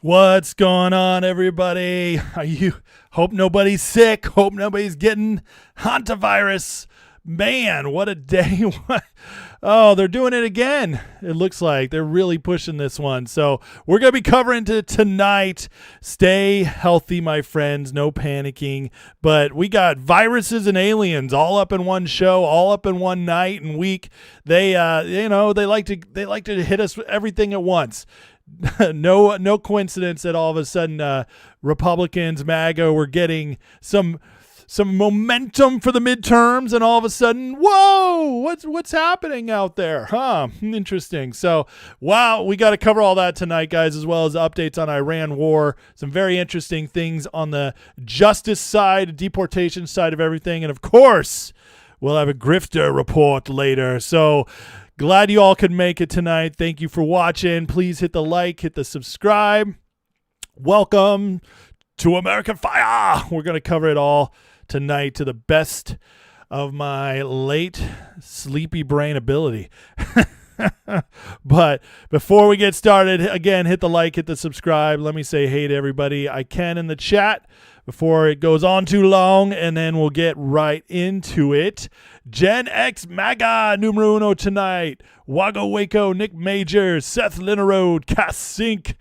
What's going on, everybody? Hope nobody's sick. Hope nobody's getting Hantavirus. Man, what a day. Oh, they're doing it again. It looks like they're really pushing this one. So we're going to be covering it tonight. Stay healthy, my friends. No panicking. But we got viruses and aliens all up in one show, all up in one night and week. They like to hit us with everything at once. No coincidence that all of a sudden Republicans, MAGA, were getting some momentum for the midterms, and all of a sudden, whoa, what's happening out there? Interesting. So, wow, we got to cover all that tonight, guys, as well as updates on Iran war, some very interesting things on the justice side, deportation side of everything, and of course, we'll have a grifter report later. So, glad you all could make it tonight. Thank you for watching. Please hit the like, hit the subscribe. Welcome to American Fire. We're going to cover it all tonight to the best of my late sleepy brain ability. But before we get started, again, hit the like, hit the subscribe. Let me say hey to everybody I can in the chat before it goes on too long, and then we'll get right into it. Gen X MAGA numero uno tonight. Wago Waco, Nick Majors, Seth Linerode, Cass Sink,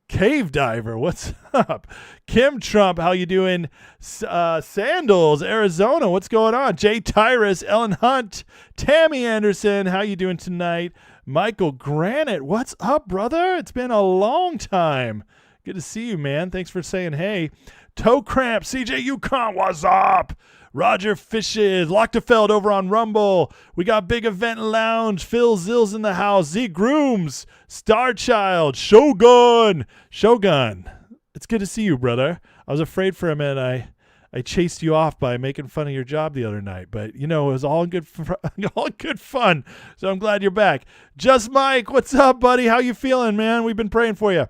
Cave Diver, what's up? Kim Trump, how you doing? Sandals, Arizona, what's going on? Jay Tyrus, Ellen Hunt, Tammy Anderson, how you doing tonight? Michael Granite, what's up, brother? It's been a long time. Good to see you, man. Thanks for saying hey. Toe Cramp, CJ Yukon, what's up? Roger Fishes, Lochtefeld over on Rumble. We got Big Event Lounge. Phil Zills in the house. Z Grooms, Starchild, Shogun. It's good to see you, brother. I was afraid for a minute I chased you off by making fun of your job the other night, but it was all good fun. So I'm glad you're back. Just Mike, what's up, buddy? How you feeling, man? We've been praying for you.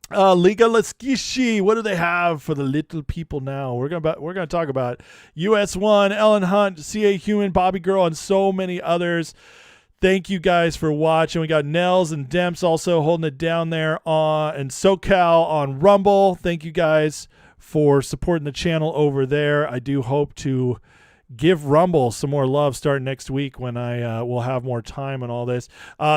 Liga Laskishi, what do they have for the little people now? We're gonna talk about US1, Ellen Hunt, CA Human, Bobby Girl, and so many others. Thank you guys for watching. We got Nels and Demps also holding it down there and SoCal on Rumble. Thank you guys for supporting the channel over there. I do hope to give Rumble some more love starting next week when I will have more time on all this.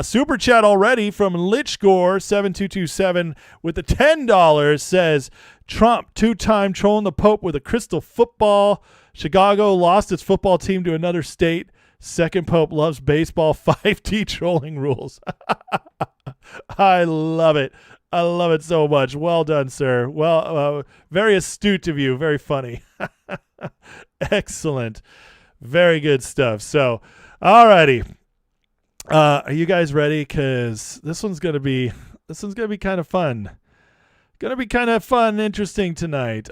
Super chat already from Lichgore7227 with the $10 says, Trump, two-time trolling the Pope with a crystal football. Chicago lost its football team to another state. Second Pope loves baseball. 5D trolling rules. I love it. I love it so much. Well done, sir. Well, very astute of you. Very funny. Excellent. Very good stuff. So, alrighty. Are you guys ready? Because this one's gonna be kind of fun. Gonna be kind of fun and interesting tonight.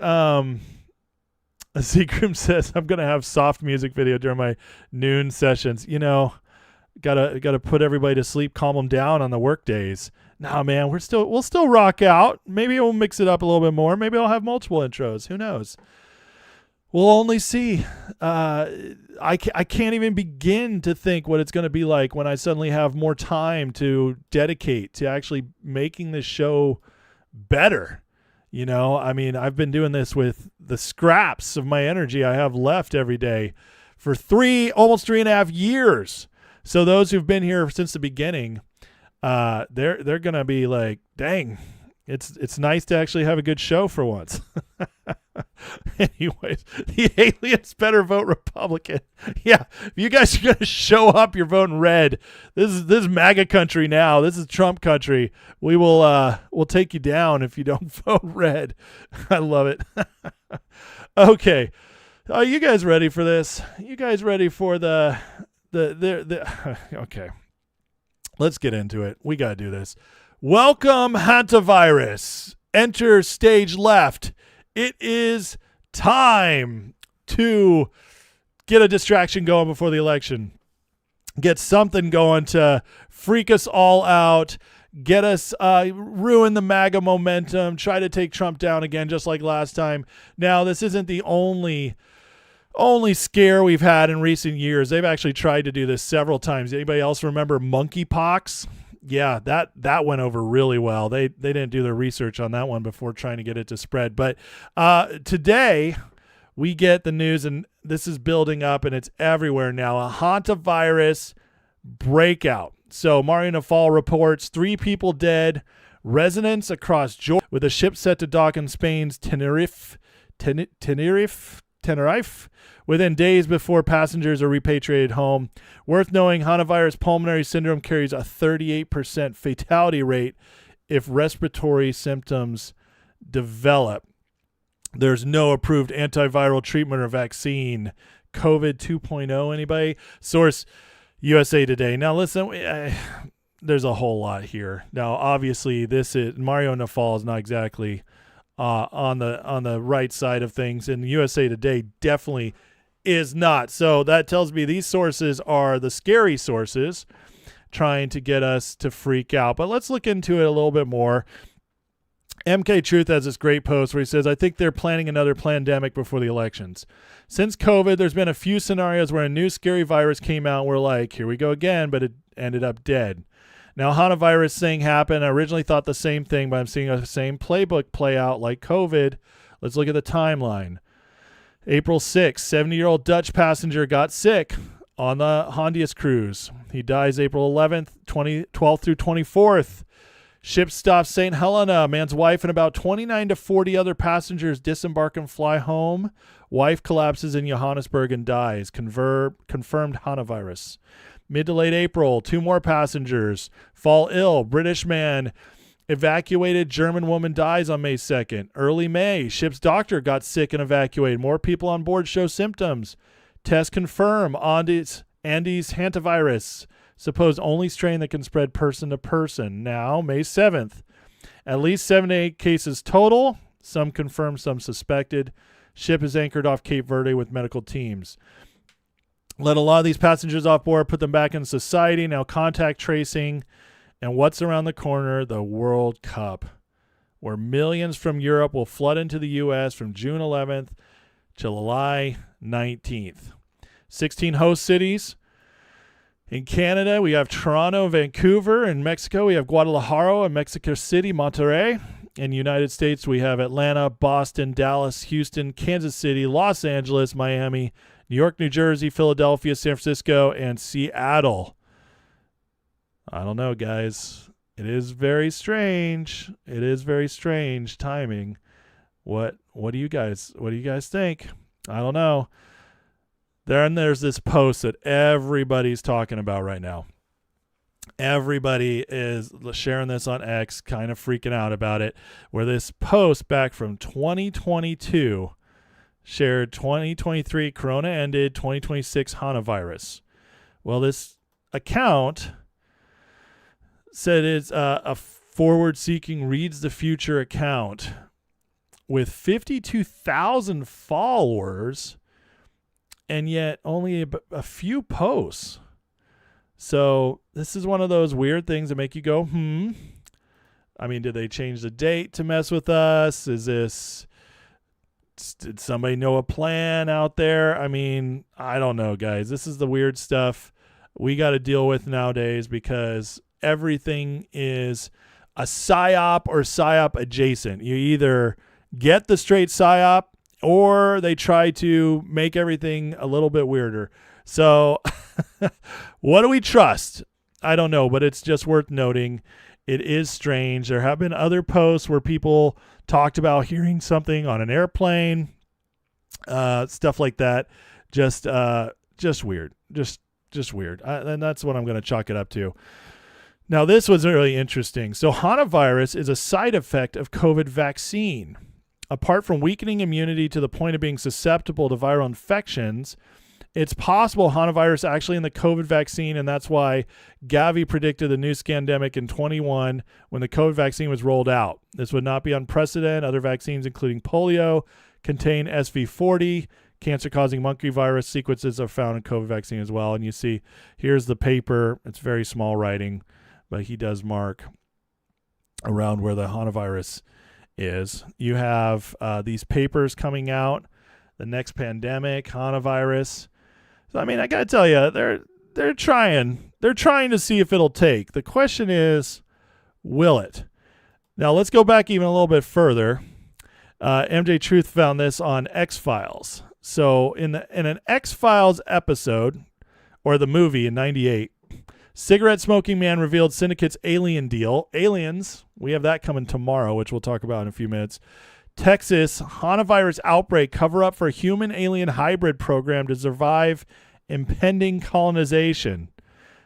Seagrim says I'm gonna have soft music video during my noon sessions. Gotta put everybody to sleep, calm them down on the work days. Nah, man, we'll still rock out. Maybe we'll mix it up a little bit more. Maybe I'll have multiple intros. Who knows? We'll only see. I can't even begin to think what it's going to be like when I suddenly have more time to dedicate to actually making this show better. I've been doing this with the scraps of my energy I have left every day for almost 3.5 years. So those who've been here since the beginning, they're going to be like, dang, it's nice to actually have a good show for once. Anyways, the aliens better vote Republican. Yeah, if you guys are gonna show up, you're voting red. This is MAGA country now. This is Trump country. We'll take you down if you don't vote red. I love it. Okay, are you guys ready for this? You guys ready for the okay? Let's get into it. We gotta do this. Welcome, Hantavirus. Enter stage left. It is time to get a distraction going before the election. Get something going to freak us all out. Get us, ruin the MAGA momentum. Try to take Trump down again just like last time. Now, this isn't the only scare we've had in recent years. They've actually tried to do this several times. Anybody else remember monkeypox? Yeah, that went over really well. They didn't do their research on that one before trying to get it to spread. But today we get the news, and this is building up, and it's everywhere now. A Hantavirus breakout. So Mario Nafal reports 3 people dead, residents across Georgia, with a ship set to dock in Spain's Tenerife, within days before passengers are repatriated home. Worth knowing, Hantavirus pulmonary syndrome carries a 38% fatality rate if respiratory symptoms develop. There's no approved antiviral treatment or vaccine. COVID 2.0, anybody? Source, USA Today. Now, listen, there's a whole lot here. Now, obviously, this is Mario Nafal is not exactly on the right side of things, and USA Today definitely is not. So that tells me these sources are the scary sources trying to get us to freak out. But let's look into it a little bit more. MK Truth has this great post where he says, I think they're planning another pandemic before the elections. Since COVID, there's been a few scenarios where a new scary virus came out and we're like, here we go again, but it ended up dead. Now, Hantavirus thing happened. I originally thought the same thing, but I'm seeing the same playbook play out like COVID. Let's look at the timeline. April 6th, 70-year-old Dutch passenger got sick on the Hondius cruise. He dies April 11th, 12th through 24th. Ship stops St. Helena. Man's wife and about 29 to 40 other passengers disembark and fly home. Wife collapses in Johannesburg and dies. Confirmed Hantavirus. Mid to late April, 2 more passengers fall ill. British man evacuated. German woman dies on May 2nd. Early May, ship's doctor got sick and evacuated. More people on board show symptoms. Tests confirm Andes Hantavirus, supposed only strain that can spread person to person. Now, May 7th, at least 7 to 8 cases total. Some confirmed, some suspected. Ship is anchored off Cape Verde with medical teams. Let a lot of these passengers off board, put them back in society. Now contact tracing. And what's around the corner? The World Cup, where millions from Europe will flood into the U.S. from June 11th to July 19th. 16 host cities. In Canada, we have Toronto, Vancouver. In Mexico, we have Guadalajara and Mexico City, Monterrey. In the United States, we have Atlanta, Boston, Dallas, Houston, Kansas City, Los Angeles, Miami, New York, New Jersey, Philadelphia, San Francisco, and Seattle. I don't know, guys. It is very strange. It is very strange timing. What do you guys think? I don't know. There's this post that everybody's talking about right now. Everybody is sharing this on X, kind of freaking out about it, where this post back from 2022 shared 2023 Corona ended, 2026 Hantavirus. Well, this account said it's a forward-seeking, reads the future account with 52,000 followers, and yet only a few posts. So this is one of those weird things that make you go, I mean, did they change the date to mess with us? Did somebody know a plan out there? I mean, I don't know, guys. This is the weird stuff we got to deal with nowadays, because everything is a psyop or psyop adjacent. You either get the straight psyop or they try to make everything a little bit weirder. So what do we trust? I don't know, but it's just worth noting. It is strange. There have been other posts where people talked about hearing something on an airplane, stuff like that. Just weird. Just weird. And that's what I'm going to chalk it up to. Now, this was really interesting. So Hantavirus is a side effect of COVID vaccine. Apart from weakening immunity to the point of being susceptible to viral infections, it's possible Hantavirus actually in the COVID vaccine, and that's why Gavi predicted the new scandemic in 21 when the COVID vaccine was rolled out. This would not be unprecedented. Other vaccines, including polio, contain SV40. Cancer-causing monkey virus sequences are found in COVID vaccine as well. And you see, here's the paper. It's very small writing, but he does mark around where the Hantavirus is. You have these papers coming out, the next pandemic, Hantavirus. So, I mean, I got to tell you, they're trying to see if it'll take. The question is, will it? Now let's go back even a little bit further. MJ Truth found this on X-Files. So in an X-Files episode, or the movie in 98, cigarette smoking man revealed syndicate's alien deal. Aliens, we have that coming tomorrow, which we'll talk about in a few minutes. Texas, Hantavirus outbreak, cover up for human alien hybrid program to survive impending colonization.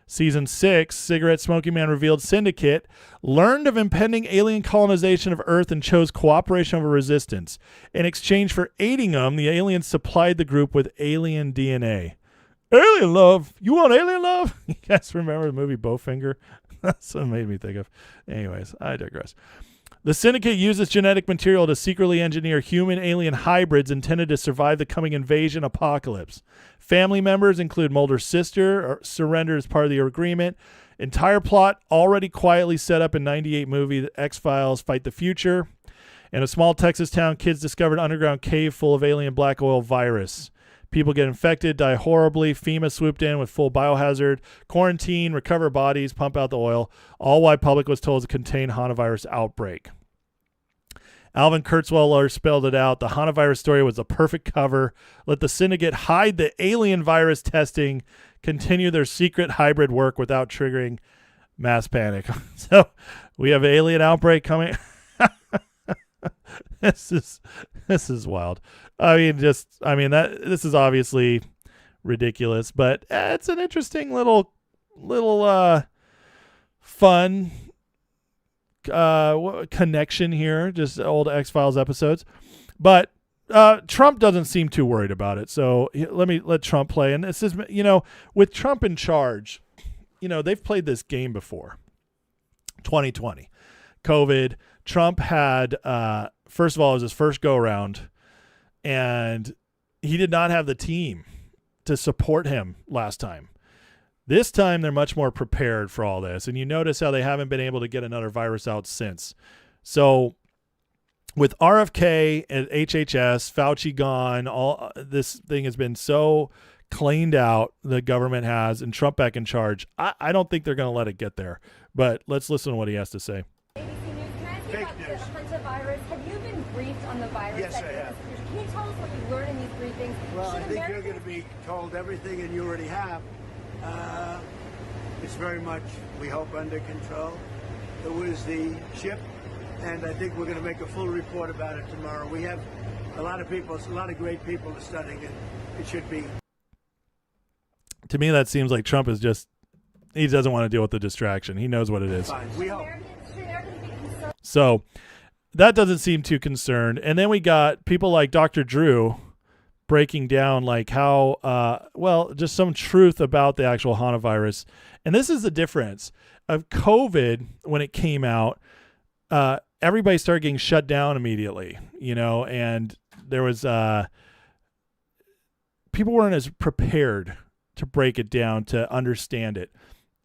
Season 6, cigarette smoking man revealed syndicate learned of impending alien colonization of Earth and chose cooperation over resistance. In exchange for aiding them, the aliens supplied the group with alien DNA. Alien love? You want alien love? You guys remember the movie Bowfinger? That's what it made me think of. Anyways, I digress. The syndicate uses genetic material to secretly engineer human-alien hybrids intended to survive the coming invasion apocalypse. Family members include Mulder's sister, surrendered as part of the agreement. Entire plot already quietly set up in 98 movie The X-Files Fight the Future. In a small Texas town, kids discovered an underground cave full of alien black oil virus. People get infected, die horribly. FEMA swooped in with full biohazard, quarantine, recover bodies, pump out the oil, all while public was told to contain Hantavirus outbreak. Alvin Kurtzweller spelled it out. The Hantavirus story was a perfect cover. Let the syndicate hide the alien virus testing, continue their secret hybrid work without triggering mass panic. So we have alien outbreak coming. This is wild. This is obviously ridiculous, but it's an interesting little fun connection here, just old X-Files episodes. But Trump doesn't seem too worried about it. So let Trump play. And this is, with Trump in charge, they've played this game before. 2020, COVID. Trump had, first of all, it was his first go around, and he did not have the team to support him last time. This time, they're much more prepared for all this. And you notice how they haven't been able to get another virus out since. So with RFK and HHS, Fauci gone, all this thing has been so cleaned out, the government has, and Trump back in charge. I don't think they're going to let it get there. But let's listen to what he has to say. ABC News, can I ask you about the Hantavirus? Have you been briefed on the virus? Yes, I have. Can you tell us what you learned in these briefings? Well, I think you're going to be told everything, and you already have. It's very much, we hope, under control. It was the ship, and I think we're going to make a full report about it tomorrow. We have a lot of people, a lot of great people studying it. It should be. To me, that seems like Trump is just, he doesn't want to deal with the distraction. He knows what it is. Fine. We hope. So that doesn't seem too concerned. And then we got people like Dr. Drew breaking down like how, just some truth about the actual Hantavirus. And this is the difference of COVID. When it came out, everybody started getting shut down immediately, and there was, people weren't as prepared to break it down, to understand it.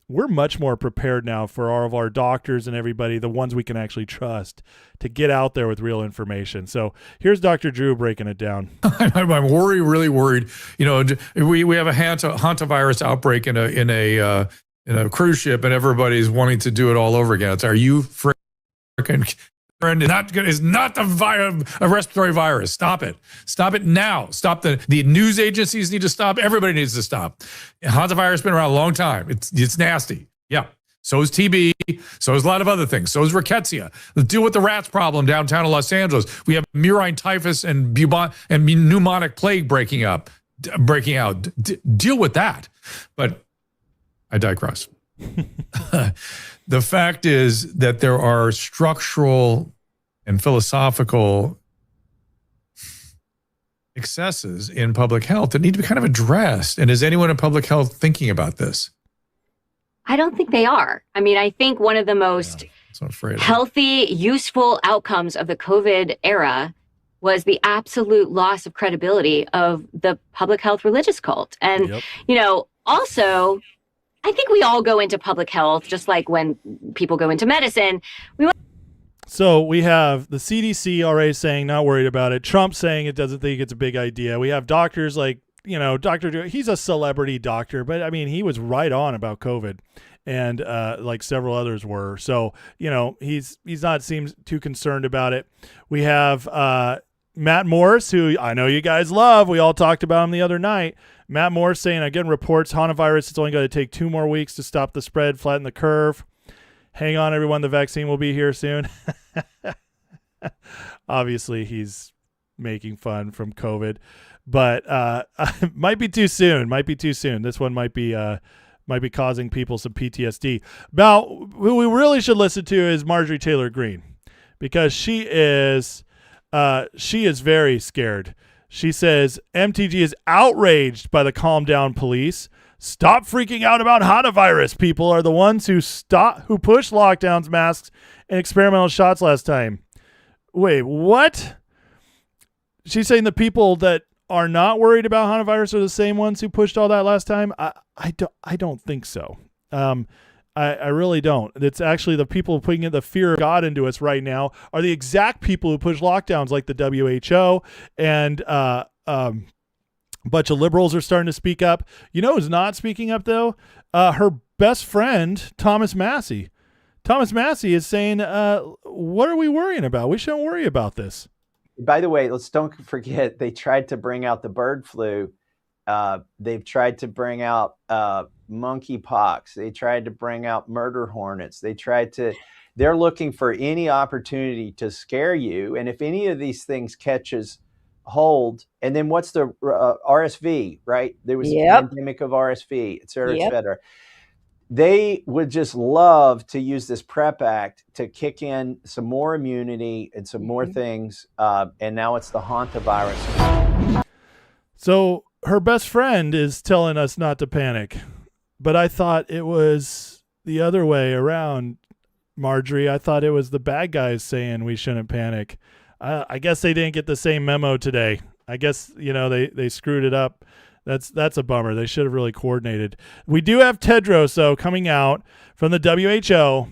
We're much more prepared now for all of our doctors and everybody, the ones we can actually trust, to get out there with real information. So here's Dr. Drew breaking it down. I'm really worried. We have a Hantavirus outbreak in a cruise ship, and everybody's wanting to do it all over again. Are you freaking? Is not a respiratory virus. Stop it. Stop it now. Stop the news agencies need to stop. Everybody needs to stop. Hantavirus has been around a long time. It's nasty. Yeah. So is TB. So is a lot of other things. So is rickettsia. Let's deal with the rats problem downtown in Los Angeles. We have murine typhus and pneumonic plague breaking out. Deal with that. But I digress. The fact is that there are structural and philosophical excesses in public health that need to be kind of addressed. And is anyone in public health thinking about this? I don't think they are. I think one of the most healthy, useful outcomes of the COVID era was the absolute loss of credibility of the public health religious cult. And, also, I think we all go into public health, just like when people go into medicine. So we have the CDC already saying not worried about it. Trump saying it doesn't think it's a big idea. We have doctors like Dr. He's a celebrity doctor, but I mean, he was right on about COVID, and like several others were. So, he's not seems too concerned about it. We have Matt Morris, who I know you guys love. We all talked about him the other night. Matt Morris saying, again, reports Hantavirus, it's only going to take 2 more weeks to stop the spread, flatten the curve. Hang on, everyone. The vaccine will be here soon. Obviously, he's making fun from COVID, but might be too soon. This one might be causing people some PTSD. Now, who we really should listen to is Marjorie Taylor Greene, because she is very scared. She says MTG is outraged by the calm down police. Stop freaking out about Hantavirus. People are the ones who pushed lockdowns, masks, and experimental shots last time. Wait, what? She's saying the people that are not worried about Hantavirus are the same ones who pushed all that last time? I don't think so. I really don't. It's actually the people putting the fear of God into us right now are the exact people who push lockdowns, like the WHO, and a bunch of liberals are starting to speak up. You know who's not speaking up, though? Her best friend, Thomas Massey. Thomas Massey is saying, what are we worrying about? We shouldn't worry about this. By the way, don't forget, they tried to bring out the bird flu. They've tried to bring out monkeypox. They tried to bring out murder hornets. They're looking for any opportunity to scare you. And if any of these things catches hold, and then what's the RSV, right? There was a pandemic of RSV, et cetera, et cetera. They would just love to use this PrEP Act to kick in some more immunity and some more things. And now it's the Hantavirus. So her best friend is telling us not to panic, but I thought it was the other way around, Marjorie. I thought it was the bad guys saying we shouldn't panic. I guess they didn't get the same memo today. I guess, they screwed it up. That's a bummer. They should have really coordinated. We do have Tedros, though, coming out from the WHO.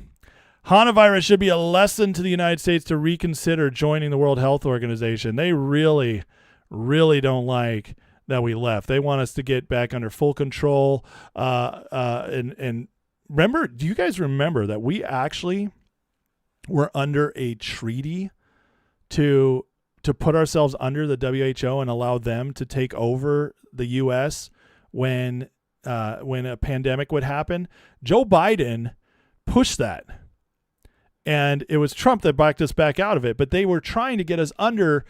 Hantavirus should be a lesson to the United States to reconsider joining the World Health Organization. They really, really don't like that we left. They want us to get back under full control. And remember, do you guys remember that we actually were under a treaty to put ourselves under the WHO and allow them to take over the U.S. when a pandemic would happen? Joe Biden pushed that, and it was Trump that backed us back out of it. But they were trying to get us under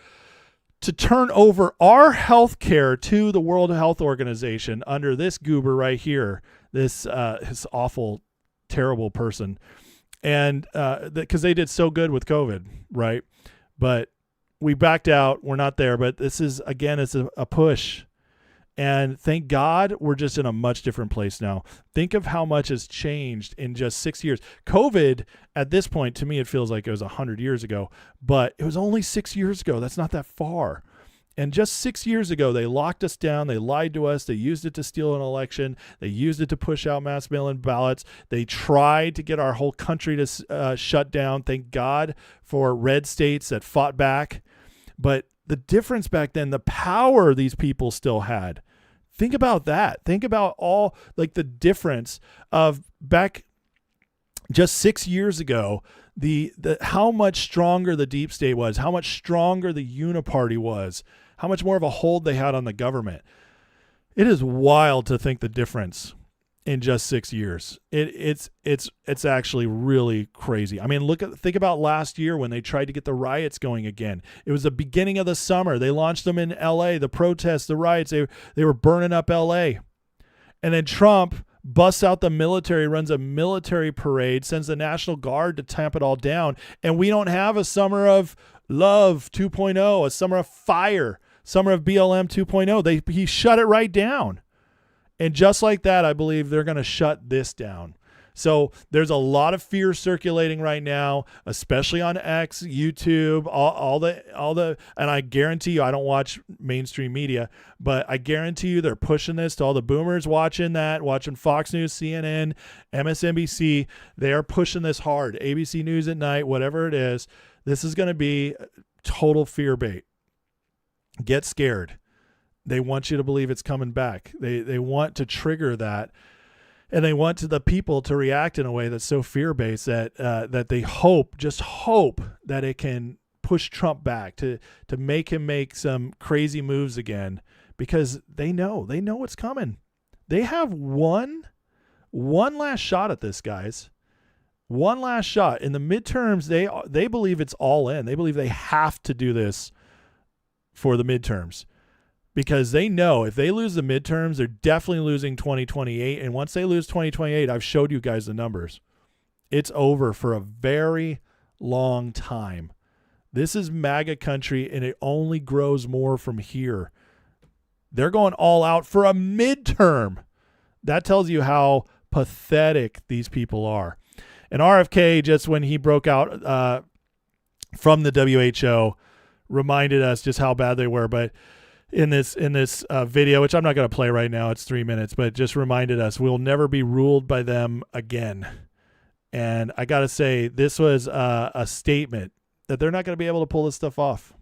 to turn over our health care to the World Health Organization under this goober right here, this awful, terrible person, and because they did so good with COVID, right? But we backed out. We're not there. But this is, again, it's a push. And thank God we're just in a much different place now. Think of how much has changed in just 6 years. COVID, at this point, to me, it feels like it was 100 years ago, but it was only 6 years ago. That's not that far. And just 6 years ago, they locked us down. They lied to us. They used it to steal an election. They used it to push out mass mail-in ballots. They tried to get our whole country to shut down. Thank God for red states that fought back. But the difference back then, the power these people still had. Think about that. Think about all, like, the difference of back just 6 years ago, the how much stronger the deep state was, how much stronger the uniparty was, how much more of a hold they had on the government. It is wild to think the difference in just 6 years. It's actually really crazy. I mean, think about last year when they tried to get the riots going again. It was the beginning of the summer. They launched them in LA, the protests, the riots. They were burning up LA. And then Trump busts out the military, runs a military parade, sends the National Guard to tamp it all down. And we don't have a summer of love 2.0, a summer of fire, summer of BLM 2.0. He shut it right down. And just like that, I believe they're going to shut this down. So there's a lot of fear circulating right now, especially on X, YouTube, all the, and I guarantee you, I don't watch mainstream media, but I guarantee you they're pushing this to all the boomers watching Fox News, CNN, MSNBC. They are pushing this hard. ABC News at night, whatever it is. This is going to be total fear bait. Get scared. They want you to believe it's coming back. They want to trigger that, and they want the people to react in a way that's so fear-based that they hope that it can push Trump back to make him make some crazy moves again, because they know it's coming. They have one last shot at this, guys. One last shot. In the midterms, they believe it's all in. They believe they have to do this for the midterms, because they know if they lose the midterms, they're definitely losing 2028. And once they lose 2028, I've showed you guys the numbers. It's over for a very long time. This is MAGA country, and it only grows more from here. They're going all out for a midterm. That tells you how pathetic these people are. And RFK, just when he broke out from the WHO, reminded us just how bad they were. But in this video, which I'm not going to play right now, it's 3 minutes, but just reminded us we'll never be ruled by them again. And I got to say, this was a statement that they're not going to be able to pull this stuff off.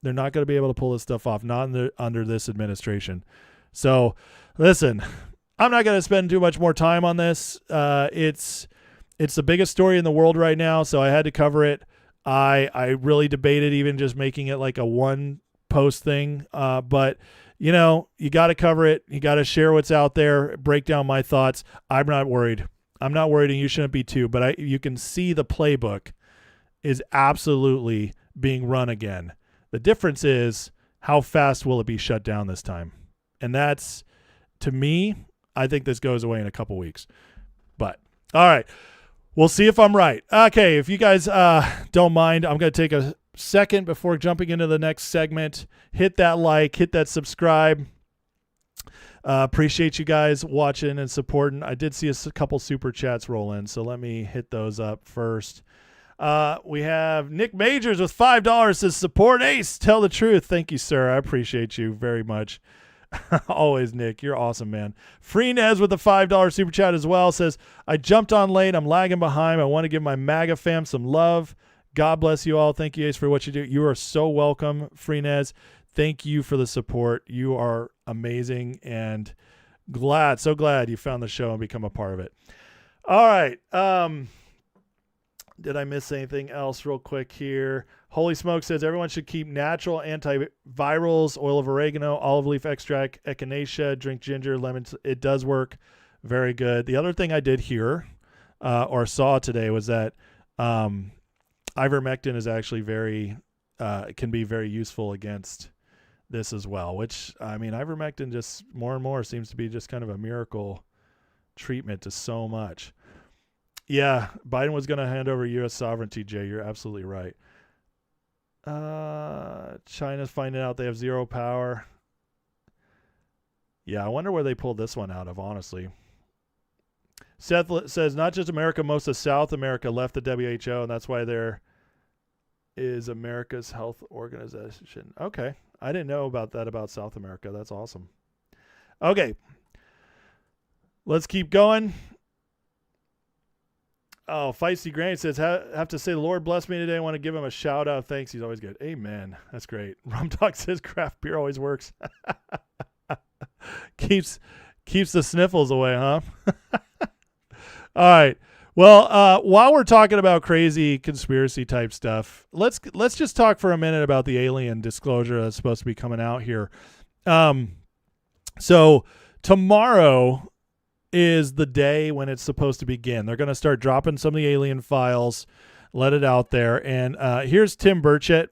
They're not going to be able to pull this stuff off, not under this administration. So, listen, I'm not going to spend too much more time on this. It's the biggest story in the world right now, so I had to cover it. I really debated even just making it like a one post thing, but you got to cover it. You got to share what's out there, break down my thoughts. I'm not worried, and you shouldn't be too, but you can see the playbook is absolutely being run again. The difference is how fast will it be shut down this time? And that's, to me, I think this goes away in a couple weeks. But all right, we'll see if I'm right. Okay, if you guys don't mind, I'm going to take a second before jumping into the next segment. Hit that like, hit that subscribe. Appreciate you guys watching and supporting. I did see a couple super chats roll in, so let me hit those up first. We have Nick Majors with $5 says, support Ace, tell the truth. Thank you, sir. I appreciate you very much. Always, Nick. You're awesome, man. Freenez with a $5 super chat as well says, I jumped on late. I'm lagging behind. I want to give my MAGA fam some love. God bless you all. Thank you, Ace, for what you do. You are so welcome, Freenez. Thank you for the support. You are amazing, and so glad you found the show and become a part of it. All right. Did I miss anything else real quick here? Holy Smoke says everyone should keep natural antivirals, oil of oregano, olive leaf extract, echinacea, drink ginger, lemons. It does work very good. The other thing I did hear or saw today was that ivermectin is actually can be very useful against this as well, which, I mean, ivermectin just more and more seems to be just kind of a miracle treatment to so much. Yeah, Biden was going to hand over U.S. sovereignty, Jay. You're absolutely right. China's finding out they have zero power. Yeah, I wonder where they pulled this one out of, honestly. Seth says, not just America, most of South America left the WHO, and that's why there is America's Health Organization. Okay, I didn't know about that about South America. That's awesome. Okay, let's keep going. Oh, Feisty Granny says, have to say, the Lord bless me today. I want to give him a shout out. Thanks. He's always good. Amen. That's great. Rum Talk says craft beer always works. keeps the sniffles away, huh? All right. Well, while we're talking about crazy conspiracy type stuff, let's just talk for a minute about the alien disclosure that's supposed to be coming out here. So tomorrow is the day when it's supposed to begin. They're going to start dropping some of the alien files, let it out there. And here's Tim Burchett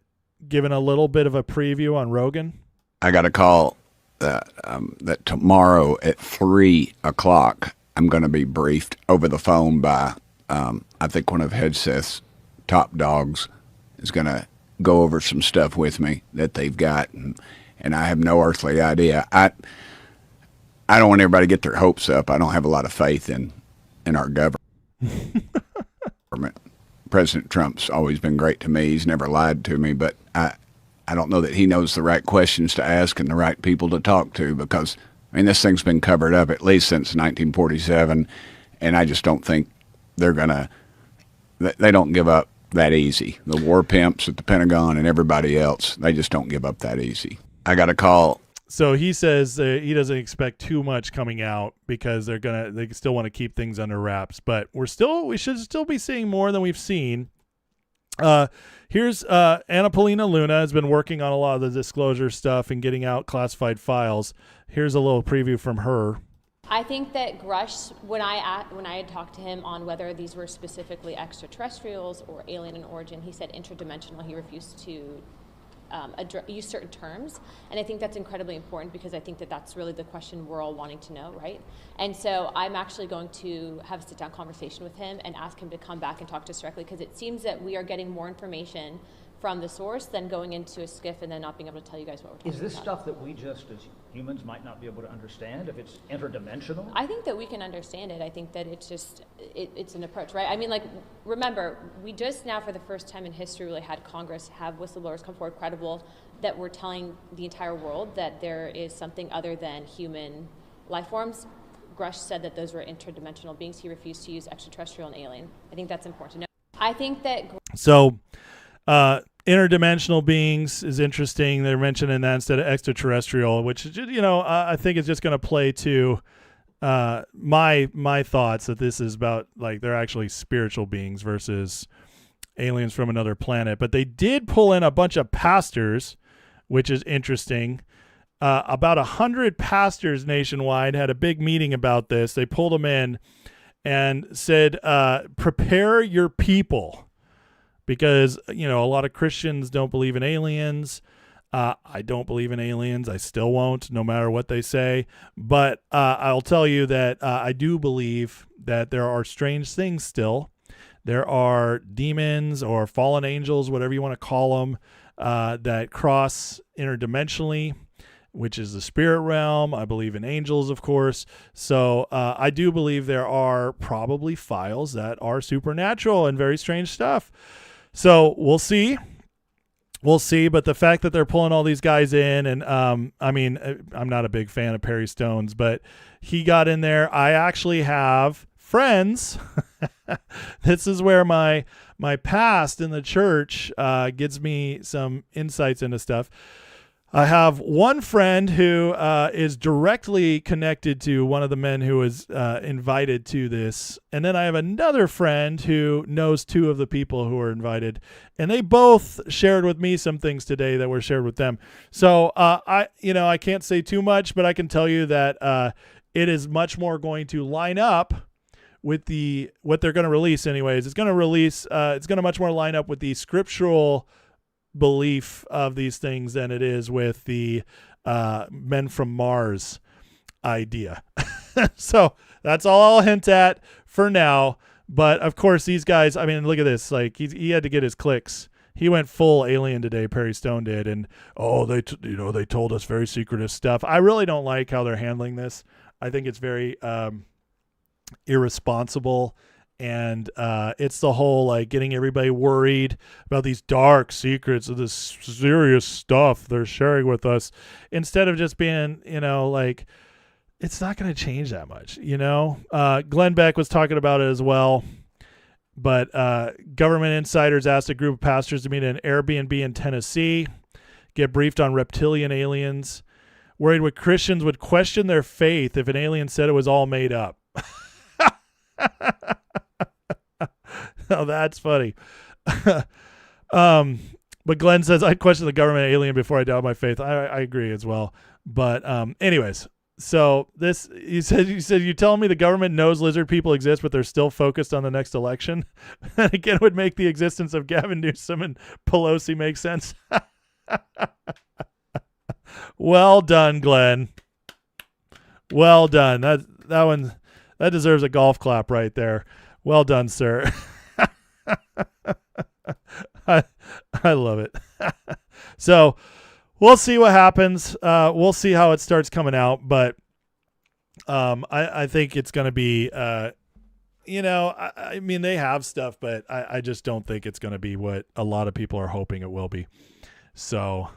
giving a little bit of a preview on Rogan. I got a call that tomorrow at 3:00, I'm going to be briefed over the phone by, I think one of Hegseth's top dogs is going to go over some stuff with me that they've got. And I have no earthly idea. I don't want everybody to get their hopes up. I don't have a lot of faith in our government. President Trump's always been great to me. He's never lied to me, but I don't know that he knows the right questions to ask and the right people to talk to, because, I mean, this thing's been covered up at least since 1947, and I just don't think they don't give up that easy. The war pimps at the Pentagon and everybody else, they just don't give up that easy. I got a call. So he says he doesn't expect too much coming out because they still want to keep things under wraps. But we should still be seeing more than we've seen. Here's Anna Paulina Luna has been working on a lot of the disclosure stuff and getting out classified files. Here's a little preview from her. I think that Grush, when I had talked to him on whether these were specifically extraterrestrials or alien in origin, he said interdimensional. He refused to use certain terms, and I think that's incredibly important because I think that that's really the question we're all wanting to know, right? And so I'm actually going to have a sit-down conversation with him and ask him to come back and talk to us directly, because it seems that we are getting more information from the source than going into a skiff and then not being able to tell you guys what we're talking about. Is this stuff that we just as humans might not be able to understand if it's interdimensional? I think that we can understand it. I think that it's just, it's an approach, right? I mean, like, remember, we just now for the first time in history really had Congress have whistleblowers come forward credible that were telling the entire world that there is something other than human life forms. Grush said that those were interdimensional beings. He refused to use extraterrestrial and alien. I think that's important to know. I think that... Interdimensional beings is interesting. They're mentioning that instead of extraterrestrial, which, I think is just going to play to my thoughts that this is about, like, they're actually spiritual beings versus aliens from another planet. But they did pull in a bunch of pastors, which is interesting. About 100 pastors nationwide had a big meeting about this. They pulled them in and said, prepare your people. Because, a lot of Christians don't believe in aliens. I don't believe in aliens. I still won't, no matter what they say. But I'll tell you that I do believe that there are strange things still. There are demons or fallen angels, whatever you want to call them, that cross interdimensionally, which is the spirit realm. I believe in angels, of course. So I do believe there are probably files that are supernatural and very strange stuff. So we'll see. But the fact that they're pulling all these guys in, and I'm not a big fan of Perry Stone's, but he got in there. I actually have friends. This is where my past in the church gives me some insights into stuff. I have one friend who is directly connected to one of the men who was invited to this. And then I have another friend who knows two of the people who were invited. And they both shared with me some things today that were shared with them. So I can't say too much, but I can tell you that it is much more going to line up with what they're going to release anyways. It's going to much more line up with the scriptural belief of these things than it is with the men from Mars idea. So that's all I'll hint at for now. But of course, these guys, look at this. Like he had to get his clicks. He went full alien today, Perry Stone did. And they told us very secretive stuff. I really don't like how they're handling this. I think it's very irresponsible. And it's the whole, like, getting everybody worried about these dark secrets of this serious stuff they're sharing with us, instead of just being, like, it's not going to change that much, Glenn Beck was talking about it as well. But government insiders asked a group of pastors to meet at an Airbnb in Tennessee, get briefed on reptilian aliens, worried what Christians would question their faith if an alien said it was all made up. Oh, that's funny. But Glenn says, I'd question the government alien before I doubt my faith. I agree as well. But anyways, so this, you said, you telling me the government knows lizard people exist, but they're still focused on the next election? And again, would make the existence of Gavin Newsom and Pelosi make sense. Well done, Glenn. Well done. That deserves a golf clap right there. Well done, sir. I love it. So we'll see what happens. We'll see how it starts coming out, but I think it's going to be, they have stuff, but I just don't think it's going to be what a lot of people are hoping it will be. So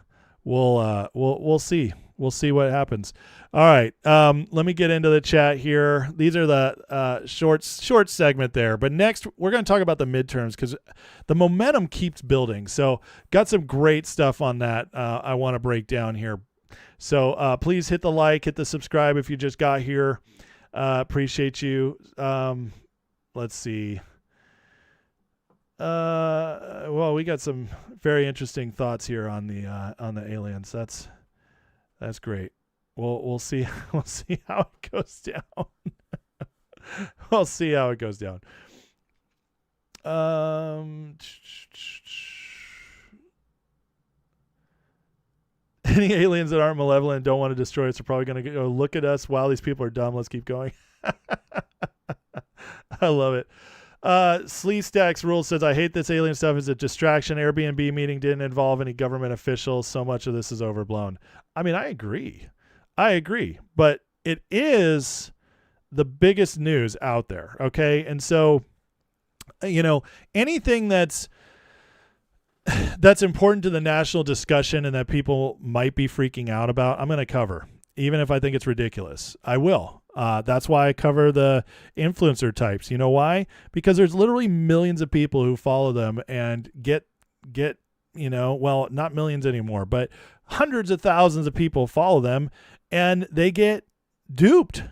we'll see. We'll see what happens. All right. Let me get into the chat here. These are the short segment there. But next, we're going to talk about the midterms because the momentum keeps building. So got some great stuff on that I want to break down here. So please hit the like, hit the subscribe if you just got here. Appreciate you. Let's see. Well, we got some very interesting thoughts here on the aliens. That's great. We'll see. We'll see how it goes down. We'll see how it goes down. Any aliens that aren't malevolent and don't want to destroy us are probably going to go look at us. Wow, these people are dumb. Let's keep going. I love it. Slee Stacks Rule says, I hate this alien stuff. It's a distraction. Airbnb meeting didn't involve any government officials. So much of this is overblown. I mean, I agree. But it is the biggest news out there. Okay. And so, anything that's important to the national discussion and that people might be freaking out about, I'm going to cover, even if I think it's ridiculous. I will. That's why I cover the influencer types. You know why? Because there's literally millions of people who follow them and get, well, not millions anymore, but hundreds of thousands of people follow them and they get duped.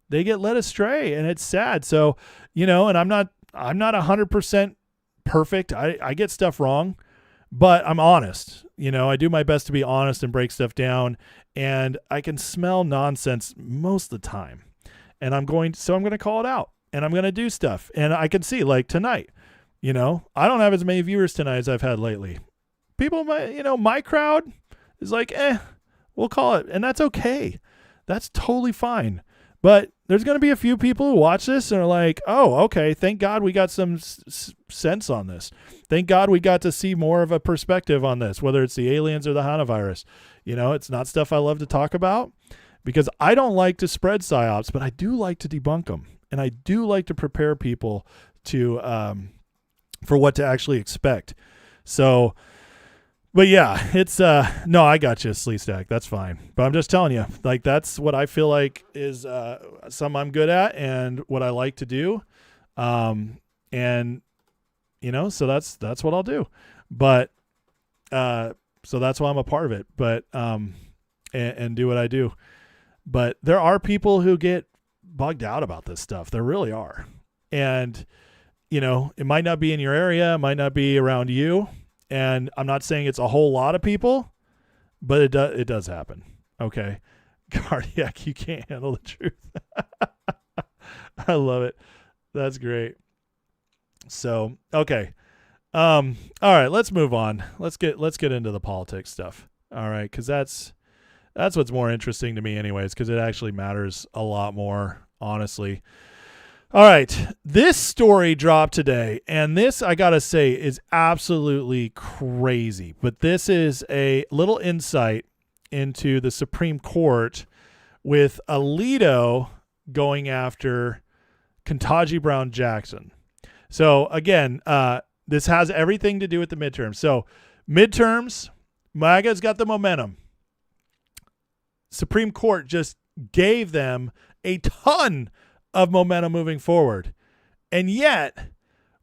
They get led astray and it's sad. So, and I'm not 100% perfect. I get stuff wrong, but I'm honest. I do my best to be honest and break stuff down, and I can smell nonsense most of the time. And I'm going to call it out, and I'm going to do stuff. And I can see, like tonight, I don't have as many viewers tonight as I've had lately. People, my crowd is like, we'll call it. And that's okay. That's totally fine. But there's going to be a few people who watch this and are like, oh, okay, thank God we got some sense on this. Thank God we got to see more of a perspective on this, whether it's the aliens or the Hantavirus. It's not stuff I love to talk about because I don't like to spread psyops, but I do like to debunk them. And I do like to prepare people to for what to actually expect. So, but yeah, it's no, I got you, Slee Stack. That's fine. But I'm just telling you, like, that's what I feel like is something I'm good at and what I like to do. And so that's what I'll do. But so that's why I'm a part of it. But and do what I do. But there are people who get bugged out about this stuff. There really are. And it might not be in your area, it might not be around you. And I'm not saying it's a whole lot of people, but it does happen. Okay. Cardiac, you can't handle the truth. I love it. That's great. So, okay. All right, let's move on. Let's get into the politics stuff. All right. Cause that's what's more interesting to me anyways, cause it actually matters a lot more, honestly. All right, this story dropped today, and this, I gotta say, is absolutely crazy. But this is a little insight into the Supreme Court with Alito going after Ketanji Brown Jackson. So again, this has everything to do with the midterms. So midterms, MAGA's got the momentum. Supreme Court just gave them a ton of momentum moving forward. And yet,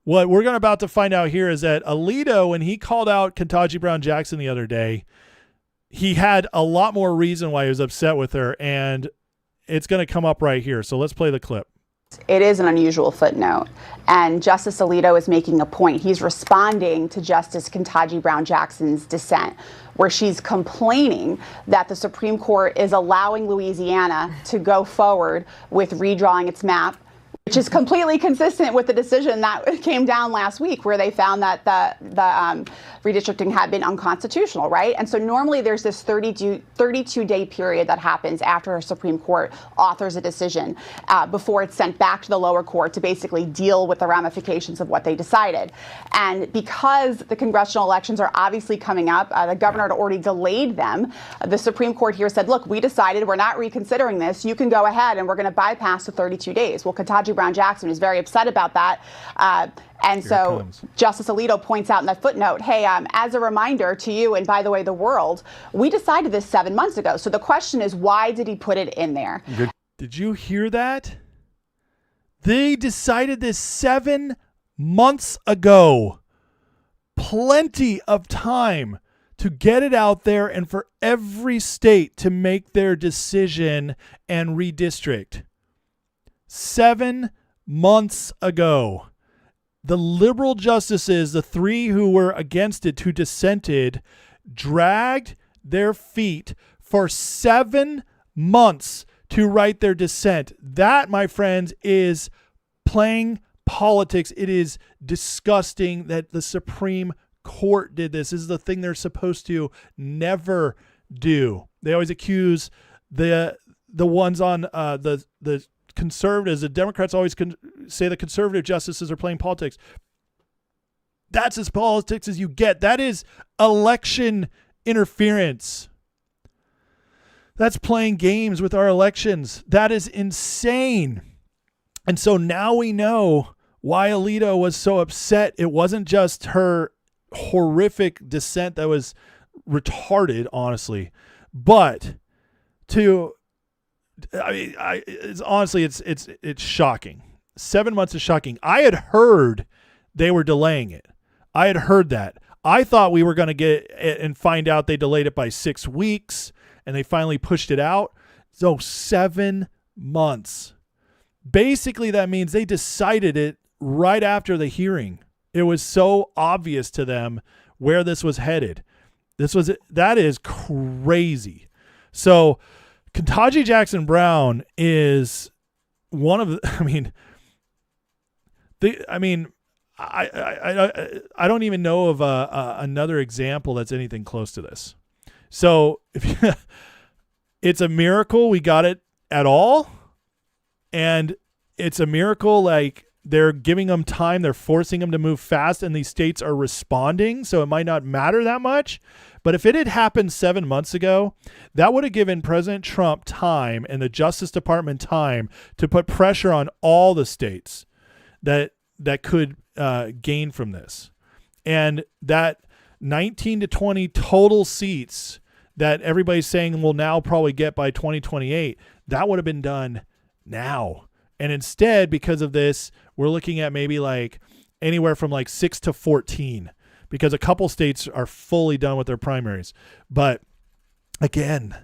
what we're about to find out here is that Alito, when he called out Ketanji Brown Jackson the other day, he had a lot more reason why he was upset with her, and it's going to come up right here. So let's play the clip. It is an unusual footnote, and Justice Alito is making a point. He's responding to Justice Ketanji Brown Jackson's dissent, where she's complaining that the Supreme Court is allowing Louisiana to go forward with redrawing its map, which is completely consistent with the decision that came down last week, where they found that the redistricting had been unconstitutional, right? And so normally there's this 32-day period that happens after a Supreme Court authors a decision before it's sent back to the lower court to basically deal with the ramifications of what they decided. And because the congressional elections are obviously coming up, the governor had already delayed them. The Supreme Court here said, look, we decided we're not reconsidering this. You can go ahead and we're going to bypass the 32 days. Well, Ketanji Brown Jackson is very upset about that. And so Justice Alito points out in that footnote, hey, as a reminder to you, and by the way, the world, we decided this 7 months ago. So the question is, why did he put it in there? Did you hear that? They decided this 7 months ago. Plenty of time to get it out there and for every state to make their decision and redistrict. 7 months ago, the liberal justices, the 3 who were against it, who dissented, dragged their feet for 7 months to write their dissent. That, my friends, is playing politics. It is disgusting that the Supreme Court did this. This is the thing they're supposed to never do. They always accuse the ones on the conservatives. The Democrats always say the conservative justices are playing politics. That's as politics as you get. That is election interference. That's playing games with our elections. That is insane. And so now we know why Alito was so upset. It wasn't just her horrific dissent that was retarded, honestly, but it's shocking. 7 months is shocking. I had heard they were delaying it. I had heard that. I thought we were going to get it and find out they delayed it by 6 weeks and they finally pushed it out. So 7 months. Basically, that means they decided it right after the hearing. It was so obvious to them where this was headed. That is crazy. So Ketanji Jackson Brown is one of the, I don't even know of another example that's anything close to this. So it's a miracle we got it at all. And it's a miracle, like, they're giving them time. They're forcing them to move fast, and these states are responding. So it might not matter that much. But if it had happened 7 months ago, that would have given President Trump time and the Justice Department time to put pressure on all the states that could gain from this. And that 19 to 20 total seats that everybody's saying we'll now probably get by 2028, that would have been done now. And instead, because of this, we're looking at maybe like anywhere from like 6 to 14, because a couple states are fully done with their primaries. But again,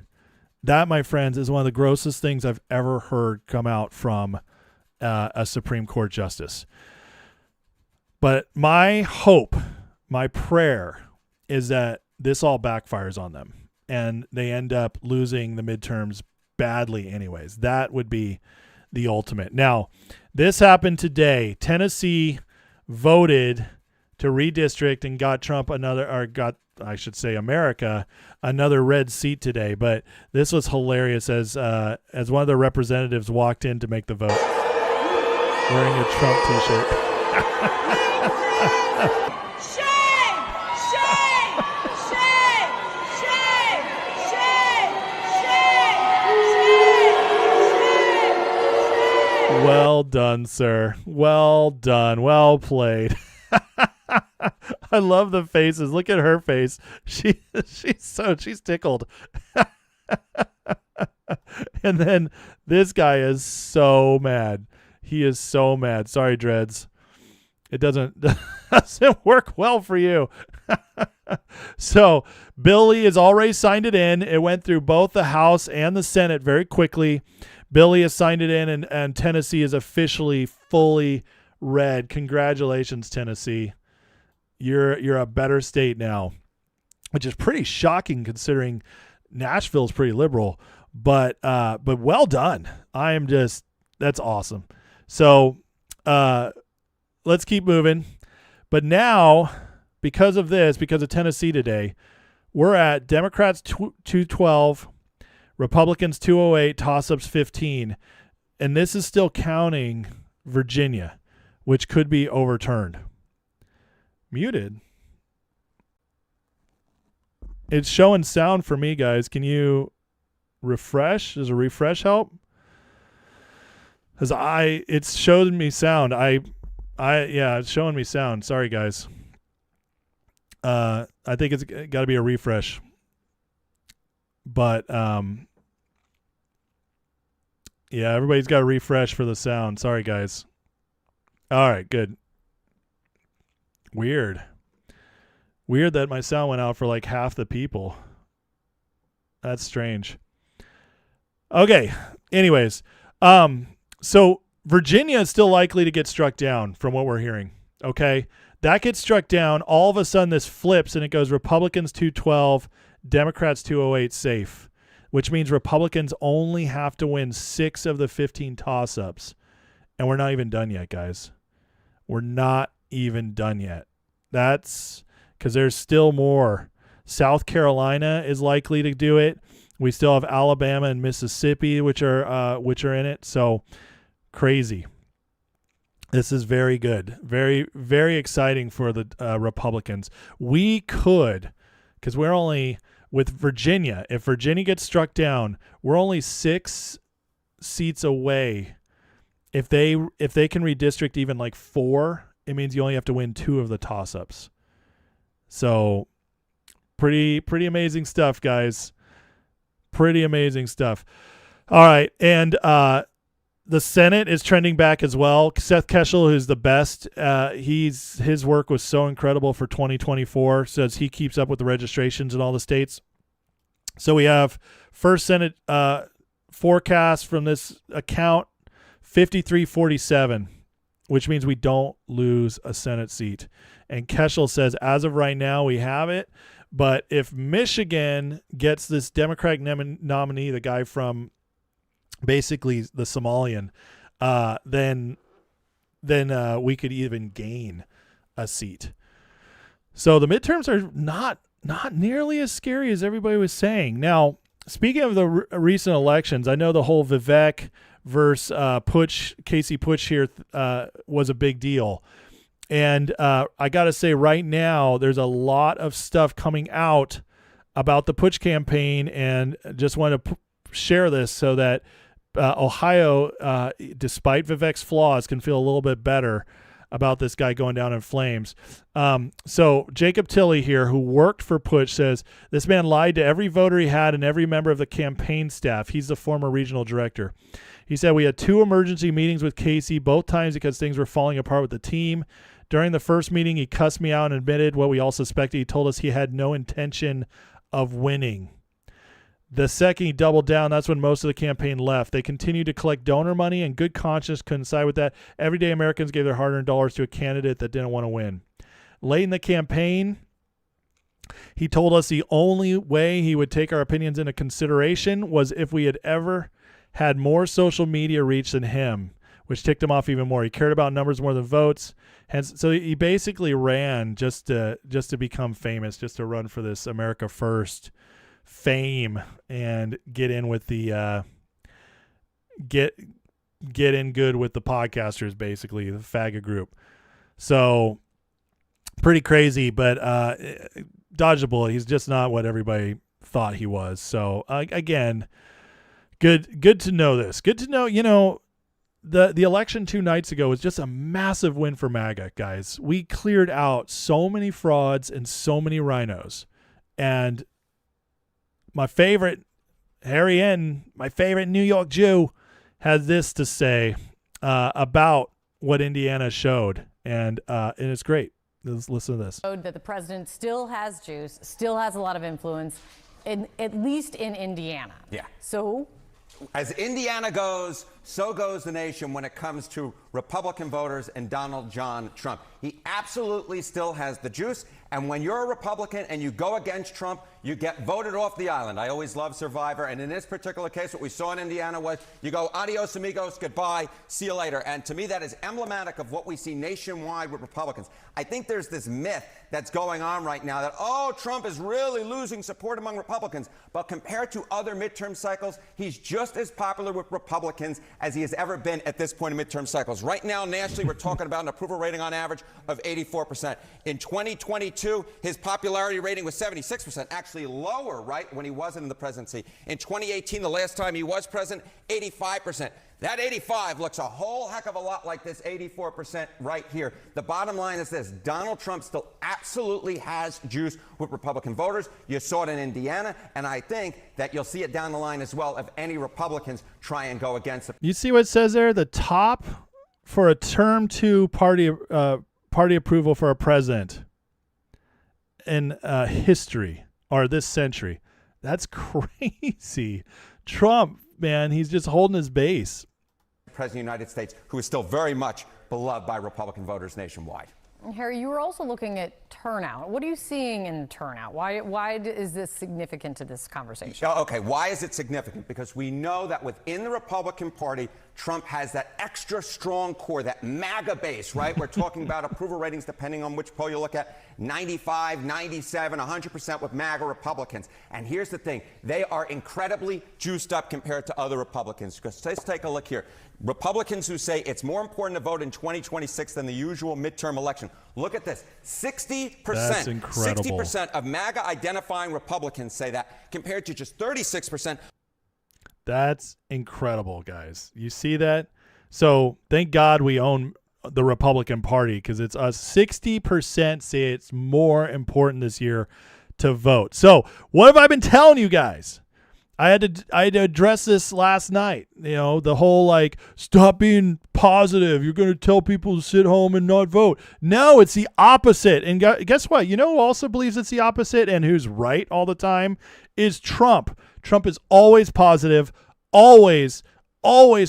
that, my friends, is one of the grossest things I've ever heard come out from a Supreme Court justice. But my hope, my prayer, is that this all backfires on them and they end up losing the midterms badly anyways. That would be the ultimate. Now, this happened today. Tennessee voted to redistrict and got America another red seat today. But this was hilarious as one of the representatives walked in to make the vote wearing a Trump t-shirt. Well done, sir. Well done. Well played. I love the faces. Look at her face. She's tickled. And then this guy is so mad. He is so mad. Sorry, Dreads. It doesn't work well for you. So Billy has already signed it in. It went through both the House and the Senate very quickly. Billy has signed it in, and Tennessee is officially fully red. Congratulations, Tennessee. You're a better state now, which is pretty shocking considering Nashville's pretty liberal. But well done. That's awesome. So let's keep moving. But now, because of Tennessee today, we're at Democrats 212. Republicans 208, toss-ups 15. And this is still counting Virginia, which could be overturned. Muted. It's showing sound for me, guys. Can you refresh? Does a refresh help? Because it's showing me sound. It's showing me sound. Sorry, guys. I think it's got to be a refresh. But everybody's got to refresh for the sound. Sorry, guys. All right, good. Weird. Weird that my sound went out for like half the people. That's strange. Okay. Anyways, so Virginia is still likely to get struck down from what we're hearing. Okay. That gets struck down. All of a sudden this flips and it goes Republicans 212, Democrats 208 safe, which means Republicans only have to win 6 of the 15 toss-ups. And we're not even done yet, guys. We're not even done yet. That's because there's still more. South Carolina is likely to do it. We still have Alabama and Mississippi, which are in it. So crazy. This is very good. Very, very exciting for the Republicans. We could, because we're only with Virginia. If Virginia gets struck down, we're only 6 seats away. If they can redistrict even like 4, it means you only have to win 2 of the toss-ups. So pretty amazing stuff, guys. Pretty amazing stuff. All right, and the Senate is trending back as well. Seth Keshel, who's the best, his work was so incredible for 2024, says he keeps up with the registrations in all the states. So we have first Senate forecast from this account, 53-47, which means we don't lose a Senate seat. And Keshel says, as of right now, we have it. But if Michigan gets this Democratic nominee, the guy from basically the Somalian, then we could even gain a seat. So the midterms are not nearly as scary as everybody was saying. Now, speaking of the recent elections, I know the whole Vivek versus Casey Putsch here was a big deal. And I got to say right now, there's a lot of stuff coming out about the Putsch campaign, and just want to share this so that Ohio, despite Vivek's flaws, can feel a little bit better about this guy going down in flames. So Jacob Tilley here, who worked for Putsch, says this man lied to every voter he had and every member of the campaign staff. He's the former regional director. He said, we had 2 emergency meetings with Casey, both times because things were falling apart with the team. During the first meeting, he cussed me out and admitted what we all suspected. He told us he had no intention of winning. The second he doubled down, that's when most of the campaign left. They continued to collect donor money, and good conscience couldn't side with that. Everyday Americans gave their hard-earned dollars to a candidate that didn't want to win. Late in the campaign, he told us the only way he would take our opinions into consideration was if we had ever had more social media reach than him, which ticked him off even more. He cared about numbers more than votes. Hence, so he basically ran just to become famous, just to run for this America First fame and get in with the get in good with the podcasters, basically the faggot group. So pretty crazy, but dodged a bullet. He's just not what everybody thought he was. So again, good to know this. Good to know, the election 2 nights ago was just a massive win for MAGA, guys. We cleared out so many frauds and so many rhinos. And my favorite, Harry N., my favorite New York Jew, had this to say about what Indiana showed. And it's great. Let's listen to this. That the president still has juice, still has a lot of influence, at least in Indiana. Yeah. So as Indiana goes, so goes the nation when it comes to Republican voters and Donald John Trump. He absolutely still has the juice. And when you're a Republican and you go against Trump, you get voted off the island. I always love Survivor. And in this particular case, what we saw in Indiana was you go, adios, amigos, goodbye, see you later. And to me, that is emblematic of what we see nationwide with Republicans. I think there's this myth that's going on right now that, oh, Trump is really losing support among Republicans. But compared to other midterm cycles, he's just as popular with Republicans as he has ever been at this point in midterm cycles. Right now, nationally, we're talking about an approval rating on average of 84%. In 2022, his popularity rating was 76%, actually lower, right, when he wasn't in the presidency. In 2018, the last time he was president, 85%. That 85 looks a whole heck of a lot like this 84% right here. The bottom line is this: Donald Trump still absolutely has juice with Republican voters. You saw it in Indiana, and I think that you'll see it down the line as well if any Republicans try and go against it. You see what it says there? The top for a term 2 party approval for a president. in history or this century. That's crazy. Trump, man, he's just holding his base. President of the United States, who is still very much beloved by Republican voters nationwide. Harry, you were also looking at turnout. What are you seeing in turnout? Why is this significant to this conversation? Okay, why is it significant? Because we know that within the Republican Party, Trump has that extra strong core, that MAGA base, right? We're talking about approval ratings, depending on which poll you look at, 95, 97, 100% with MAGA Republicans. And here's the thing. They are incredibly juiced up compared to other Republicans. Because let's take a look here. Republicans who say it's more important to vote in 2026 than the usual midterm election. Look at this. 60%. That's incredible. 60% of MAGA identifying Republicans say that, compared to just 36%. That's incredible, guys. You see that? So thank God we own the Republican Party, because it's us. 60% say it's more important this year to vote. So what have I been telling you guys? I had to address this last night. You know, the whole like, stop being positive. You're going to tell people to sit home and not vote. No, it's the opposite. And guess what? You know who also believes it's the opposite and who's right all the time is Trump. Trump is always positive, always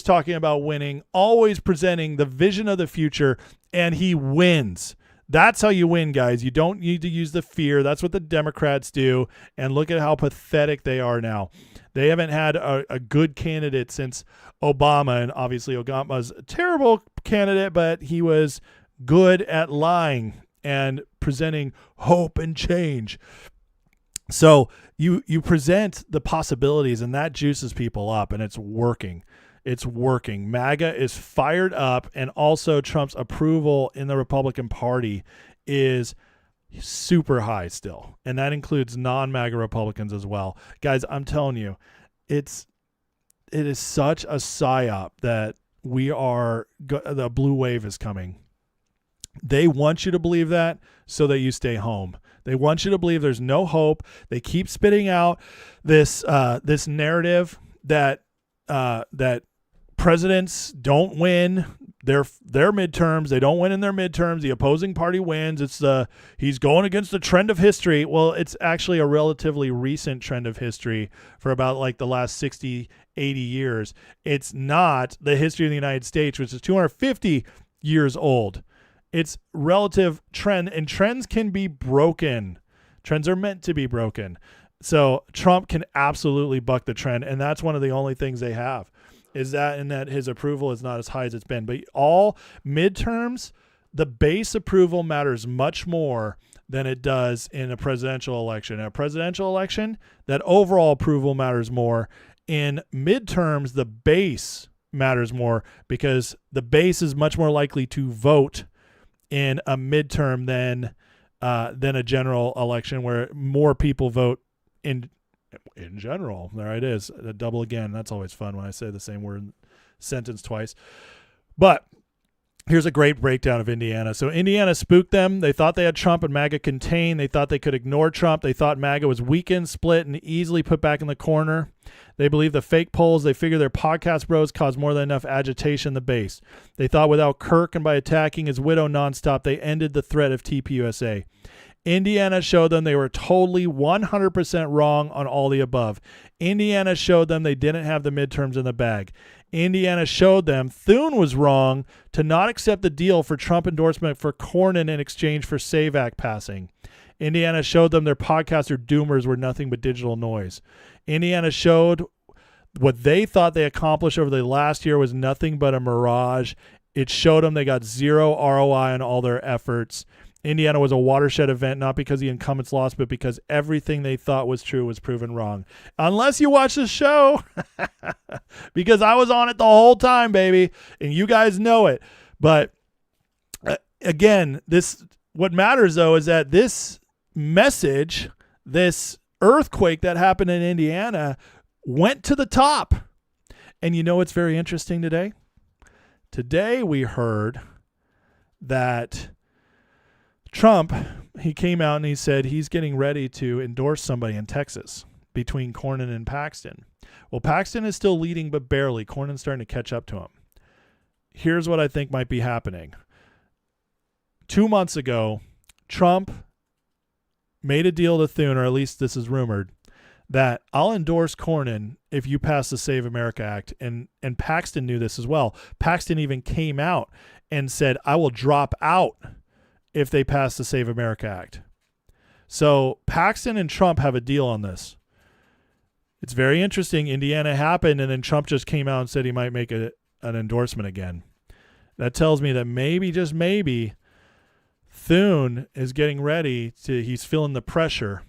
talking about winning, always presenting the vision of the future, and he wins. That's how you win, guys. You don't need to use the fear. That's what the Democrats do. And look at how pathetic they are now. They haven't had a good candidate since Obama. And obviously Obama's a terrible candidate, but he was good at lying and presenting hope and change. So you present the possibilities, and that juices people up, and it's working. It's working. MAGA is fired up, and also Trump's approval in the Republican Party is super high still, and that includes non-MAGA Republicans as well. Guys, I'm telling you, it is such a psyop that the blue wave is coming. They want you to believe that so that you stay home. They want you to believe there's no hope. They keep spitting out this narrative that presidents don't win their midterms. They don't win in their midterms. The opposing party wins. He's going against the trend of history. Well, it's actually a relatively recent trend of history for about like the last 60, 80 years. It's not the history of the United States, which is 250 years old. It's relative trend, and trends can be broken. Trends are meant to be broken. So Trump can absolutely buck the trend, and that's one of the only things they have. Is that, and that his approval is not as high as it's been. But all midterms, the base approval matters much more than it does in a presidential election. In a presidential election, that overall approval matters more. In midterms, the base matters more because the base is much more likely to vote in a midterm than a general election where more people vote in general. There it is. A double again. That's always fun when I say the same word sentence twice. But here's a great breakdown of Indiana. So Indiana spooked them. They thought they had Trump and MAGA contained. They thought they could ignore Trump. They thought MAGA was weakened, split, and easily put back in the corner. They believe the fake polls. They figure their podcast bros caused more than enough agitation in the base. They thought without Kirk and by attacking his widow nonstop, they ended the threat of TPUSA. Indiana showed them they were totally 100% wrong on all the above. Indiana showed them they didn't have the midterms in the bag. Indiana showed them Thune was wrong to not accept the deal for Trump endorsement for Cornyn in exchange for SAVE Act passing. Indiana showed them their podcaster doomers were nothing but digital noise. Indiana showed what they thought they accomplished over the last year was nothing but a mirage. It showed them they got zero ROI on all their efforts. Indiana was a watershed event, not because the incumbents lost, but because everything they thought was true was proven wrong. Unless you watch the show, because I was on it the whole time, baby, and you guys know it. But again, what matters, though, is that this message, this earthquake that happened in Indiana, went to the top. And you know what's very interesting today? Today we heard that Trump, he came out and he said he's getting ready to endorse somebody in Texas between Cornyn and Paxton. Well, Paxton is still leading, but barely. Cornyn's starting to catch up to him. Here's what I think might be happening. 2 months ago, Trump made a deal to Thune, or at least this is rumored, that I'll endorse Cornyn if you pass the Save America Act. And Paxton knew this as well. Paxton even came out and said, I will drop out if they pass the Save America Act. So Paxton and Trump have a deal on this. It's very interesting. Indiana happened, and then Trump just came out and said he might make an endorsement again. That tells me that maybe, just maybe, Thune is getting ready he's feeling the pressure,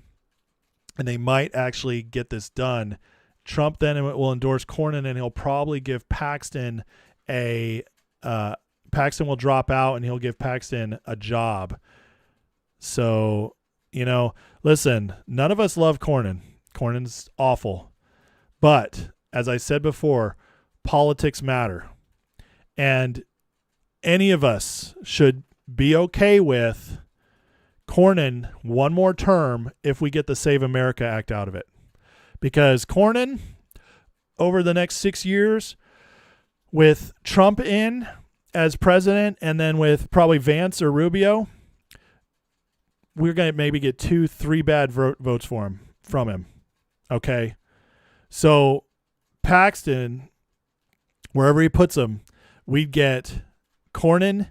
and they might actually get this done. Trump then will endorse Cornyn, and he'll probably give Paxton Paxton will drop out, and he'll give Paxton a job. So, listen, none of us love Cornyn. Cornyn's awful. But as I said before, politics matter. And any of us should be okay with Cornyn one more term if we get the Save America Act out of it. Because Cornyn, over the next 6 years, with Trump in as president, and then with probably Vance or Rubio, we're going to maybe get 2-3 bad votes from him. Okay. So Paxton, wherever he puts him, we'd get Cornyn,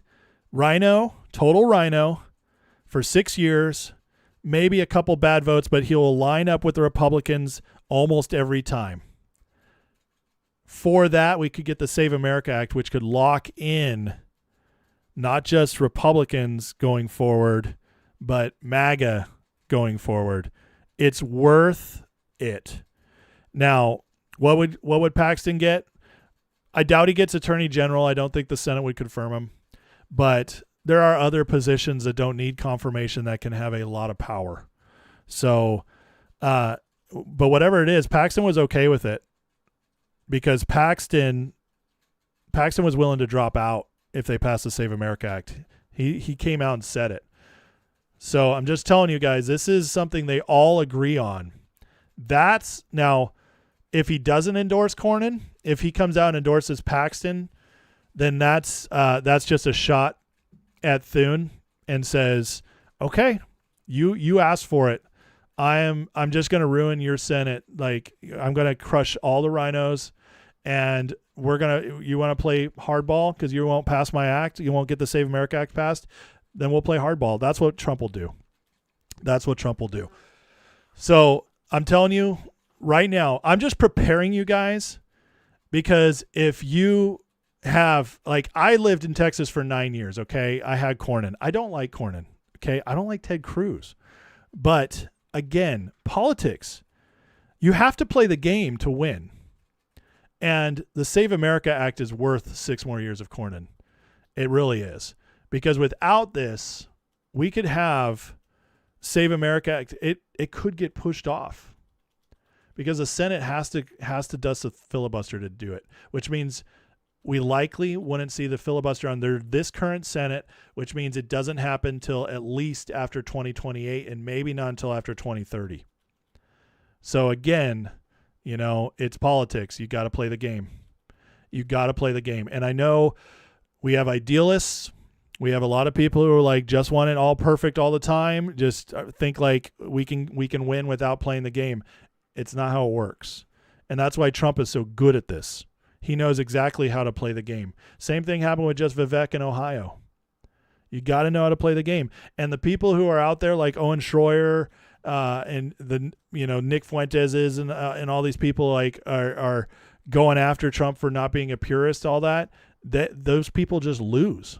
total rhino for 6 years, maybe a couple bad votes, but he'll line up with the Republicans almost every time. For that, we could get the Save America Act, which could lock in not just Republicans going forward, but MAGA going forward. It's worth it. Now, what would Paxton get? I doubt he gets Attorney General. I don't think the Senate would confirm him. But there are other positions that don't need confirmation that can have a lot of power. So, but whatever it is, Paxton was okay with it, because Paxton was willing to drop out if they passed the Save America Act. He came out and said it. So I'm just telling you guys, this is something they all agree on. Now, if he doesn't endorse Cornyn, if he comes out and endorses Paxton, then that's just a shot at Thune and says, okay, you asked for it. I'm just going to ruin your Senate. Like, I'm going to crush all the rhinos, and you want to play hardball because you won't pass my act. You won't get the Save America Act passed. Then we'll play hardball. That's what Trump will do. So I'm telling you right now, I'm just preparing you guys, because if you have, like, I lived in Texas for 9 years. Okay. I had Cornyn. I don't like Cornyn. Okay. I don't like Ted Cruz, but again, politics, you have to play the game to win. And the Save America Act is worth 6 more years of Cornyn. It really is. Because without this, we could have Save America Act. It could get pushed off, because the Senate has to dust the filibuster to do it, which means we likely wouldn't see the filibuster under this current Senate, which means it doesn't happen till at least after 2028, and maybe not until after 2030. So again, it's politics. You got to play the game. And I know we have idealists. We have a lot of people who are like, just want it all perfect all the time. Just think like we can win without playing the game. It's not how it works. And that's why Trump is so good at this. He knows exactly how to play the game. Same thing happened with just Vivek in Ohio. You got to know how to play the game. And the people who are out there like Owen Schroyer and the Nick Fuentes and all these people like are going after Trump for not being a purist, all that those people just lose.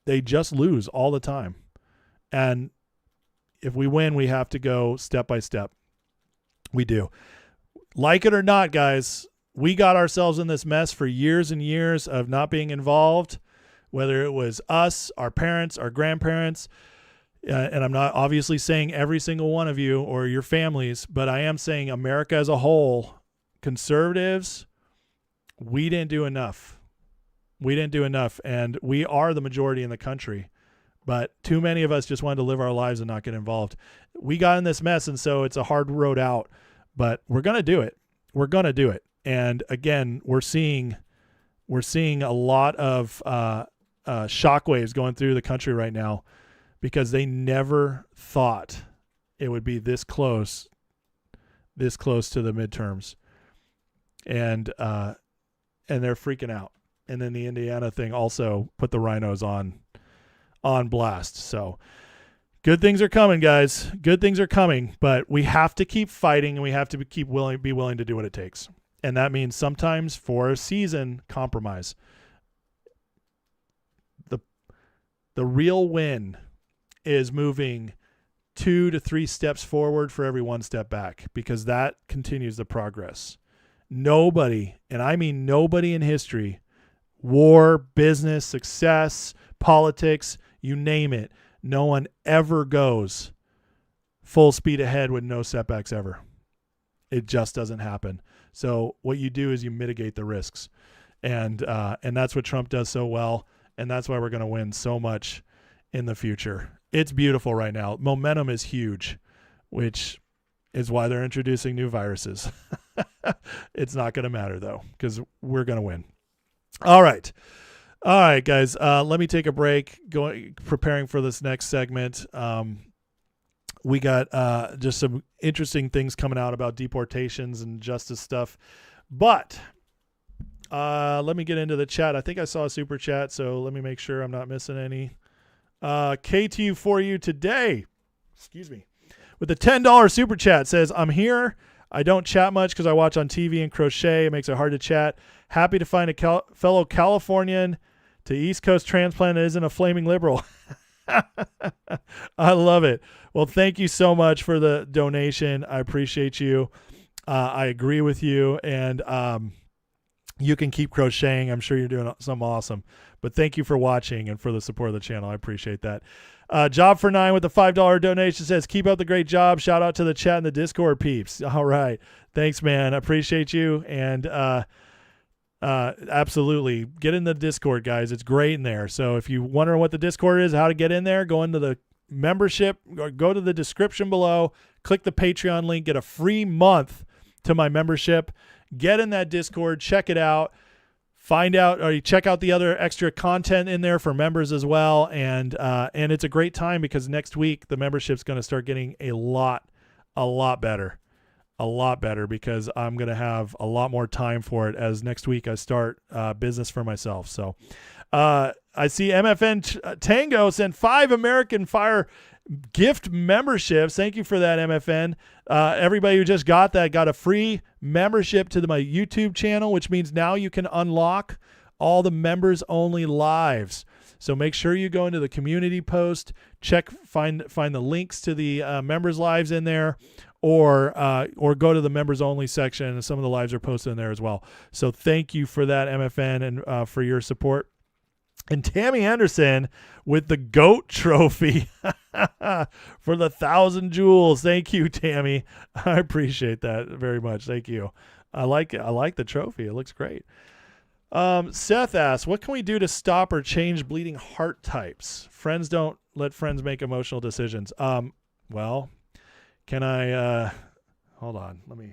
They just lose all the time. And if we win, we have to go step by step. We do. Like it or not, guys, we got ourselves in this mess for years and years of not being involved, whether it was us, our parents, our grandparents. And I'm not obviously saying every single one of you or your families, but I am saying America as a whole, conservatives, we didn't do enough. And we are the majority in the country, but too many of us just wanted to live our lives and not get involved. We got in this mess, and so it's a hard road out, but we're going to do it. And again, we're seeing a lot of shockwaves going through the country right now, because they never thought it would be this close to the midterms. And they're freaking out. And then the Indiana thing also put the rhinos on blast. So good things are coming, guys. Good things are coming, but we have to keep fighting, and we have to be willing to do what it takes. And that means sometimes for a season, compromise. The real win is moving 2 to 3 steps forward for every 1 step back, because that continues the progress. Nobody, and I mean nobody in history, war, business, success, politics, you name it, no one ever goes full speed ahead with no setbacks ever. It just doesn't happen. So what you do is you mitigate the risks. And that's what Trump does so well. And that's why we're going to win so much in the future. It's beautiful right now. Momentum is huge, which is why they're introducing new viruses. It's not going to matter, though, because we're going to win. All right, guys. Let me take a break. Preparing for this next segment. We got just some interesting things coming out about deportations and justice stuff. But let me get into the chat. I think I saw a super chat, so let me make sure I'm not missing any. KTU for you today. Excuse me. With a $10 super chat says, I'm here. I don't chat much because I watch on TV and crochet. It makes it hard to chat. Happy to find a fellow Californian to East Coast transplant that isn't a flaming liberal. I love it. Well, thank you so much for the donation. I appreciate you. I agree with you. And you can keep crocheting. I'm sure you're doing something awesome. But thank you for watching and for the support of the channel. I appreciate that. Job for 9 with a $5 donation says, keep up the great job. Shout out to the chat and the Discord peeps. All right. Thanks, man. I appreciate you. And absolutely. Get in the Discord, guys. It's great in there. So if you wonder what the Discord is, how to get in there, go into the membership, or go to the description below, click the Patreon link, get a free month to my membership. Get in that Discord, check it out. Find out, or you check out the other extra content in there for members as well. And it's a great time because next week the membership's going to start getting a lot better because I'm going to have a lot more time for it as next week I start business for myself. So I see MFN Tango sent 5 American Fire gift memberships. Thank you for that, MFN. Everybody who just got that got a free membership to my YouTube channel, which means now you can unlock all the members only lives. So make sure you go into the community post, find the links to the members lives in there, or go to the members only section, and some of the lives are posted in there as well. So thank you for that, MFN, and for your support. And Tammy Anderson with the GOAT trophy for the 1,000 jewels. Thank you, Tammy. I appreciate that very much. Thank you. I like it. I like the trophy. It looks great. Seth asks, what can we do to stop or change bleeding heart types? Friends don't let friends make emotional decisions. Well, can I hold on. Let me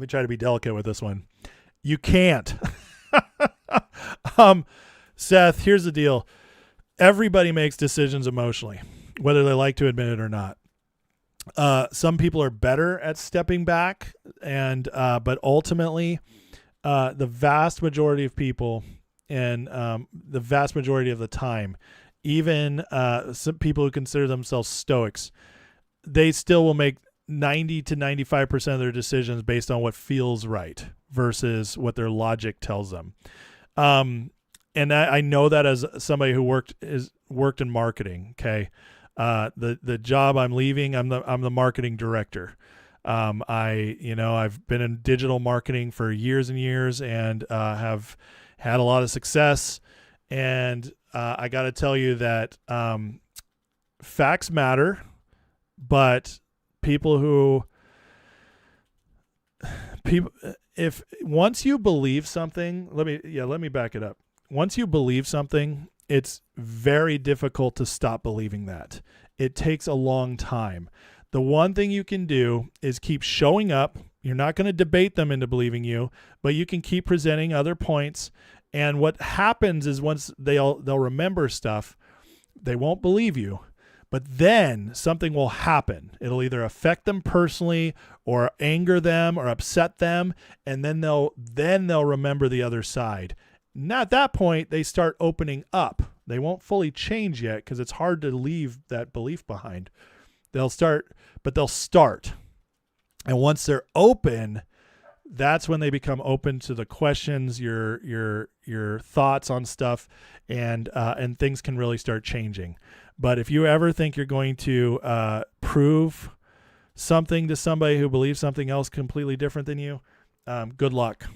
try to be delicate with this one. You can't. Seth, here's the deal. Everybody makes decisions emotionally, whether they like to admit it or not. Some people are better at stepping back, but ultimately, the vast majority of people, and the vast majority of the time, even some people who consider themselves stoics, they still will make 90 to 95% of their decisions based on what feels right versus what their logic tells them. And I know that as somebody who worked in marketing. Okay. The job I'm leaving, I'm the marketing director. I've been in digital marketing for years and years, and have had a lot of success. And I got to tell you that facts matter, but if once you believe something, let me back it up. Once you believe something, it's very difficult to stop believing that. It takes a long time. The one thing you can do is keep showing up. You're not going to debate them into believing you, but you can keep presenting other points. And what happens is once they'll remember stuff, they won't believe you, But then something will happen. It'll either affect them personally or anger them or upset them, and then they'll remember the other side. And at that point, they start opening up. They won't fully change yet because it's hard to leave that belief behind. They'll start. And once they're open, that's when they become open to the questions, your thoughts on stuff, and things can really start changing. But if you ever think you're going to prove something to somebody who believes something else completely different than you, good luck.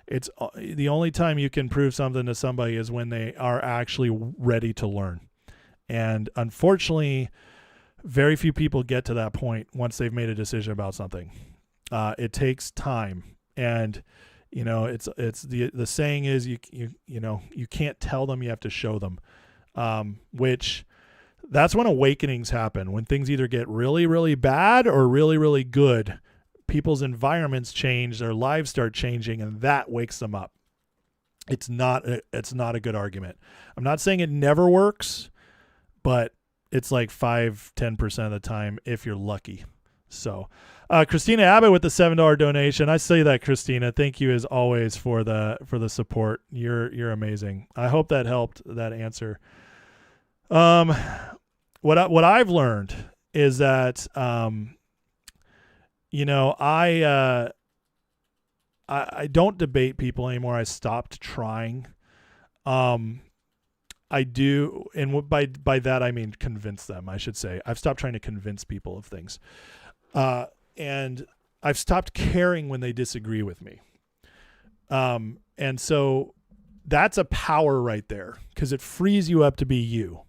It's the only time you can prove something to somebody is when they are actually ready to learn. And unfortunately, very few people get to that point once they've made a decision about something. It takes time, and it's the saying is you can't tell them, you have to show them. Which that's when awakenings happen, when things either get really, really bad or really, really good. People's environments change, their lives start changing, and that wakes them up. It's not a good argument. I'm not saying it never works, but it's like 5-10% of the time if you're lucky. So Christina Abbott with the $7 donation. I say that, Christina. Thank you as always for the support. You're amazing. I hope that helped, that answer. What I've learned is that I don't debate people anymore. I stopped trying. I do, and by that I mean convince them, I should say. I've stopped trying to convince people of things. And I've stopped caring when they disagree with me. And so that's a power right there, because it frees you up to be you.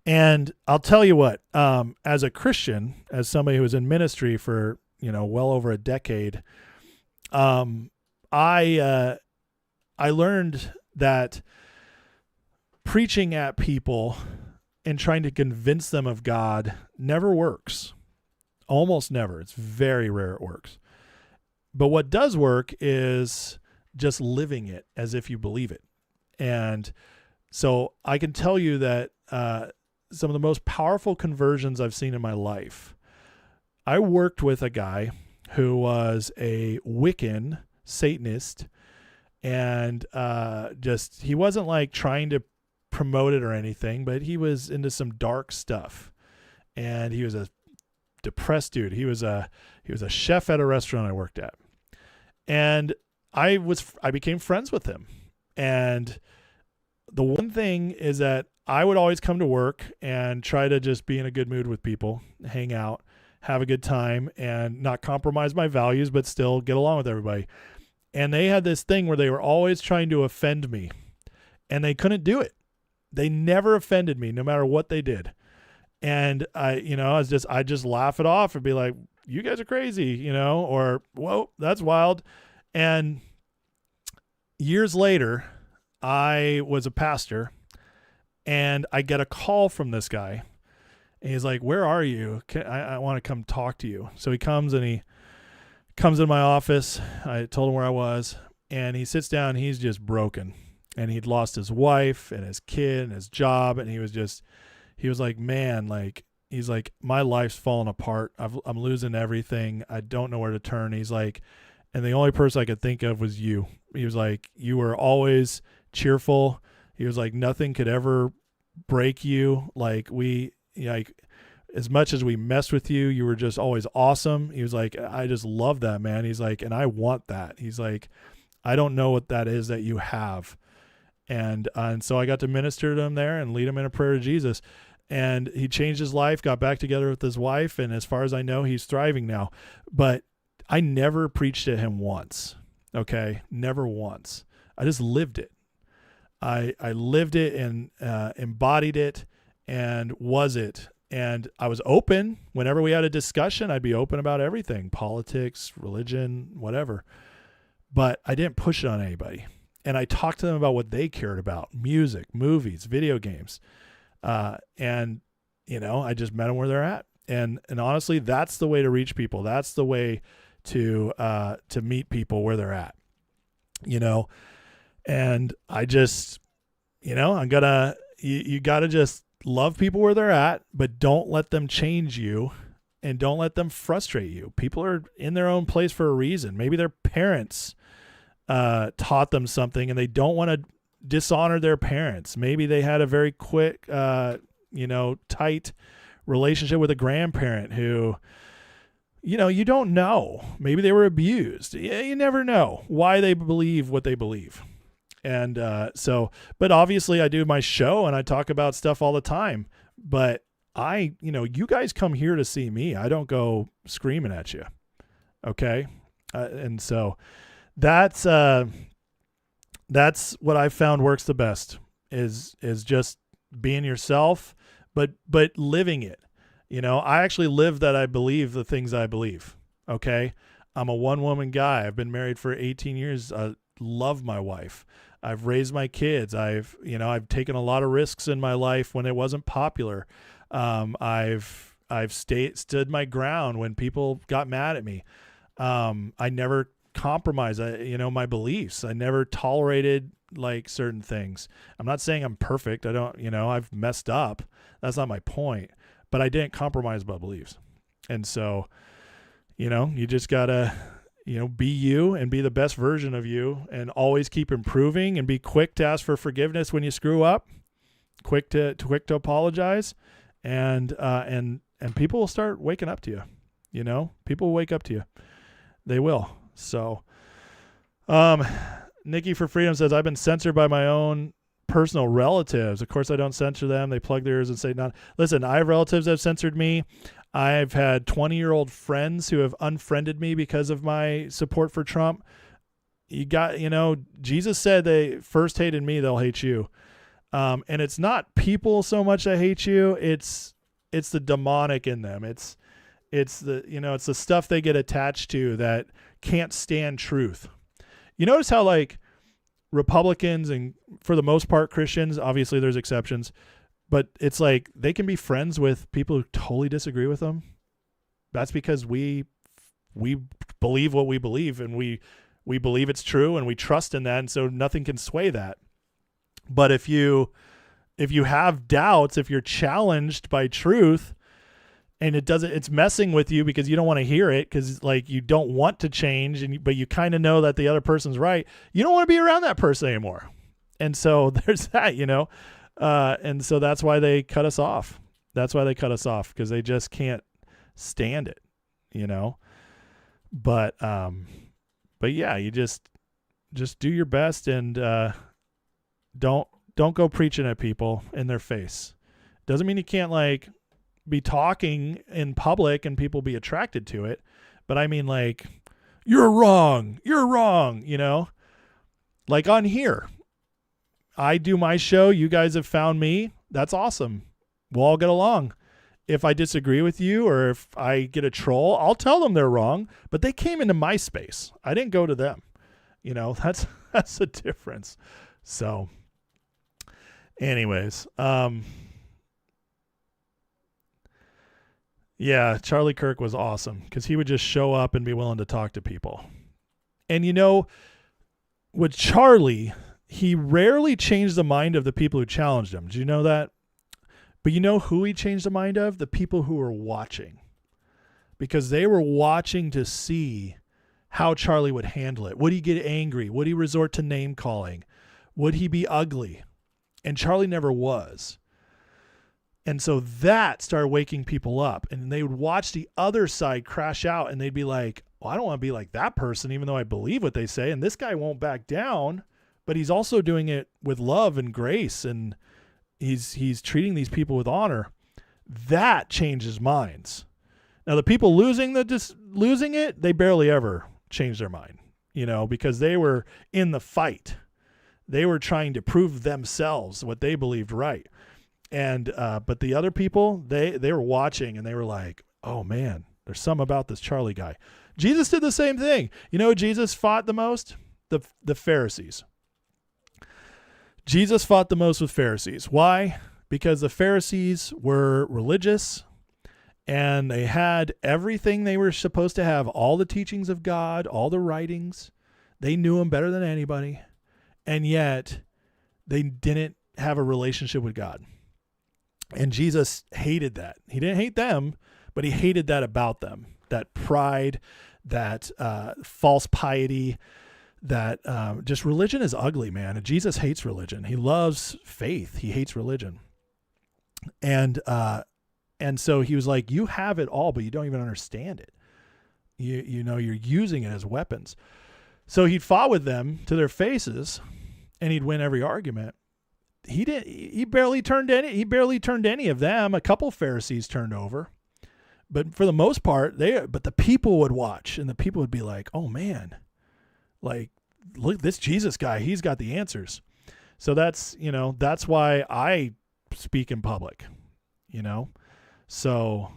And I'll tell you what, as a Christian, as somebody who was in ministry for, well over a decade, I learned that preaching at people and trying to convince them of God never works. Almost never. It's very rare it works. But what does work is just living it as if you believe it. And so I can tell you that some of the most powerful conversions I've seen in my life, I worked with a guy who was a Wiccan Satanist, and he wasn't like trying to promote it or anything, but he was into some dark stuff, and he was a depressed dude. He was a chef at a restaurant I worked at, and I became friends with him. And the one thing is that I would always come to work and try to just be in a good mood with people, hang out, have a good time, and not compromise my values, but still get along with everybody. And they had this thing where they were always trying to offend me, and they couldn't do it. They never offended me, no matter what they did. And I just laugh it off and be like, you guys are crazy, or, whoa, that's wild. And years later, I was a pastor, and I get a call from this guy, and he's like, where are you? I want to come talk to you. So he comes in my office. I told him where I was, and he sits down. He's just broken, and he'd lost his wife and his kid and his job. And he was like, man, like, he's like, my life's falling apart. I'm losing everything. I don't know where to turn. He's like, and the only person I could think of was you. He was like, you were always cheerful. He was like, nothing could ever break you. Like as much as we messed with you, you were just always awesome. He was like, I just love that, man. He's like, and I want that. He's like, I don't know what that is that you have. And so I got to minister to him there and lead him in a prayer to Jesus. And he changed his life, got back together with his wife. And as far as I know, he's thriving now. But I never preached at him once. Okay. Never once. I just lived it. I lived it and embodied it and was it. And I was open. Whenever we had a discussion, I'd be open about everything, politics, religion, whatever. But I didn't push it on anybody. And I talked to them about what they cared about: music, movies, video games. And I just met them where they're at. And honestly, that's the way to reach people. That's the way to meet people where they're at, And I just, you got to just love people where they're at, but don't let them change you and don't let them frustrate you. People are in their own place for a reason. Maybe their parents taught them something and they don't want to dishonor their parents. Maybe they had a very quick, tight relationship with a grandparent who, you don't know. Maybe they were abused. You never know why they believe what they believe. And but obviously I do my show and I talk about stuff all the time, but you guys come here to see me. I don't go screaming at you. Okay. And so that's what I've found works the best is just being yourself, but living it. I actually live that I believe the things I believe. Okay. I'm a one-woman guy. I've been married for 18 years. I love my wife. I've raised my kids. I've taken a lot of risks in my life when it wasn't popular. I've stood my ground when people got mad at me. I never compromised, my beliefs. I never tolerated like certain things. I'm not saying I'm perfect. I've messed up. That's not my point, but I didn't compromise my beliefs. And so, you just gotta, be you and be the best version of you and always keep improving and be quick to ask for forgiveness when you screw up, quick to apologize. And people will start waking up to you. People will wake up to you. They will. So, Nikki for Freedom says, I've been censored by my own personal relatives. Of course, I don't censor them. They plug their ears and say, "Not." Listen, I have relatives that have censored me. I've had 20-year-old friends who have unfriended me because of my support for Trump. Jesus said they first hated me, they'll hate you. And it's not people so much that hate you. It's the demonic in them. It's the stuff they get attached to that can't stand truth. You notice how like Republicans and for the most part Christians, obviously there's exceptions, but it's like they can be friends with people who totally disagree with them. That's because we believe what we believe and we believe it's true and we trust in that. And so nothing can sway that. But if you have doubts, if you're challenged by truth and it's messing with you because you don't want to hear it because like you don't want to change but you kind of know that the other person's right, you don't want to be around that person anymore. And so there's that, and so that's why they cut us off. That's why they cut us off because they just can't stand it, But yeah, you just do your best and don't go preaching at people in their face. Doesn't mean you can't like be talking in public and people be attracted to it. But I mean like, you're wrong, like on here, I do my show. You guys have found me. That's awesome. We'll all get along. If I disagree with you or if I get a troll, I'll tell them they're wrong, but they came into my space. I didn't go to them. That's the difference. So anyways, yeah, Charlie Kirk was awesome because he would just show up and be willing to talk to people. And with Charlie, he rarely changed the mind of the people who challenged him. Do you know that? But you know who he changed the mind of? The people who were watching. Because they were watching to see how Charlie would handle it. Would he get angry? Would he resort to name calling? Would he be ugly? And Charlie never was. And so that started waking people up. And they would watch the other side crash out and they'd be like, well, I don't want to be like that person, even though I believe what they say. And this guy won't back down, but he's also doing it with love and grace. And he's treating these people with honor. That changes minds. Now the people losing it, they barely ever change their mind, because they were in the fight. They were trying to prove themselves what they believed right. And, but the other people, they were watching and they were like, oh man, there's something about this Charlie guy. Jesus did the same thing. Jesus fought the most? The Pharisees. Jesus fought the most with Pharisees. Why? Because the Pharisees were religious and they had everything they were supposed to have, all the teachings of God, all the writings. They knew him better than anybody. And yet they didn't have a relationship with God. And Jesus hated that. He didn't hate them, but he hated that about them. That pride, that false piety, that just religion is ugly, man. And Jesus hates religion. He loves faith. He hates religion. And so he was like, you have it all, but you don't even understand it. You know, you're using it as weapons. So he'd fought with them to their faces, and he'd win every argument. He barely turned any of them. A couple Pharisees turned over, but for the most part, but the people would watch, and the people would be like, oh man, like, look, this Jesus guy, he's got the answers. So that's why I speak in public, so,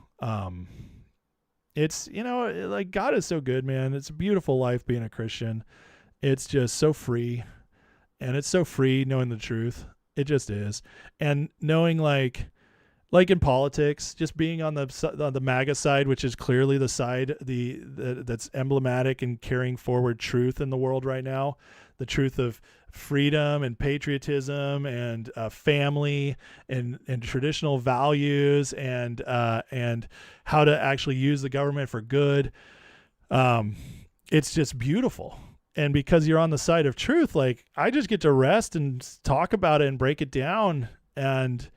it's, like, God is so good, man. It's a beautiful life being a Christian. It's just so free, and it's so free knowing the truth. It just is. And knowing, like in politics, just being on the MAGA side, which is clearly the side that's emblematic and carrying forward truth in the world right now, the truth of freedom and patriotism and family and traditional values and how to actually use the government for good. It's just beautiful. And because you're on the side of truth, like, I just get to rest and talk about it and break it down. And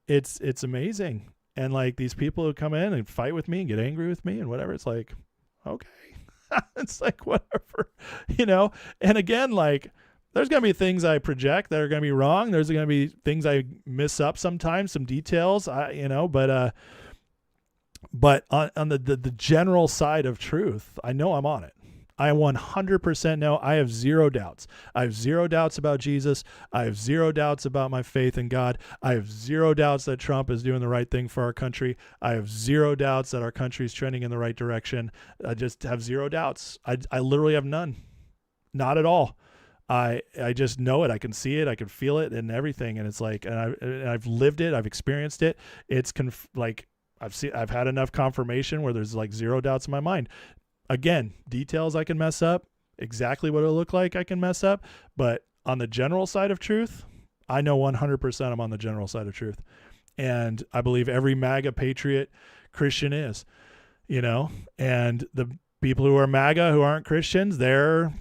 it's amazing. And like, these people who come in and fight with me and get angry with me and whatever, it's like, okay, it's like, whatever, and again, like, there's going to be things I project that are going to be wrong. There's going to be things I miss up sometimes, some details, but on the general side of truth, I know I'm on it. I 100% know. I have zero doubts. I have zero doubts about Jesus. I have zero doubts about my faith in God. I have zero doubts that Trump is doing the right thing for our country. I have zero doubts that our country is trending in the right direction. I just have zero doubts. I literally have none. Not at all. I just know it. I can see it. I can feel it and everything. And it's like, and I've lived it. I've experienced it. It's I've had enough confirmation where there's like zero doubts in my mind. Again, details I can mess up, exactly what it'll look like I can mess up, but on the general side of truth, I know 100% I'm on the general side of truth. And I believe every MAGA patriot Christian is, and the people who are MAGA who aren't Christians, they're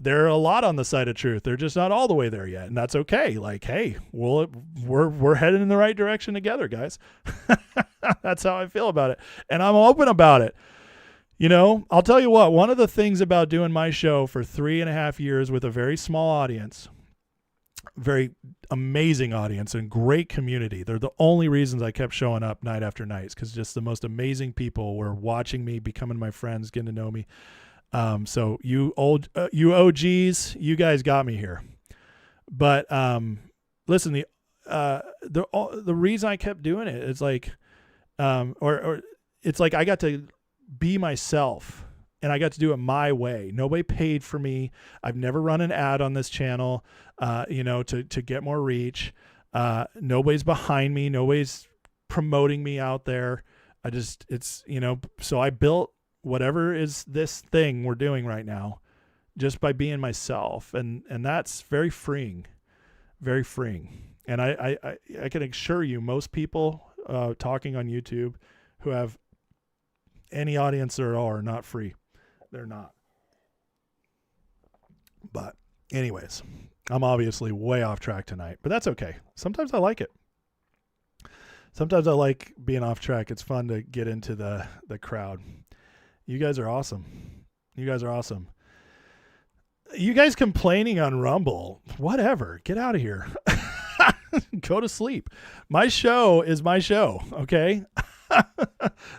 a lot on the side of truth. They're just not all the way there yet. And that's okay. Like, hey, we're headed in the right direction together, guys. That's how I feel about it. And I'm open about it. I'll tell you what, one of the things about doing my show for 3.5 years with a very small audience, very amazing audience and great community. They're the only reasons I kept showing up night after night, because just the most amazing people were watching me, becoming my friends, getting to know me. So you OGs, you guys got me here. But listen, the reason I kept doing it is like, or it's like I got to be myself, and I got to do it my way. Nobody paid for me. I've never run an ad on this channel, to get more reach. Nobody's behind me. Nobody's promoting me out there. So I built whatever is this thing we're doing right now just by being myself. And that's very freeing, very freeing. And I can assure you, most people talking on YouTube who have any audience at all are not free. They're not. But anyways, I'm obviously way off track tonight, but that's okay. Sometimes I like it. Sometimes I like being off track. It's fun to get into the crowd. You guys are awesome. You guys are awesome. You guys complaining on Rumble, whatever, get out of here. Go to sleep. My show is my show. Okay.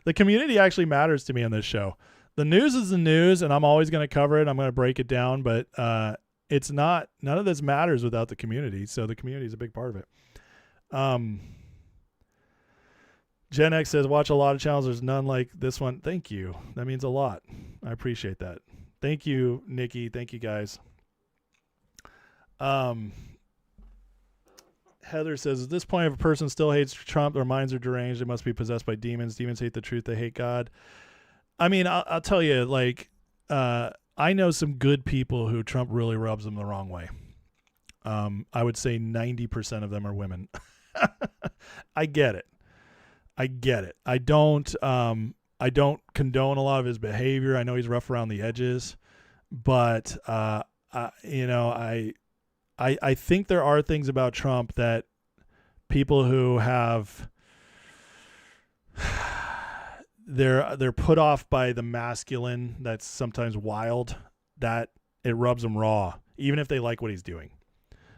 The community actually matters to me on this show. The news is the news, and I'm always going to cover it. I'm going to break it down, but it's not, none of this matters without the community. So the community is a big part of it. Gen X says, watch a lot of channels. There's none like this one. Thank you. That means a lot. I appreciate that. Thank you, Nikki. Thank you, guys. Heather says, at this point, if a person still hates Trump, their minds are deranged. They must be possessed by demons. Demons hate the truth. They hate God. I mean, I'll tell you, like, I know some good people who Trump really rubs them the wrong way. I would say 90% of them are women. I get it. I don't condone a lot of his behavior. I know he's rough around the edges, but you know, I think there are things about Trump that people who have they're put off by the masculine that's sometimes wild, that it rubs them raw, even if they like what he's doing.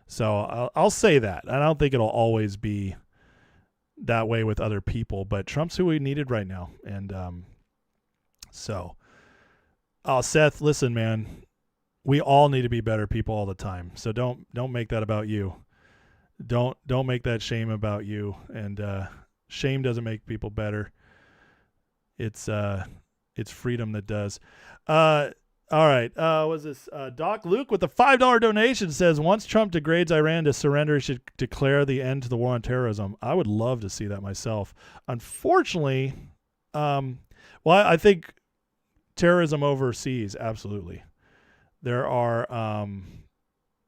So I'll say that. I don't think it'll always be that way with other people, but Trump's who we needed right now. And Seth, listen, man, we all need to be better people all the time. So don't make that about you. Don't make that shame about you. And shame doesn't make people better. It's freedom that does. All right. Was this Doc Luke with the $5 donation says, once Trump degrades Iran to surrender, he should declare the end to the war on terrorism. I would love to see that myself. Unfortunately, I think terrorism overseas, absolutely. There are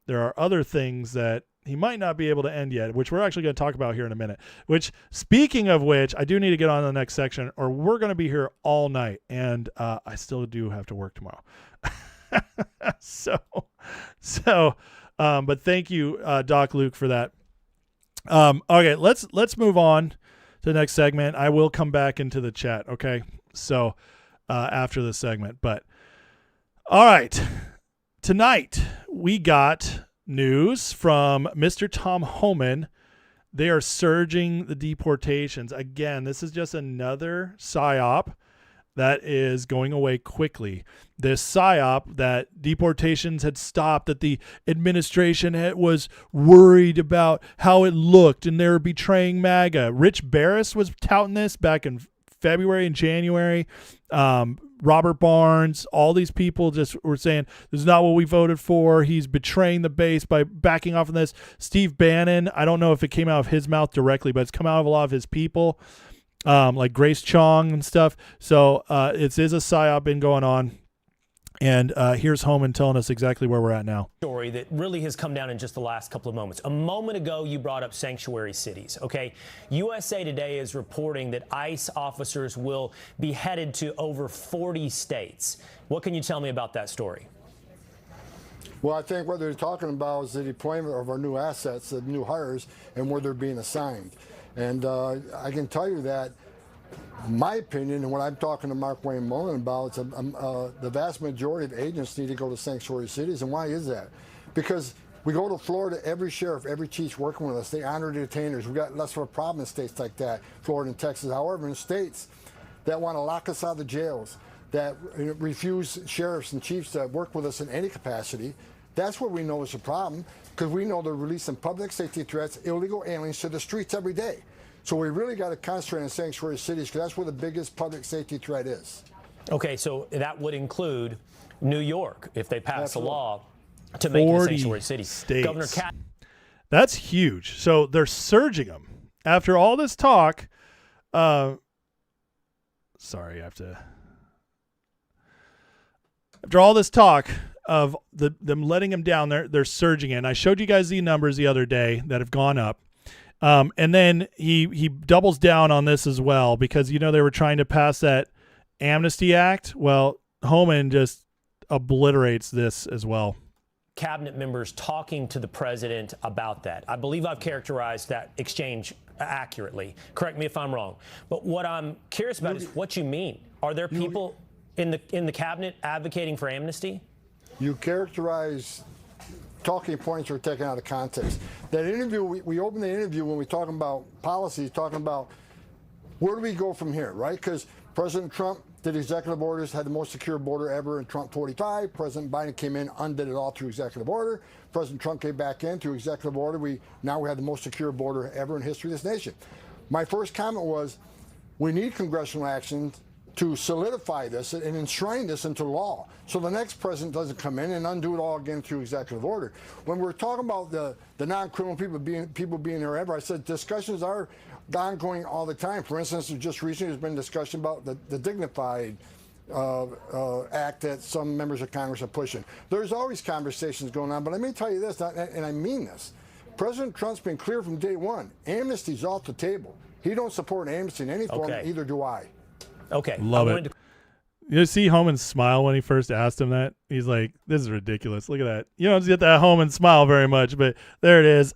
other things that he might not be able to end yet, which we're actually going to talk about here in a minute. Which, speaking of which, I do need to get on to the next section, or we're going to be here all night, and I still do have to work tomorrow. But thank you, Doc Luke, for that. Okay, let's move on to the next segment. I will come back into the chat. Okay, so after the segment, but all right, tonight we got news from Mr. Tom Homan. They are surging the deportations. Again, this is just another PSYOP that is going away quickly. This PSYOP that deportations had stopped, that the administration was worried about how it looked and they were betraying MAGA. Rich Barris was touting this back in February and January. Robert Barnes, all these people just were saying, this is not what we voted for. He's betraying the base by backing off on this. Steve Bannon, I don't know if it came out of his mouth directly, but it's come out of a lot of his people, like Grace Chong and stuff. So it is a PSYOP been going on. And here's Homan telling us exactly where we're at now. Story that really has come down in just the last couple of moments. A moment ago, you brought up sanctuary cities, okay? USA Today is reporting that ICE officers will be headed to over 40 states. What can you tell me about that story? Well, I think what they're talking about is the deployment of our new assets, the new hires, and where they're being assigned. And I can tell you that my opinion, and what I'm talking to Mark Wayne Mullen about, is the vast majority of agents need to go to sanctuary cities. And why is that? Because we go to Florida, every sheriff, every chief's working with us. They honor detainers. We've got less of a problem in states like that, Florida and Texas. However, in states that want to lock us out of the jails, that refuse sheriffs and chiefs to work with us in any capacity, that's what we know is a problem, because we know they're releasing public safety threats, illegal aliens to the streets every day. So we really got to concentrate on sanctuary cities, because that's where the biggest public safety threat is. Okay, so that would include New York if they pass a law to 40 make it a sanctuary city. States. Governor Cat. That's huge. So they're surging them after all this talk. Sorry, I have to. After all this talk of them letting them down, they're surging in. I showed you guys the numbers the other day that have gone up. And then he doubles down on this as well, because, you know, they were trying to pass that Amnesty Act. Well, Homan just obliterates this as well. Cabinet members talking to the president about that. I believe I've characterized that exchange accurately. Correct me if I'm wrong. But what I'm curious about is what you mean. Are there people in the cabinet advocating for amnesty? You characterize talking points are taken out of context. That interview, we opened the interview when we're talking about policy, talking about where do we go from here, right? Because President Trump did executive orders, had the most secure border ever in Trump 45. President Biden came in, undid it all through executive order. President Trump came back in through executive order. Now we have the most secure border ever in history of this nation. My first comment was, we need congressional action to solidify this and enshrine this into law, so the next president doesn't come in and undo it all again through executive order. When we're talking about the non-criminal people being there ever, I said discussions are ongoing all the time. For instance, just recently there's been discussion about the Dignified Act that some members of Congress are pushing. There's always conversations going on, but let me tell you this, and I mean this. President Trump's been clear from day one. Amnesty's off the table. He don't support amnesty in any form. Either do I. Okay. Love it. You see Homan smile when he first asked him that? He's like, this is ridiculous. Look at that. You don't get that Homan smile very much, but there it is.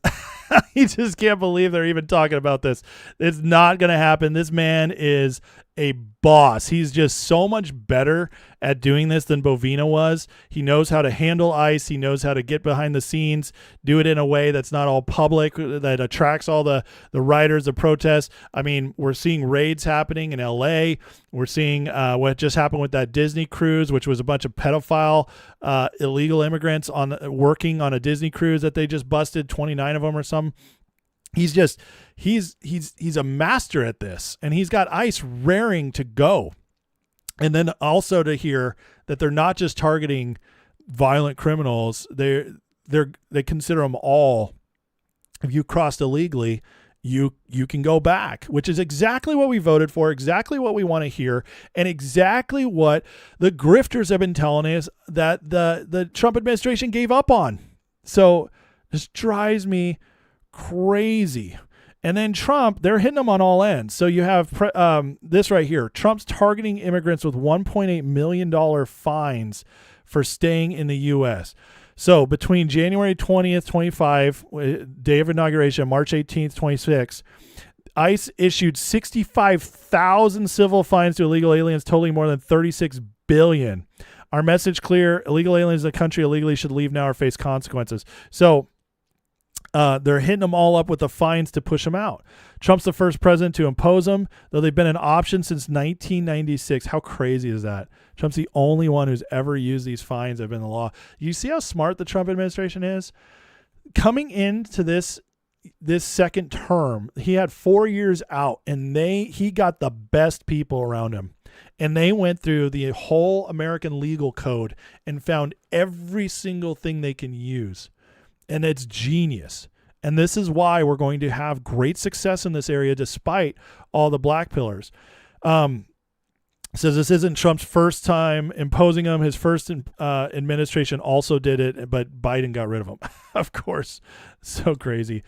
He just can't believe they're even talking about this. It's not going to happen. This man is a boss. He's just so much better at doing this than Bovino was. He knows how to handle ICE. He knows how to get behind the scenes, do it in a way that's not all public, that attracts all the rioters, the protests. I mean, we're seeing raids happening in LA. We're seeing what just happened with that Disney cruise, which was a bunch of pedophile illegal immigrants working on a Disney cruise that they just busted, 29 of them or something. He's a master at this, and he's got ICE raring to go. And then also to hear that they're not just targeting violent criminals, they consider them all. If you crossed illegally, you can go back, which is exactly what we voted for, exactly what we want to hear, and exactly what the grifters have been telling us that the Trump administration gave up on. So this drives me crazy. And then Trump, they're hitting them on all ends. So you have this right here. Trump's targeting immigrants with $1.8 million fines for staying in the U.S. So between January 20th, 25, day of inauguration, March 18th, 26, ICE issued 65,000 civil fines to illegal aliens totaling more than $36 billion. Our message clear: illegal aliens in the country illegally should leave now or face consequences. So they're hitting them all up with the fines to push them out. Trump's the first president to impose them, though they've been an option since 1996. How crazy is that? Trump's the only one who's ever used these fines that have been the law. You see how smart the Trump administration is? Coming into this second term, he had 4 years out, and he got the best people around him. And they went through the whole American legal code and found every single thing they can use. And it's genius. And this is why we're going to have great success in this area despite all the black pillars. Says this isn't Trump's first time imposing them. His first administration also did it, but Biden got rid of them. Of course. So crazy.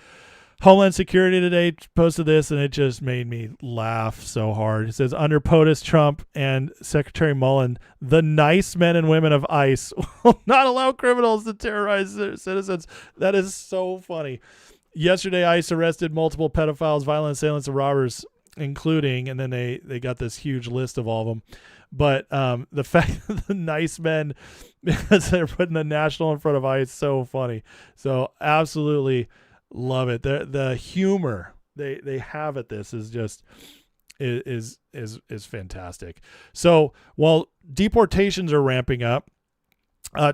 Homeland Security today posted this, and it just made me laugh so hard. It says, under POTUS, Trump and Secretary Mullen, the nice men and women of ICE will not allow criminals to terrorize their citizens. That is so funny. Yesterday, ICE arrested multiple pedophiles, violent assailants, and robbers, including, and then they got this huge list of all of them. But the fact that the nice men, because they're putting the national in front of ICE, so funny. So absolutely love it. The humor they have at this is just is fantastic. So while deportations are ramping up,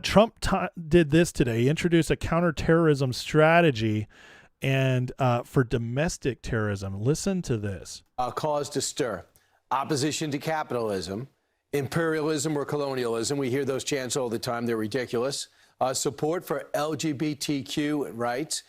Trump did this today. He introduced a counterterrorism strategy and for domestic terrorism. Listen to this. Cause to stir opposition to capitalism, imperialism or colonialism. We hear those chants all the time. They're ridiculous. Support for LGBTQ rights.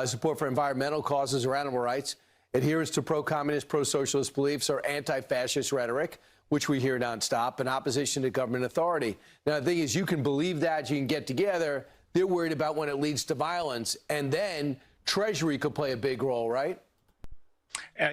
Support for environmental causes or animal rights, adherence to pro-communist, pro-socialist beliefs or anti-fascist rhetoric, which we hear nonstop, and opposition to government authority. Now, the thing is, you can believe that, you can get together. They're worried about when it leads to violence, and then Treasury could play a big role, right?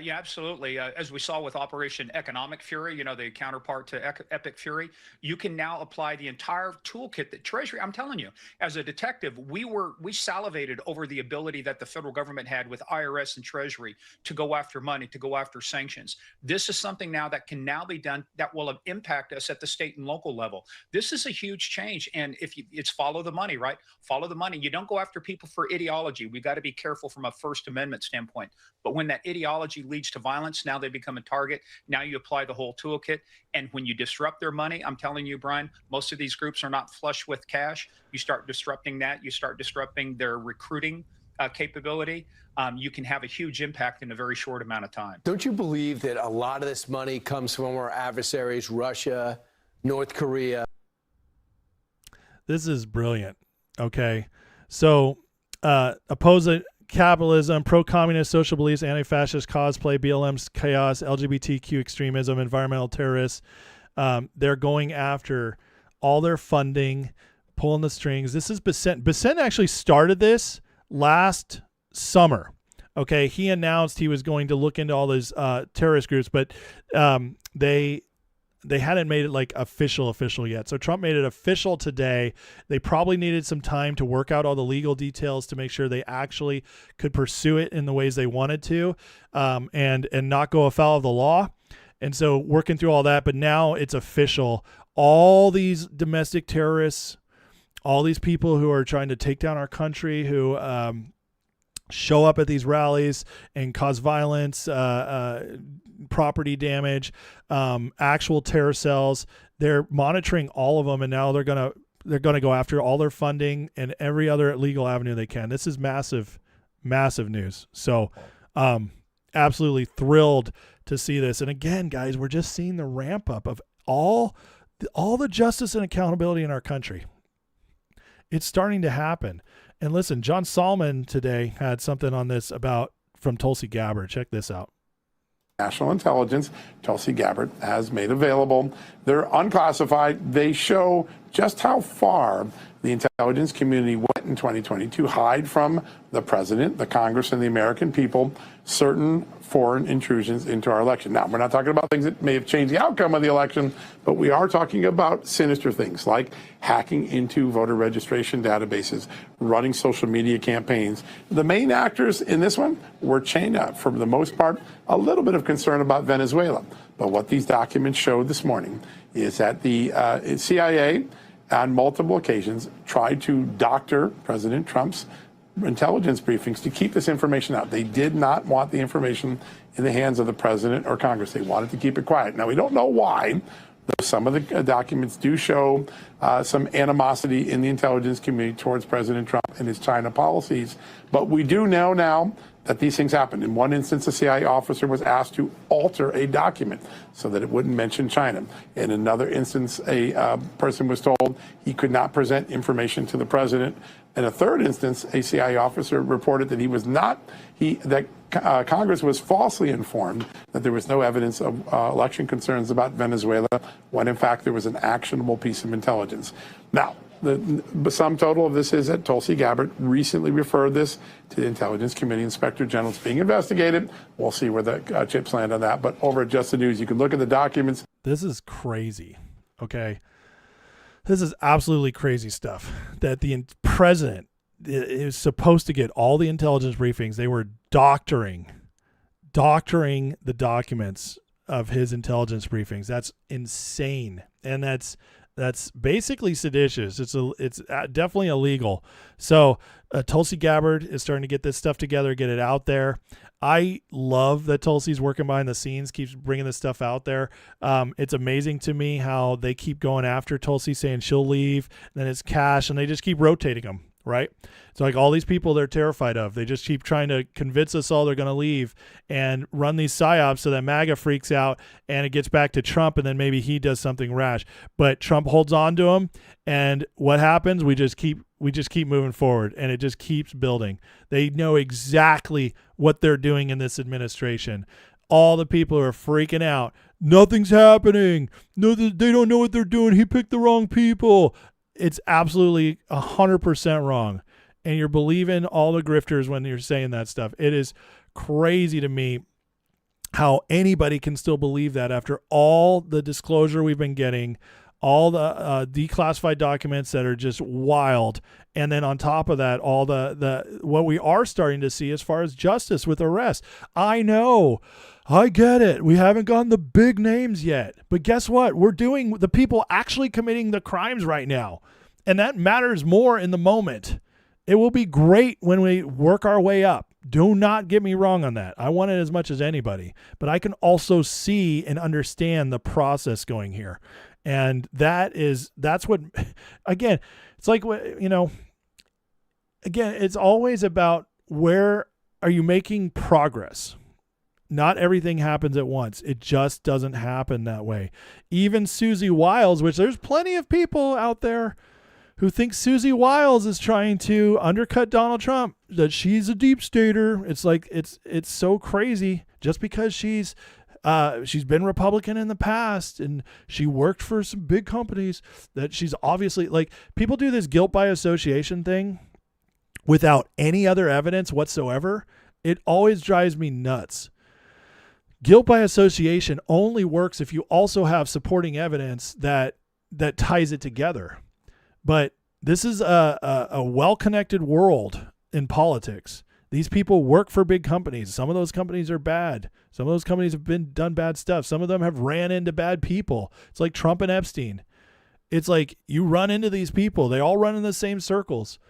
Yeah, absolutely. As we saw with Operation Economic Fury, the counterpart to Epic Fury, you can now apply the entire toolkit that Treasury, I'm telling you, as a detective, we salivated over the ability that the federal government had with IRS and Treasury to go after money, to go after sanctions. This is something now that can now be done that will impact us at the state and local level. This is a huge change. And it's follow the money, right? Follow the money. You don't go after people for ideology. We've got to be careful from a First Amendment standpoint. But when that ideology leads to violence, now they become a target. Now you apply the whole toolkit. And when you disrupt their money, I'm telling you, Brian, most of these groups are not flush with cash. You start disrupting that. You start disrupting their recruiting capability. You can have a huge impact in a very short amount of time. Don't you believe that a lot of this money comes from our adversaries, Russia, North Korea? This is brilliant. Okay. So oppose capitalism, pro-communist social beliefs, anti-fascist cosplay, BLM's chaos, LGBTQ extremism, environmental terrorists. They're going after all their funding, pulling the strings. This is Bessent. Bessent actually started this last summer. Okay, he announced he was going to look into all those terrorist groups, but they hadn't made it like official yet. So Trump made it official today. They probably needed some time to work out all the legal details to make sure they actually could pursue it in the ways they wanted to, and not go afoul of the law. And so working through all that, but now it's official. All these domestic terrorists, all these people who are trying to take down our country, who show up at these rallies and cause violence, property damage, actual terror cells. They're monitoring all of them, and now they're gonna go after all their funding and every other legal avenue they can. This is massive news. So absolutely thrilled to see this. And again, guys, we're just seeing the ramp up of all the justice and accountability in our country. It's starting to happen. And listen, John Solomon today had something on this from Tulsi Gabbard. Check this out. National Intelligence, Tulsi Gabbard, has made available. They're unclassified. They show just how far the intelligence community went in 2020 to hide from the president, the Congress, and the American people certain foreign intrusions into our election. Now, we're not talking about things that may have changed the outcome of the election, but we are talking about sinister things like hacking into voter registration databases, running social media campaigns. The main actors in this one were chained up. For the most part, a little bit of concern about Venezuela. But what these documents showed this morning is that the CIA, on multiple occasions, tried to doctor President Trump's intelligence briefings to keep this information out. They did not want the information in the hands of the president or Congress. They wanted to keep it quiet. Now, we don't know why. Some of the documents do show some animosity in the intelligence community towards President Trump and his China policies. But we do know now that these things happen. In one instance, a CIA officer was asked to alter a document so that it wouldn't mention China. In another instance, a person was told he could not present information to the president. In a third instance, a CIA officer reported that Congress was falsely informed that there was no evidence of election concerns about Venezuela, when in fact there was an actionable piece of intelligence. Now, the sum total of this is that Tulsi Gabbard recently referred this to the Intelligence Committee Inspector General. It's being investigated. We'll see where the chips land on that. But over at Just the News, you can look at the documents. This is crazy. Okay. This is absolutely crazy stuff that the president is supposed to get all the intelligence briefings. They were doctoring the documents of his intelligence briefings. That's insane. And that's basically seditious. It's definitely illegal. So Tulsi Gabbard is starting to get this stuff together, get it out there. I love that Tulsi's working behind the scenes, keeps bringing this stuff out there. It's amazing to me how they keep going after Tulsi, saying she'll leave, and then it's Cash, and they just keep rotating them, right? It's like all these people they're terrified of. They just keep trying to convince us all they're going to leave and run these psyops so that MAGA freaks out and it gets back to Trump, and then maybe he does something rash. But Trump holds on to him, and what happens? We just keep moving forward, and it just keeps building. They know exactly what they're doing in this administration. All the people are freaking out. Nothing's happening. No, they don't know what they're doing. He picked the wrong people. It's absolutely 100% wrong. And you're believing all the grifters when you're saying that stuff. It is crazy to me how anybody can still believe that after all the disclosure we've been getting, all the declassified documents that are just wild. And then on top of that, all the what we are starting to see as far as justice with arrests. I know. I get it. We haven't gotten the big names yet. But guess what? We're doing the people actually committing the crimes right now. And that matters more in the moment. It will be great when we work our way up. Do not get me wrong on that. I want it as much as anybody. But I can also see and understand the process going here. And that's what, again, it's like, again, it's always about where are you making progress? Not everything happens at once. It just doesn't happen that way. Even Susie Wiles, which there's plenty of people out there who think Susie Wiles is trying to undercut Donald Trump, that she's a deep stater. It's like, it's so crazy just because she's been Republican in the past and she worked for some big companies, that she's obviously, like, people do this guilt by association thing without any other evidence whatsoever, it always drives me nuts. Guilt by association only works if you also have supporting evidence that ties it together. But this is a well-connected world in politics. These people work for big companies. Some of those companies are bad. Some of those companies have done bad stuff. Some of them have ran into bad people. It's like Trump and Epstein. It's like you run into these people. They all run in the same circles.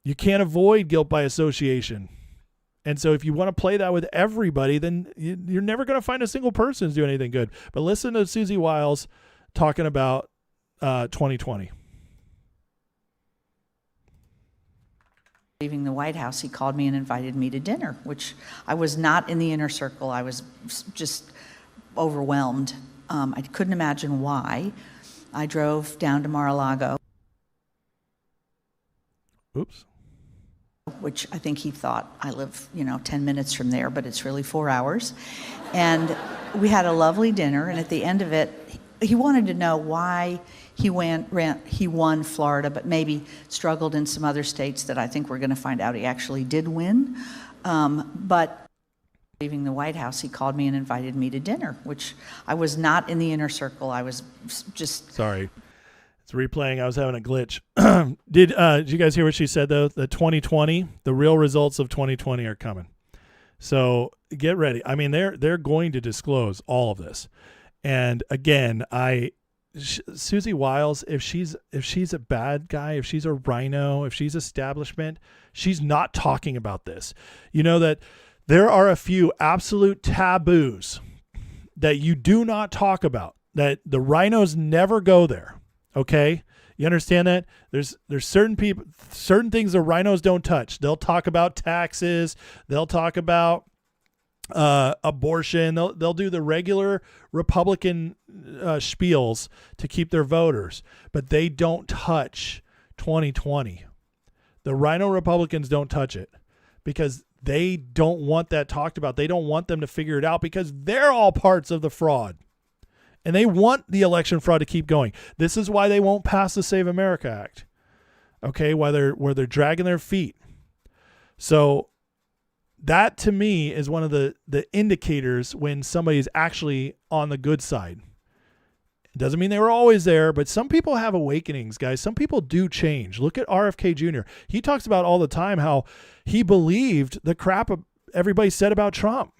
You can't avoid guilt by association. And so if you want to play that with everybody, then you're never going to find a single person who's doing anything good. But listen to Susie Wiles talking about 2020. Leaving the White House, he called me and invited me to dinner, which I was not in the inner circle. I was just overwhelmed. I couldn't imagine why. I drove down to Mar-a-Lago. Oops. Which I think he thought I live, 10 minutes from there, but it's really 4 hours. And we had a lovely dinner, and at the end of it, he wanted to know why he won Florida, but maybe struggled in some other states that I think we're going to find out he actually did win. But leaving the White House, he called me and invited me to dinner, which I was not in the inner circle. I was just... Sorry. It's replaying. I was having a glitch. Did you guys hear what she said, though? The 2020, the real results of 2020 are coming. So get ready. I mean, they're going to disclose all of this. And again, Susie Wiles, if she's a bad guy, if she's a rhino, if she's establishment, she's not talking about this. You know that there are a few absolute taboos that you do not talk about, that the rhinos never go there. Okay. You understand that? There's certain people, certain things the rhinos don't touch. They'll talk about taxes. They'll talk about abortion. They'll do the regular Republican spiels to keep their voters, but they don't touch 2020. The rhino Republicans don't touch it because they don't want that talked about. They don't want them to figure it out because they're all parts of the fraud. And they want the election fraud to keep going. This is why they won't pass the Save America Act. Okay, where they're dragging their feet. So that to me is one of the indicators when somebody's actually on the good side. It doesn't mean they were always there, but some people have awakenings, guys. Some people do change. Look at RFK Jr. He talks about all the time how he believed the crap everybody said about Trump.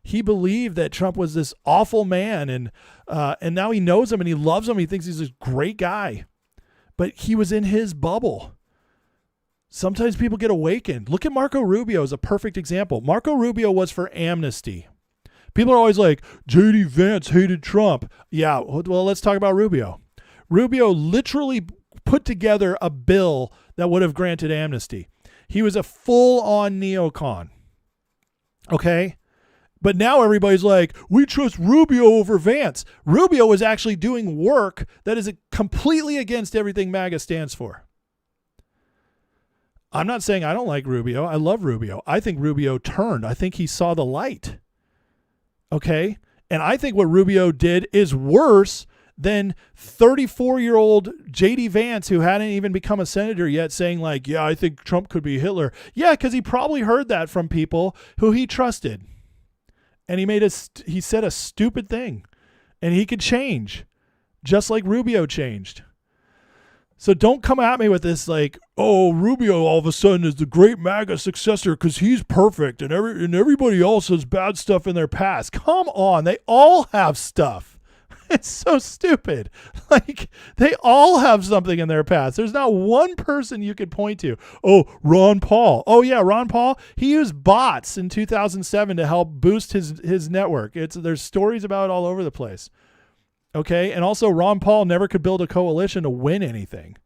He believed that Trump was this awful man, and now he knows him and he loves him. He thinks he's this great guy, but he was in his bubble. Sometimes people get awakened. Look at Marco Rubio as a perfect example. Marco Rubio was for amnesty. People are always like, J.D. Vance hated Trump. Yeah, well, let's talk about Rubio. Rubio literally put together a bill that would have granted amnesty. He was a full-on neocon. Okay? But now everybody's like, we trust Rubio over Vance. Rubio was actually doing work that is completely against everything MAGA stands for. I'm not saying I don't like Rubio. I love Rubio. I think Rubio turned. I think he saw the light. Okay? And I think what Rubio did is worse than 34-year-old J.D. Vance, who hadn't even become a senator yet, saying like, yeah, I think Trump could be Hitler. Yeah, because he probably heard that from people who he trusted. And he said a stupid thing, and he could change just like Rubio changed. So don't come at me with this like, oh, Rubio all of a sudden is the great MAGA successor because he's perfect and everybody else has bad stuff in their past. Come on. They all have stuff. It's so stupid. Like, they all have something in their past. There's not one person you could point to. Oh, Ron Paul. Oh, yeah, Ron Paul. He used bots in 2007 to help boost his network. There's stories about it all over the place. Okay, and also Ron Paul never could build a coalition to win anything.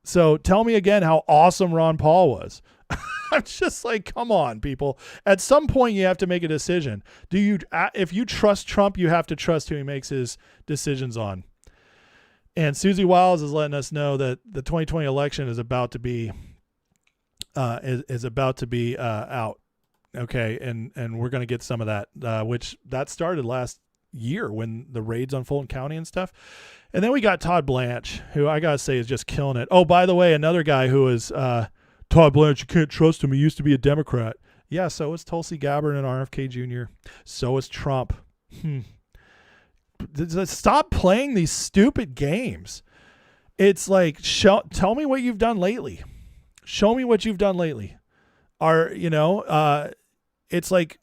So tell me again how awesome Ron Paul was. I'm just like, come on, people. At some point, you have to make a decision. If you trust Trump, you have to trust who he makes his decisions on. And Susie Wiles is letting us know that the 2020 election is about to be out. Okay, and we're going to get some of that, which that started last year when the raids on Fulton County and stuff. And then we got Todd Blanche, who I got to say is just killing it. Oh, by the way, another guy who is Todd Blanche, you can't trust him. He used to be a Democrat. Yeah, so is Tulsi Gabbard and RFK Jr. So is Trump. Stop playing these stupid games. It's like, tell me what you've done lately. Show me what you've done lately. It's like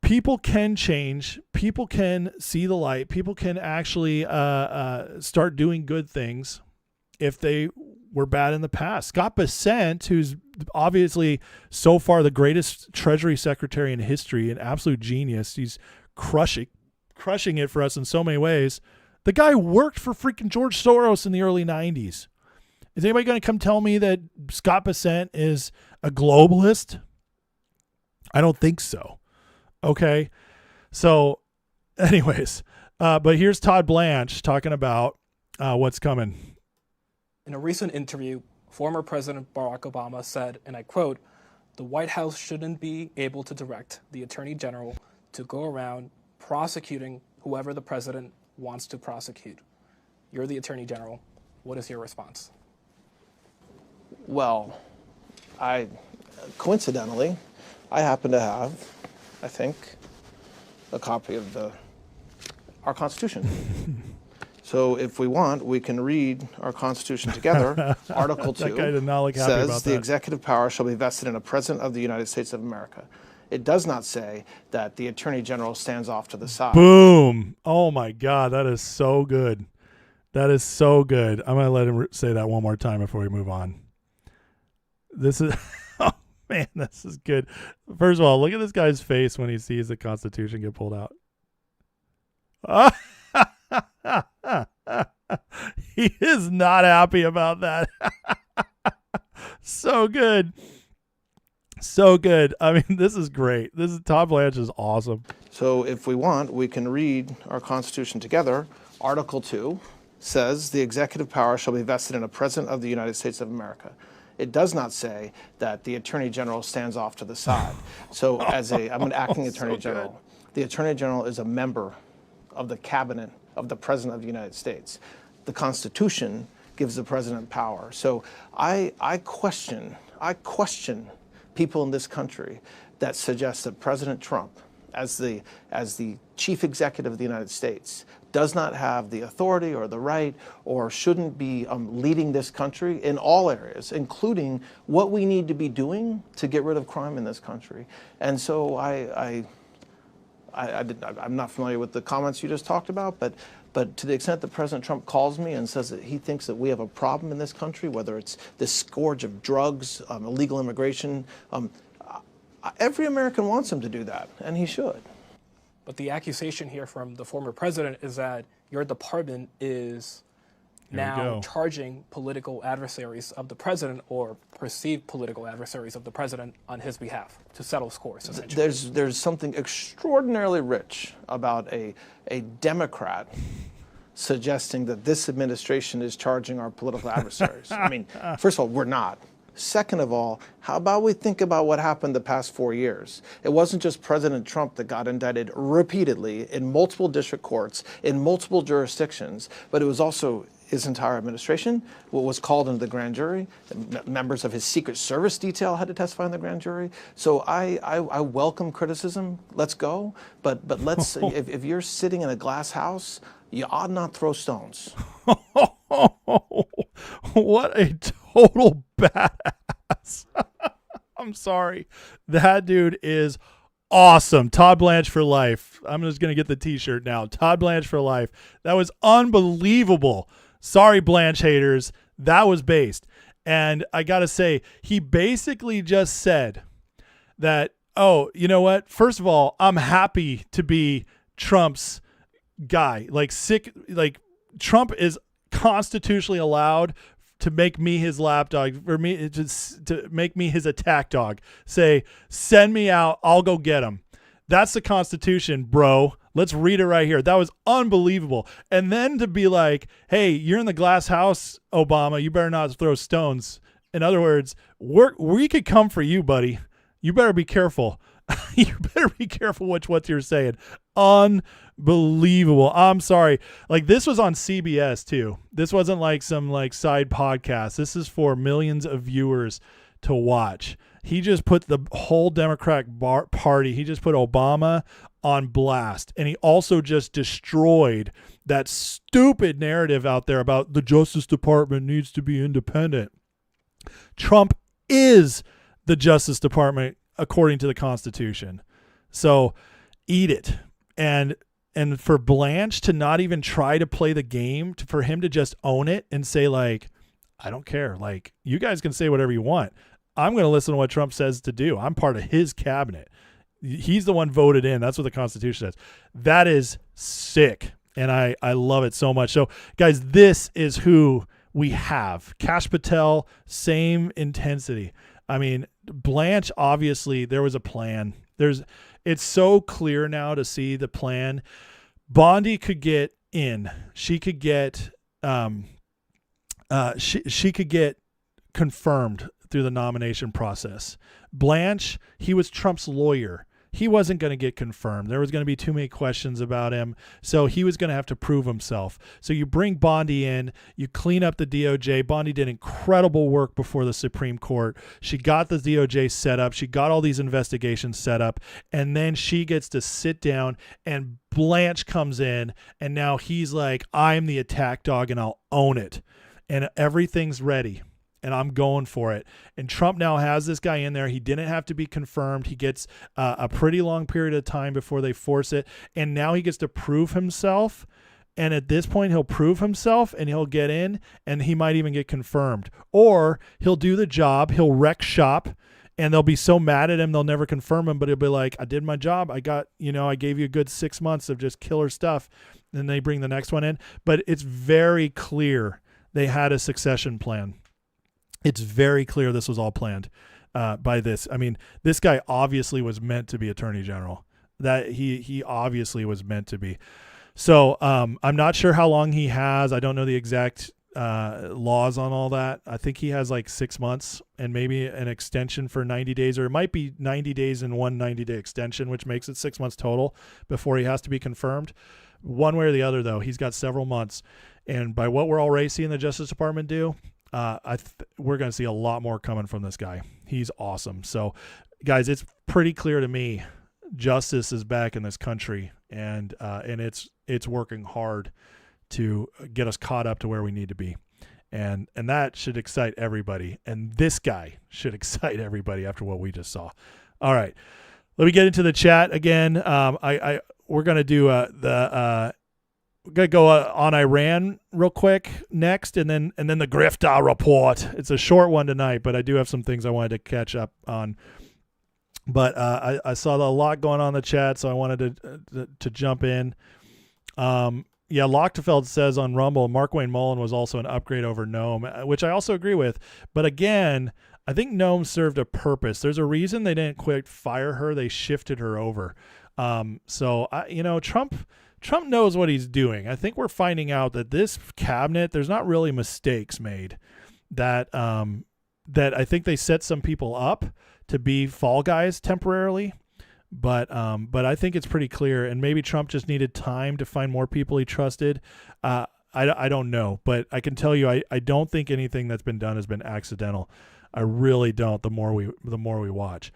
people can change. People can see the light. People can actually start doing good things if they were bad in the past. Scott Bessent, who's obviously so far the greatest Treasury Secretary in history, an absolute genius. He's crushing it for us in so many ways. The guy worked for freaking George Soros in the early 90s. Is anybody going to come tell me that Scott Bessent is a globalist? I don't think so. Okay. So anyways, but here's Todd Blanche talking about what's coming. In a recent interview, former President Barack Obama said, and I quote, "The White House shouldn't be able to direct the Attorney General to go around prosecuting whoever the president wants to prosecute." You're the Attorney General. What is your response? Well, coincidentally, I happen to have, I think, a copy of our Constitution. So if we want, we can read our Constitution together. Article 2 says the executive power shall be vested in a President of the United States of America. It does not say that the Attorney General stands off to the side. Boom. Oh, my God. That is so good. That is so good. I'm going to let him say that one more time before we move on. This is... Oh, man, this is good. First of all, look at this guy's face when he sees the Constitution get pulled out. He is not happy about that. So good. So good. I mean, this is great. Todd Blanche is awesome. So if we want, we can read our Constitution together. Article 2 says the executive power shall be vested in a President of the United States of America. It does not say that the Attorney General stands off to the side. So I'm an acting Attorney General. The Attorney General is a member of the cabinet of the President of the United States. The Constitution gives the President power. So I question people in this country that suggest that President Trump, as the chief executive of the United States, does not have the authority or the right or shouldn't be leading this country in all areas, including what we need to be doing to get rid of crime in this country. And so I'm not familiar with the comments you just talked about, but to the extent that President Trump calls me and says that he thinks that we have a problem in this country, whether it's this scourge of drugs, illegal immigration, every American wants him to do that, and he should. But the accusation here from the former president is that your department is now charging political adversaries of the president or perceived political adversaries of the president on his behalf to settle scores, essentially. There's something extraordinarily rich about a Democrat suggesting that this administration is charging our political adversaries. I mean, first of all, we're not. Second of all, how about we think about what happened the past 4 years? It wasn't just President Trump that got indicted repeatedly in multiple district courts, in multiple jurisdictions, but it was also his entire administration, what was called into the grand jury. Members of his Secret Service detail had to testify in the grand jury. So I welcome criticism. Let's go. But let's, if you're sitting in a glass house, you ought not throw stones. What a total badass. I'm sorry. That dude is awesome. Todd Blanche for life. I'm just going to get the t-shirt now. Todd Blanche for life. That was unbelievable. Sorry, Blanche haters. That was based. And I got to say, he basically just said that, oh, you know what? First of all, I'm happy to be Trump's guy. Like Trump is constitutionally allowed to make me his lapdog, for me to make me his attack dog. Say, send me out, I'll go get him. That's the Constitution, bro. Let's read it right here. That was unbelievable. And then to be like, hey, you're in the glass house, Obama. You better not throw stones. In other words, we could come for you, buddy. You better be careful. You better be careful what you're saying. Unbelievable. I'm sorry. Like, this was on CBS too. This wasn't like some like side podcast. This is for millions of viewers to watch. He just put the whole Democratic Party, he just put Obama on blast. And he also just destroyed that stupid narrative out there about the Justice Department needs to be independent. Trump is the Justice Department according to the Constitution. So eat it. And for Blanche to not even try to play the game, for him to just own it and say, like, I don't care. Like, you guys can say whatever you want. I'm going to listen to what Trump says to do. I'm part of his cabinet. He's the one voted in. That's what the Constitution says. That is sick. And I love it so much. So, guys, this is who we have. Kash Patel, same intensity. I mean, Blanche, obviously, there was a plan. It's so clear now to see the plan. Bondi could get in. She could get she could get confirmed through the nomination process. Blanche, he was Trump's lawyer. He wasn't going to get confirmed. There was going to be too many questions about him. So he was going to have to prove himself. So you bring Bondi in, you clean up the DOJ. Bondi did incredible work before the Supreme Court. She got the DOJ set up. She got all these investigations set up. And then she gets to sit down, and Blanche comes in, and now he's like, I'm the attack dog and I'll own it. And everything's ready. And I'm going for it. And Trump now has this guy in there. He didn't have to be confirmed. He gets a pretty long period of time before they force it. And now he gets to prove himself. And at this point, he'll prove himself and he'll get in, and he might even get confirmed. Or he'll do the job. He'll wreck shop, and they'll be so mad at him, they'll never confirm him. But he'll be like, I did my job. I gave you a good 6 months of just killer stuff. Then they bring the next one in. But it's very clear they had a succession plan. It's very clear this was all planned by this. I mean, this guy obviously was meant to be Attorney General. That he obviously was meant to be. So I'm not sure how long he has. I don't know the exact laws on all that. I think he has like 6 months and maybe an extension for 90 days, or it might be 90 days and one 90-day extension, which makes it 6 months total before he has to be confirmed. One way or the other, though, he's got several months. And by what we're already seeing the Justice Department do, we're going to see a lot more coming from this guy. He's awesome. So, guys, it's pretty clear to me justice is back in this country, and it's working hard to get us caught up to where we need to be, and that should excite everybody. And this guy should excite everybody after what we just saw. All right, let me get into the chat again. We're going to do we're going to go on Iran real quick next, and then the grifter report. It's a short one tonight, but I do have some things I wanted to catch up on. But I saw a lot going on in the chat, so I wanted to jump in. Yeah, Lochtefeld says on Rumble, Mark Wayne Mullen was also an upgrade over Noam, which I also agree with. But again, I think Noam served a purpose. There's a reason they didn't quite fire her. They shifted her over. Trump knows what he's doing. I think we're finding out that this cabinet, there's not really mistakes made. That I think they set some people up to be fall guys temporarily, but I think it's pretty clear. And maybe Trump just needed time to find more people he trusted. I don't know, but I can tell you, I don't think anything that's been done has been accidental. I really don't. The more we watch.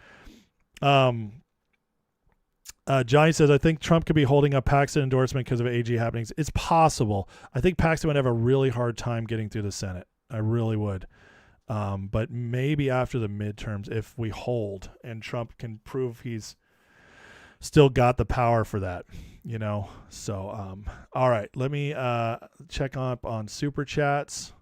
Johnny says, I think Trump could be holding up Paxton endorsement because of AG happenings. It's possible. I think Paxton would have a really hard time getting through the Senate. I really would. But maybe after the midterms, if we hold and Trump can prove he's still got the power for that, So, all right, let me check up on super chats.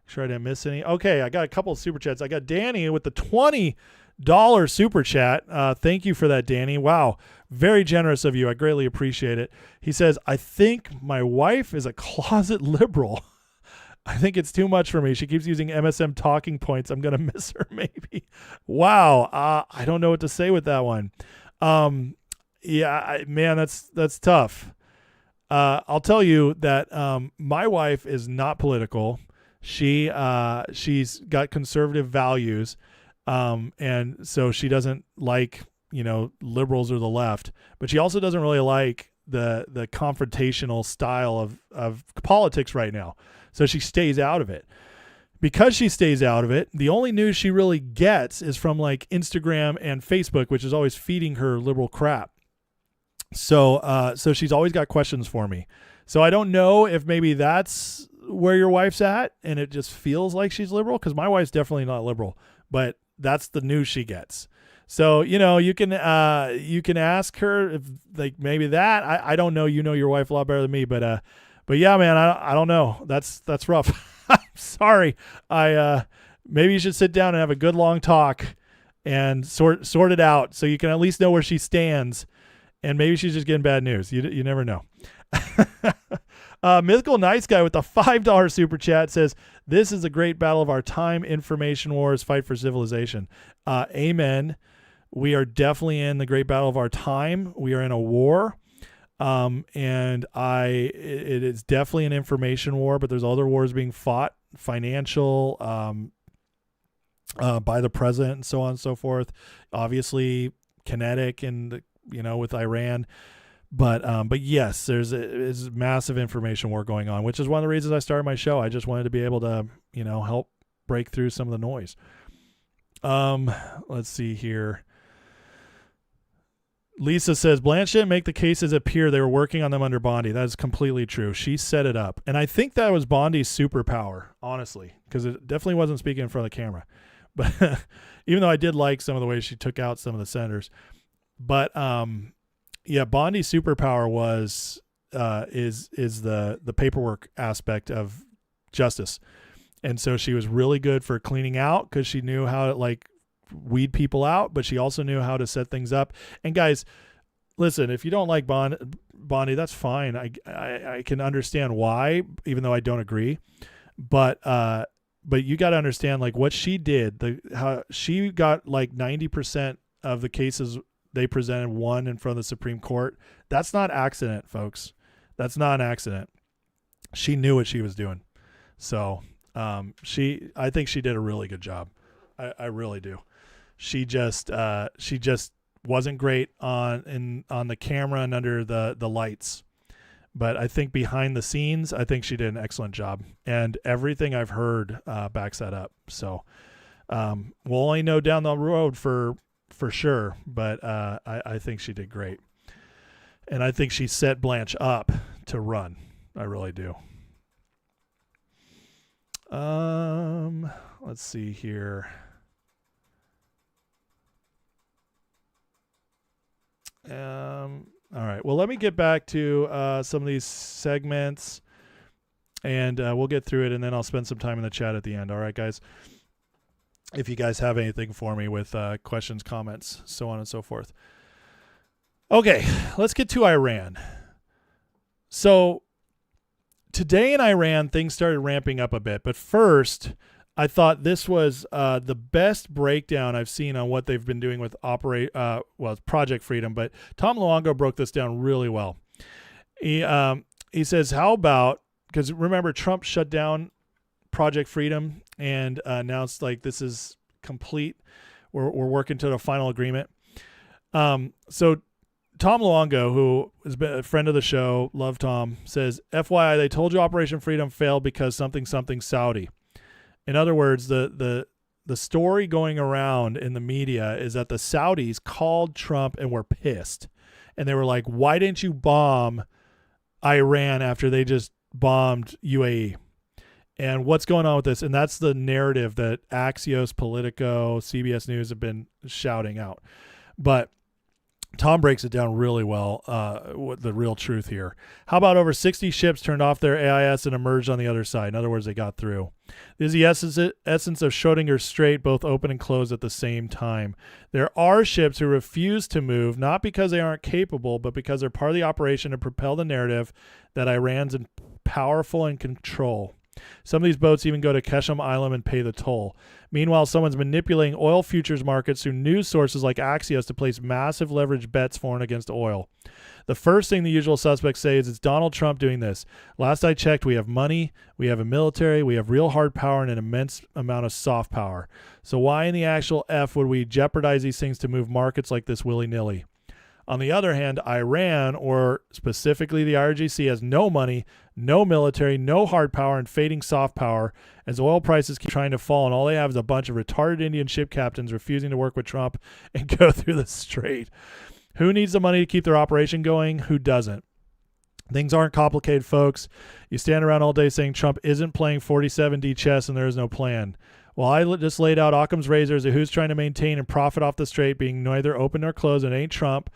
Make sure I didn't miss any. Okay, I got a couple of super chats. I got Danny with the $20 super chat. Thank you for that, Danny. Wow. Very generous of you. I greatly appreciate it. He says, I think my wife is a closet liberal. I think it's too much for me. She keeps using MSM talking points. I'm going to miss her maybe. Wow. I don't know what to say with that one. Yeah, man, that's tough. I'll tell you that my wife is not political. She's got conservative values. And so she doesn't like liberals or the left, but she also doesn't really like the confrontational style of politics right now. So she stays out of it. Because she stays out of it, the only news she really gets is from like Instagram and Facebook, which is always feeding her liberal crap. So she's always got questions for me. So I don't know if maybe that's where your wife's at and it just feels like she's liberal, because my wife's definitely not liberal, but that's the news she gets. So, you can ask her if like maybe that, I don't know, your wife a lot better than me, but yeah, man, I don't know. That's rough. I'm sorry. Maybe you should sit down and have a good long talk and sort it out so you can at least know where she stands. And maybe she's just getting bad news. You never know. Mythical Nice Guy with the $5 super chat says, "This is a great battle of our time. Information wars, fight for civilization." Amen. We are definitely in the great battle of our time. We are in a war. And it is definitely an information war, but there's other wars being fought, financial, by the president and so on and so forth. Obviously kinetic and, with Iran, but yes, there's a massive information war going on, which is one of the reasons I started my show. I just wanted to be able to, help break through some of the noise. Let's see here. Lisa says, Blanche didn't make the cases appear. They were working on them under Bondi. That is completely true. She set it up. And I think that was Bondi's superpower, honestly, because it definitely wasn't speaking in front of the camera. But even though I did like some of the ways she took out some of the senators. But yeah, Bondi's superpower is the paperwork aspect of justice. And so she was really good for cleaning out because she knew how to weed people out, but she also knew how to set things up. And guys, listen, if you don't like Bondi, that's fine. I can understand why, even though I don't agree. But you got to understand what she did, how she got 90% of the cases they presented won in front of the Supreme Court. That's not accident, folks. That's not an accident. She knew what she was doing. So I think she did a really good job. I really do. She just wasn't great on the camera and under the lights, but I think behind the scenes, I think she did an excellent job, and everything I've heard backs that up. So we'll only know down the road for sure, but I think she did great, and I think she set Blanche up to run. I really do. Let's see here. All right. Well, let me get back to some of these segments, and we'll get through it, and then I'll spend some time in the chat at the end. All right, guys? If you guys have anything for me with questions, comments, so on and so forth. Okay, let's get to Iran. So today in Iran, things started ramping up a bit, but first, I thought this was the best breakdown I've seen on what they've been doing with it's Project Freedom, but Tom Luongo broke this down really well. He says, how about, because remember Trump shut down Project Freedom and announced this is complete. We're working to the final agreement. So Tom Luongo, who has been a friend of the show, love Tom, says, FYI, they told you Operation Freedom failed because something Saudi. In other words, the story going around in the media is that the Saudis called Trump and were pissed. And they were like, why didn't you bomb Iran after they just bombed UAE? And what's going on with this? And that's the narrative that Axios, Politico, CBS News have been shouting out. But Tom breaks it down really well, what the real truth here. How about over 60 ships turned off their AIS and emerged on the other side? In other words, they got through. This is the essence of Schrödinger's Strait, both open and closed at the same time. There are ships who refuse to move, not because they aren't capable, but because they're part of the operation to propel the narrative that Iran's powerful and control. Some of these boats even go to Keshem Island and pay the toll. Meanwhile, someone's manipulating oil futures markets through news sources like Axios to place massive leverage bets for and against oil. The first thing the usual suspects say is it's Donald Trump doing this. Last I checked, we have money, we have a military, we have real hard power and an immense amount of soft power. So why in the actual F would we jeopardize these things to move markets like this willy-nilly? On the other hand, Iran, or specifically the IRGC, has no money, no military, no hard power, and fading soft power as oil prices keep trying to fall, and all they have is a bunch of retarded Indian ship captains refusing to work with Trump and go through the strait. Who needs the money to keep their operation going? Who doesn't? Things aren't complicated, folks. You stand around all day saying Trump isn't playing 47D chess and there is no plan. Well, I just laid out Occam's razor as to who's trying to maintain and profit off the strait being neither open nor closed. It ain't Trump.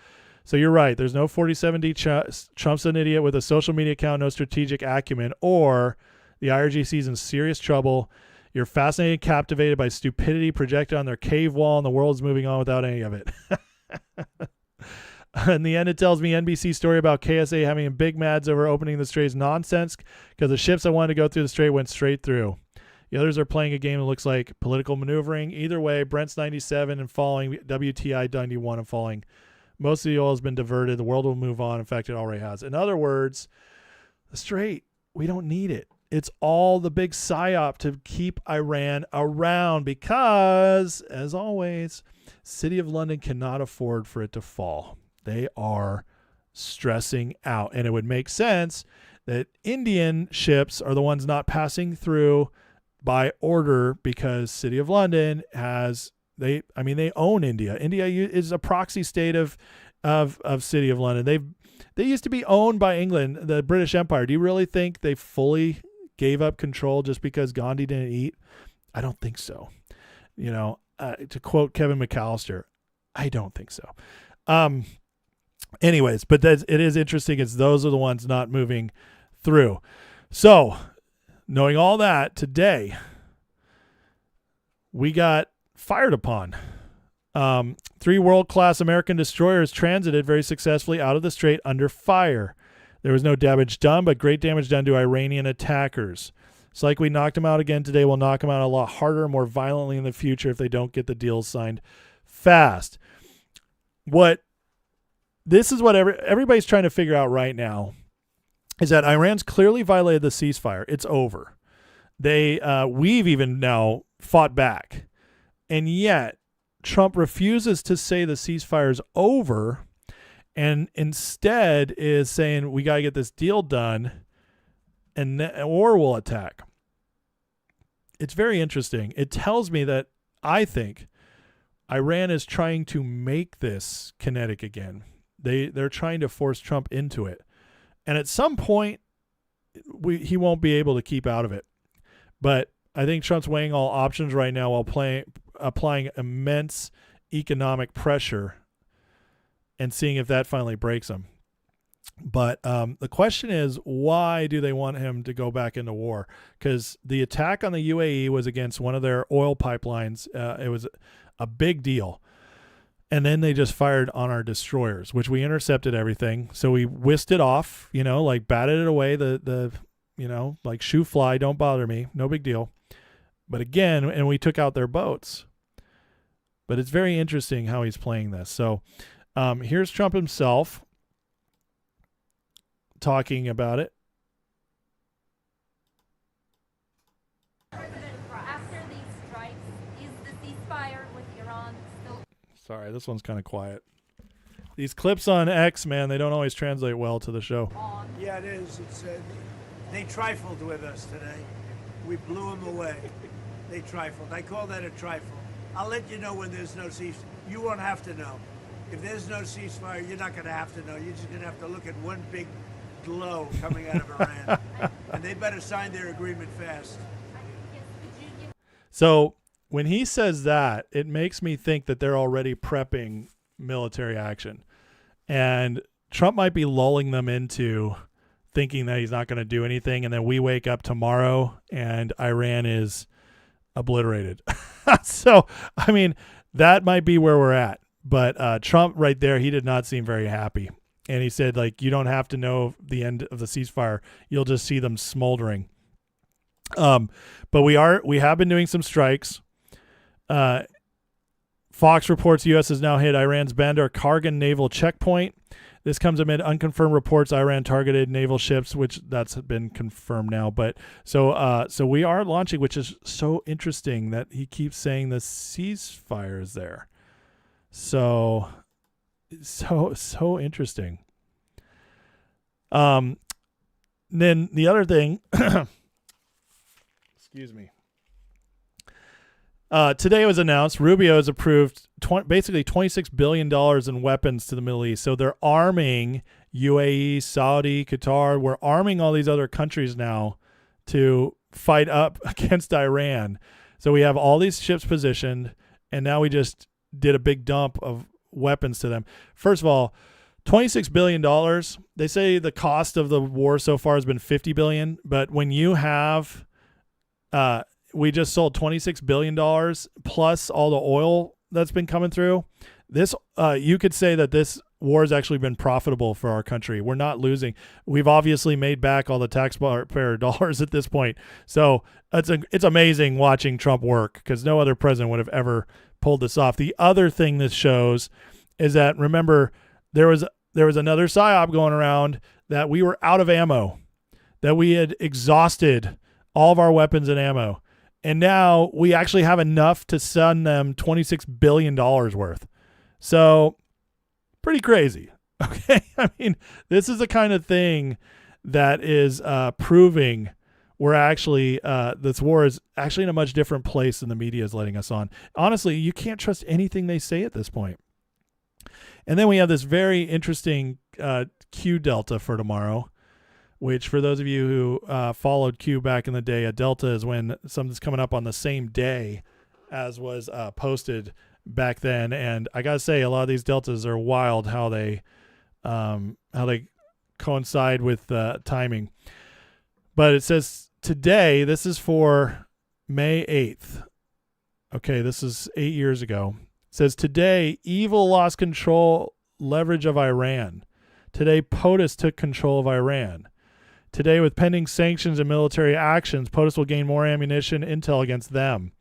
So you're right. There's no 47D chess. Trump's an idiot with a social media account, no strategic acumen, or the IRGC's in serious trouble. You're fascinated and captivated by stupidity projected on their cave wall, and the world's moving on without any of it. In the end, it tells me NBC's story about KSA having big mads over opening the strait is nonsense because the ships that wanted to go through the strait went straight through. The others are playing a game that looks like political maneuvering. Either way, Brent's 97 and falling, WTI 91 and falling. Most of the oil has been diverted. The world will move on. In fact, it already has. In other words, the strait, we don't need it. It's all the big psyop to keep Iran around because, as always, City of London cannot afford for it to fall. They are stressing out. And it would make sense that Indian ships are the ones not passing through by order because City of London has, they own India. India is a proxy state of City of London. They used to be owned by England, the British Empire. Do you really think they fully gave up control just because Gandhi didn't eat? I don't think so. To quote Kevin McAllister, I don't think so. Anyways, but it is interesting. It's those are the ones not moving through. So, knowing all that, today we got fired upon. 3 world-class American destroyers transited very successfully out of the strait under fire. There was no damage done, but great damage done to Iranian attackers. It's like we knocked them out again today. We'll knock them out a lot harder, more violently in the future if they don't get the deals signed fast. This is what everybody's trying to figure out right now is that Iran's clearly violated the ceasefire. It's over. We've even now fought back. And yet Trump refuses to say the ceasefire is over and instead is saying we got to get this deal done or we'll attack. It's very interesting. It tells me that I think Iran is trying to make this kinetic again. They're trying to force Trump into it. And at some point, he won't be able to keep out of it. But I think Trump's weighing all options right now while applying immense economic pressure and seeing if that finally breaks him. But the question is, why do they want him to go back into war? Because the attack on the UAE was against one of their oil pipelines. It was a big deal. And then they just fired on our destroyers, which we intercepted everything. So we whisked it off, like batted it away, like shoo fly, don't bother me, no big deal. But again, and we took out their boats. But it's very interesting how he's playing this. So here's Trump himself talking about it. After these strikes, is the ceasefire with Iran still? Sorry, this one's kind of quiet. These clips on X, man, they don't always translate well to the show. Yeah, it is. They trifled with us today. We blew them away. They trifled. I call that a trifle. I'll let you know when there's no ceasefire. You won't have to know. If there's no ceasefire, you're not going to have to know. You're just going to have to look at one big glow coming out of Iran. And they better sign their agreement fast. So when he says that, it makes me think that they're already prepping military action. And Trump might be lulling them into thinking that he's not going to do anything. And then we wake up tomorrow and Iran is obliterated. So, I mean, that might be where we're at. But Trump right there, he did not seem very happy. And he said, you don't have to know the end of the ceasefire. You'll just see them smoldering. But we have been doing some strikes. Fox reports U.S. has now hit Iran's Bandar Kargan naval checkpoint. This comes amid unconfirmed reports Iran targeted naval ships, which that's been confirmed now. But so we are launching, which is so interesting that he keeps saying the ceasefire is there. So interesting. Then the other thing, excuse me. Today it was announced Rubio has approved basically $26 billion in weapons to the Middle East. So they're arming UAE, Saudi, Qatar. We're arming all these other countries now to fight up against Iran. So we have all these ships positioned, and now we just did a big dump of weapons to them. First of all, $26 billion. They say the cost of the war so far has been $50 billion, but when you have we just sold $26 billion plus all the oil that's been coming through. This, you could say that this war has actually been profitable for our country. We're not losing. We've obviously made back all the taxpayer dollars at this point. So it's amazing watching Trump work, because no other president would have ever pulled this off. The other thing this shows is that, remember, there was another psyop going around that we were out of ammo, that we had exhausted all of our weapons and ammo. And now we actually have enough to send them $26 billion worth. So pretty crazy. Okay. I mean, this is the kind of thing that is proving we're actually, this war is actually in a much different place than the media is letting us on. Honestly, you can't trust anything they say at this point. And then we have this very interesting Q delta for tomorrow, which, for those of you who followed Q back in the day, a delta is when something's coming up on the same day as was posted back then. And I gotta say, a lot of these deltas are wild how they coincide with timing. But it says today, this is for May 8th. Okay, this is 8 years ago. It says today, evil lost control, leverage of Iran. Today, POTUS took control of Iran. Today, with pending sanctions and military actions, POTUS will gain more ammunition, intel against them.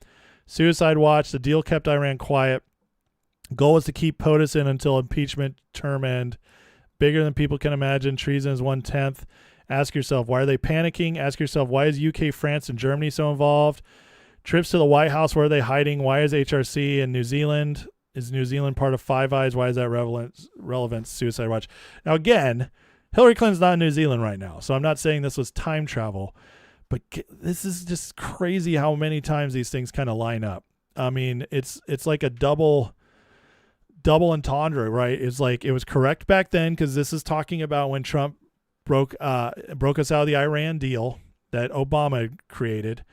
Suicide watch, the deal kept Iran quiet. Goal is to keep POTUS in until impeachment term end. Bigger than people can imagine. Treason is 1/10. Ask yourself, why are they panicking? Ask yourself, why is UK, France, and Germany so involved? Trips to the White House, where are they hiding? Why is HRC in New Zealand? Is New Zealand part of Five Eyes? Why is that relevant? Suicide watch. Now, again, Hillary Clinton's not in New Zealand right now, so I'm not saying this was time travel, but this is just crazy how many times these things kind of line up. I mean, it's like a double entendre, right? It's like it was correct back then, because this is talking about when Trump broke us out of the Iran deal that Obama created.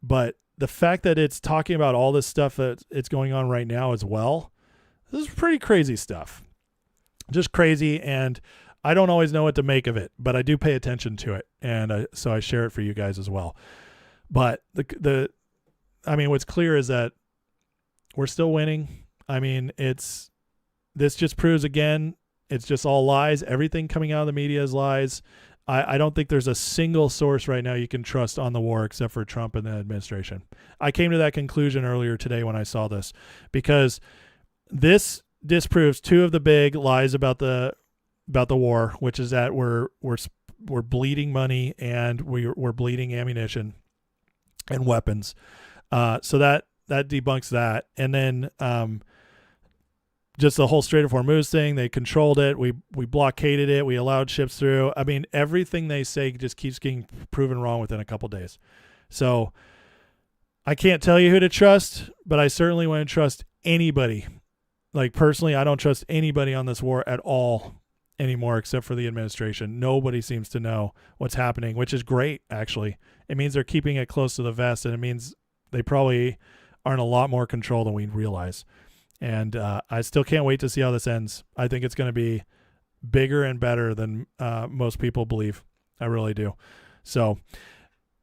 But the fact that it's talking about all this stuff that it's going on right now as well, this is pretty crazy stuff. Just crazy, and I don't always know what to make of it, but I do pay attention to it, and so I share it for you guys as well. But I mean, what's clear is that we're still winning. I mean, this just proves again, it's just all lies. Everything coming out of the media is lies. I don't think there's a single source right now you can trust on the war except for Trump and the administration. I came to that conclusion earlier today when I saw this, because this disproves two of the big lies about the war, which is that we're bleeding money and we're bleeding ammunition and weapons. So that debunks that. And then just the whole Strait of Hormuz thing, they controlled it. We blockaded it. We allowed ships through. I mean, everything they say just keeps getting proven wrong within a couple days. So I can't tell you who to trust, but I certainly wouldn't trust anybody. Like, personally, I don't trust anybody on this war at all anymore except for the administration. Nobody seems to know what's happening, which is great, actually. It means they're keeping it close to the vest, and it means they probably are in a lot more control than we realize. And I still can't wait to see how this ends. I think it's going to be bigger and better than most people believe. I really do. So,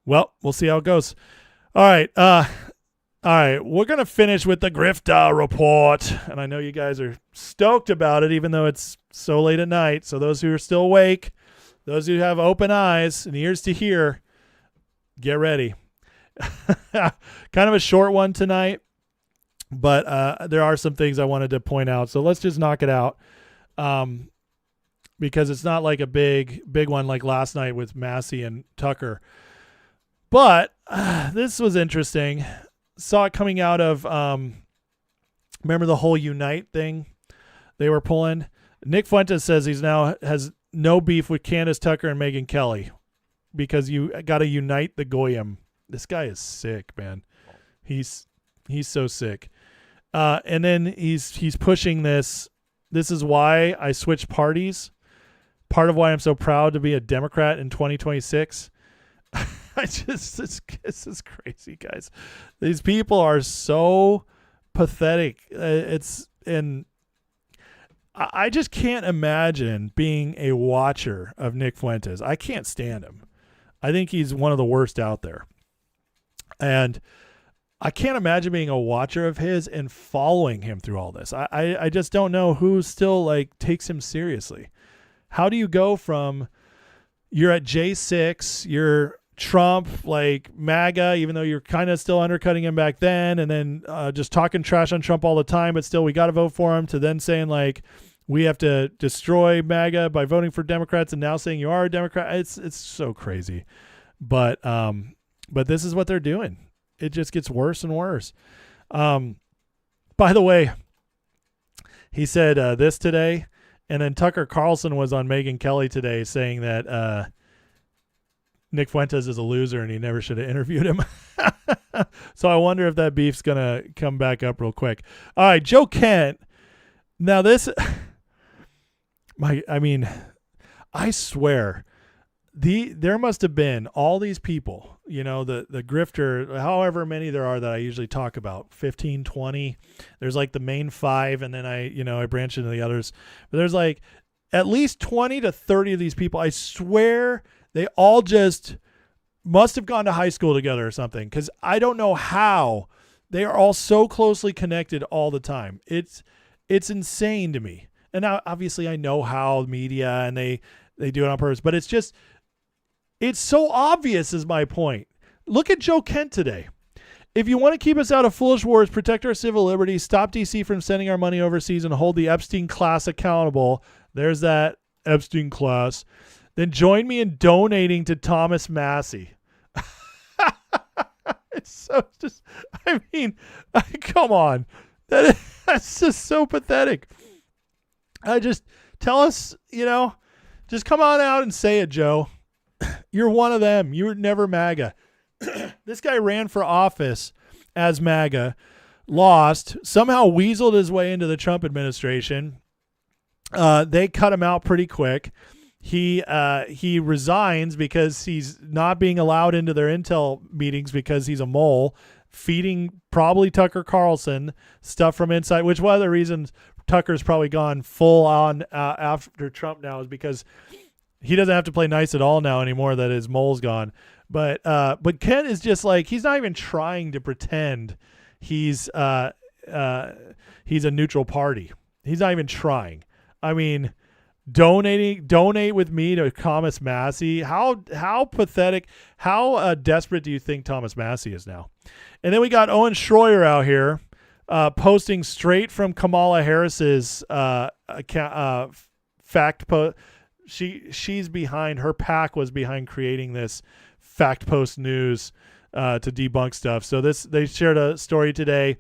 well, we'll see how it goes. All right. We're going to finish with the grifter report. And I know you guys are stoked about it, even though it's so late at night. So those who are still awake, those who have open eyes and ears to hear, get ready. Kind of a short one tonight, but there are some things I wanted to point out. So let's just knock it out, because it's not like a big one like last night with Massey and Tucker. But this was interesting. Saw it coming out of, remember the whole Unite thing they were pulling? Nick Fuentes says he's now has no beef with Candace Tucker and Megyn Kelly because you got to unite the Goyim. This guy is sick, man. He's so sick. And then he's pushing this. This is why I switched parties. Part of why I'm so proud to be a Democrat in 2026. This is crazy, guys. These people are so pathetic. I just can't imagine being a watcher of Nick Fuentes. I can't stand him. I think he's one of the worst out there. And I can't imagine being a watcher of his and following him through all this. I just don't know who still like takes him seriously. How do you go from you're at J6, you're Trump, like MAGA, even though you're kind of still undercutting him back then, and then just talking trash on Trump all the time, but still we got to vote for him, to then saying like we have to destroy MAGA by voting for Democrats, and now saying you are a Democrat. It's so crazy. But this is what they're doing. It just gets worse and worse. By the way, he said this today, and then Tucker Carlson was on Megyn Kelly today saying that Nick Fuentes is a loser and he never should have interviewed him. So I wonder if that beef's going to come back up real quick. All right, Joe Kent. Now this, I swear, there must have been all these people, the grifter, however many there are that I usually talk about, 15, 20. There's like the main 5, and then I branch into the others. But there's like at least 20 to 30 of these people. I swear they all just must have gone to high school together or something, because I don't know how they are all so closely connected all the time. It's insane to me. And now, obviously, I know how media and they do it on purpose, but it's so obvious is my point. Look at Joe Kent today. If you want to keep us out of foolish wars, protect our civil liberties, stop DC from sending our money overseas, and hold the Epstein class accountable, there's that Epstein class, then join me in donating to Thomas Massey. It's so just, come on. That's just so pathetic. Just tell us, just come on out and say it, Joe. You're one of them. You were never MAGA. This guy ran for office as MAGA, lost, somehow weaseled his way into the Trump administration. They cut him out pretty quick. He resigns because he's not being allowed into their intel meetings because he's a mole, feeding probably Tucker Carlson stuff from inside, which one of the reasons Tucker's probably gone full on after Trump now is because he doesn't have to play nice at all now anymore that his mole's gone. But Kent is just like, he's not even trying to pretend he's a neutral party. He's not even trying. I mean, donate with me to Thomas Massey. How pathetic, how desperate do you think Thomas Massey is now? And then we got Owen Schroyer out here posting straight from Kamala Harris's fact post. She's behind, her PAC was behind creating this fact post news to debunk stuff. So they shared a story today.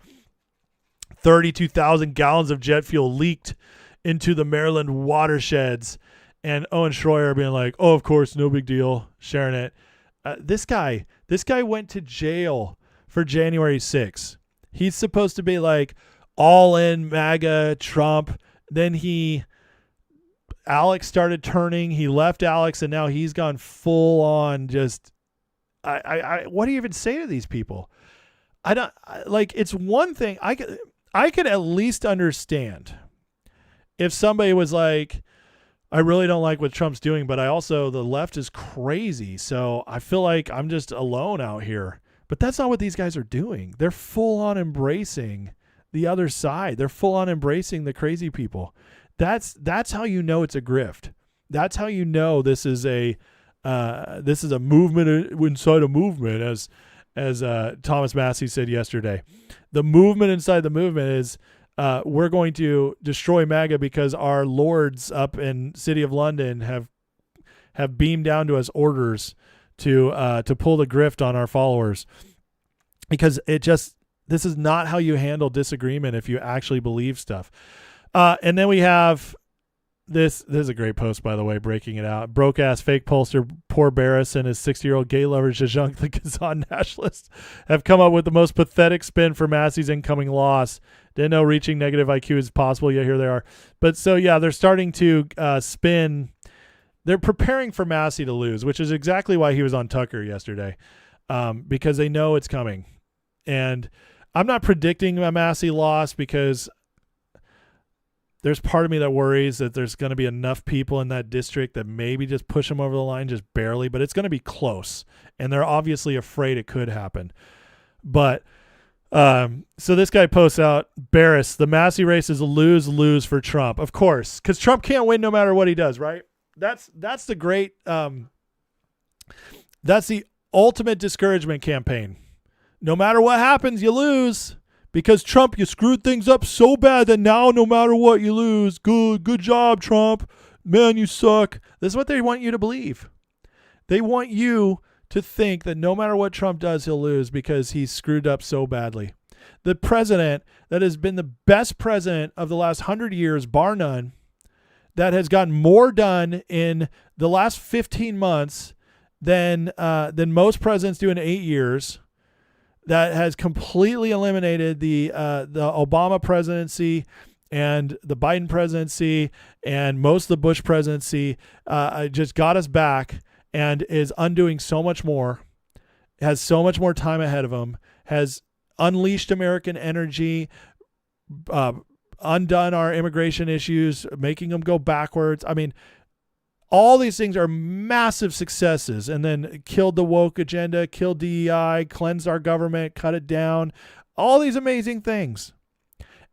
32,000 gallons of jet fuel leaked into the Maryland watersheds, and Owen Schroyer being like, "Oh, of course, no big deal," sharing it. This guy went to jail for January 6th. He's supposed to be like all in MAGA Trump. Then Alex started turning. He left Alex, and now he's gone full on. Just, what do you even say to these people? It's one thing I could at least understand if somebody was like, I really don't like what Trump's doing, but the left is crazy, so I feel like I'm just alone out here. But that's not what these guys are doing. They're full on embracing the other side. They're full on embracing the crazy people. That's how you know it's a grift. That's how you know this is a this is a movement inside a movement, as Thomas Massey said yesterday. The movement inside the movement is we're going to destroy MAGA because our lords up in City of London have beamed down to us orders to pull the grift on our followers, because this is not how you handle disagreement if you actually believe stuff. And then we have this is a great post, by the way, breaking it out. Broke ass fake pollster poor Barris and his 60-year-old gay lover Zhezhung, the Kazan nationalists, have come up with the most pathetic spin for Massey's incoming loss. Didn't know reaching negative IQ is possible, yet here they are. But so, yeah, they're starting to spin. They're preparing for Massey to lose, which is exactly why he was on Tucker yesterday, because they know it's coming. And I'm not predicting a Massey loss because there's part of me that worries that there's going to be enough people in that district that maybe just push him over the line just barely, but it's going to be close. And they're obviously afraid it could happen. But so this guy posts out, Barris, the Massey race is a lose-lose for Trump. Of course, because Trump can't win no matter what he does, right? That's the great that's the ultimate discouragement campaign. No matter what happens, you lose. Because Trump, you screwed things up so bad that now no matter what, you lose. Good job, Trump. Man, you suck. This is what they want you to believe. They want you to think that no matter what Trump does, he'll lose because he's screwed up so badly. The president that has been the best president of the last 100 years, bar none, that has gotten more done in the last 15 months than most presidents do in 8 years, that has completely eliminated the Obama presidency and the Biden presidency and most of the Bush presidency, just got us back and is undoing so much more, has so much more time ahead of him, has unleashed American energy, undone our immigration issues, making them go backwards. I mean, all these things are massive successes, and then killed the woke agenda, killed DEI, cleansed our government, cut it down, all these amazing things.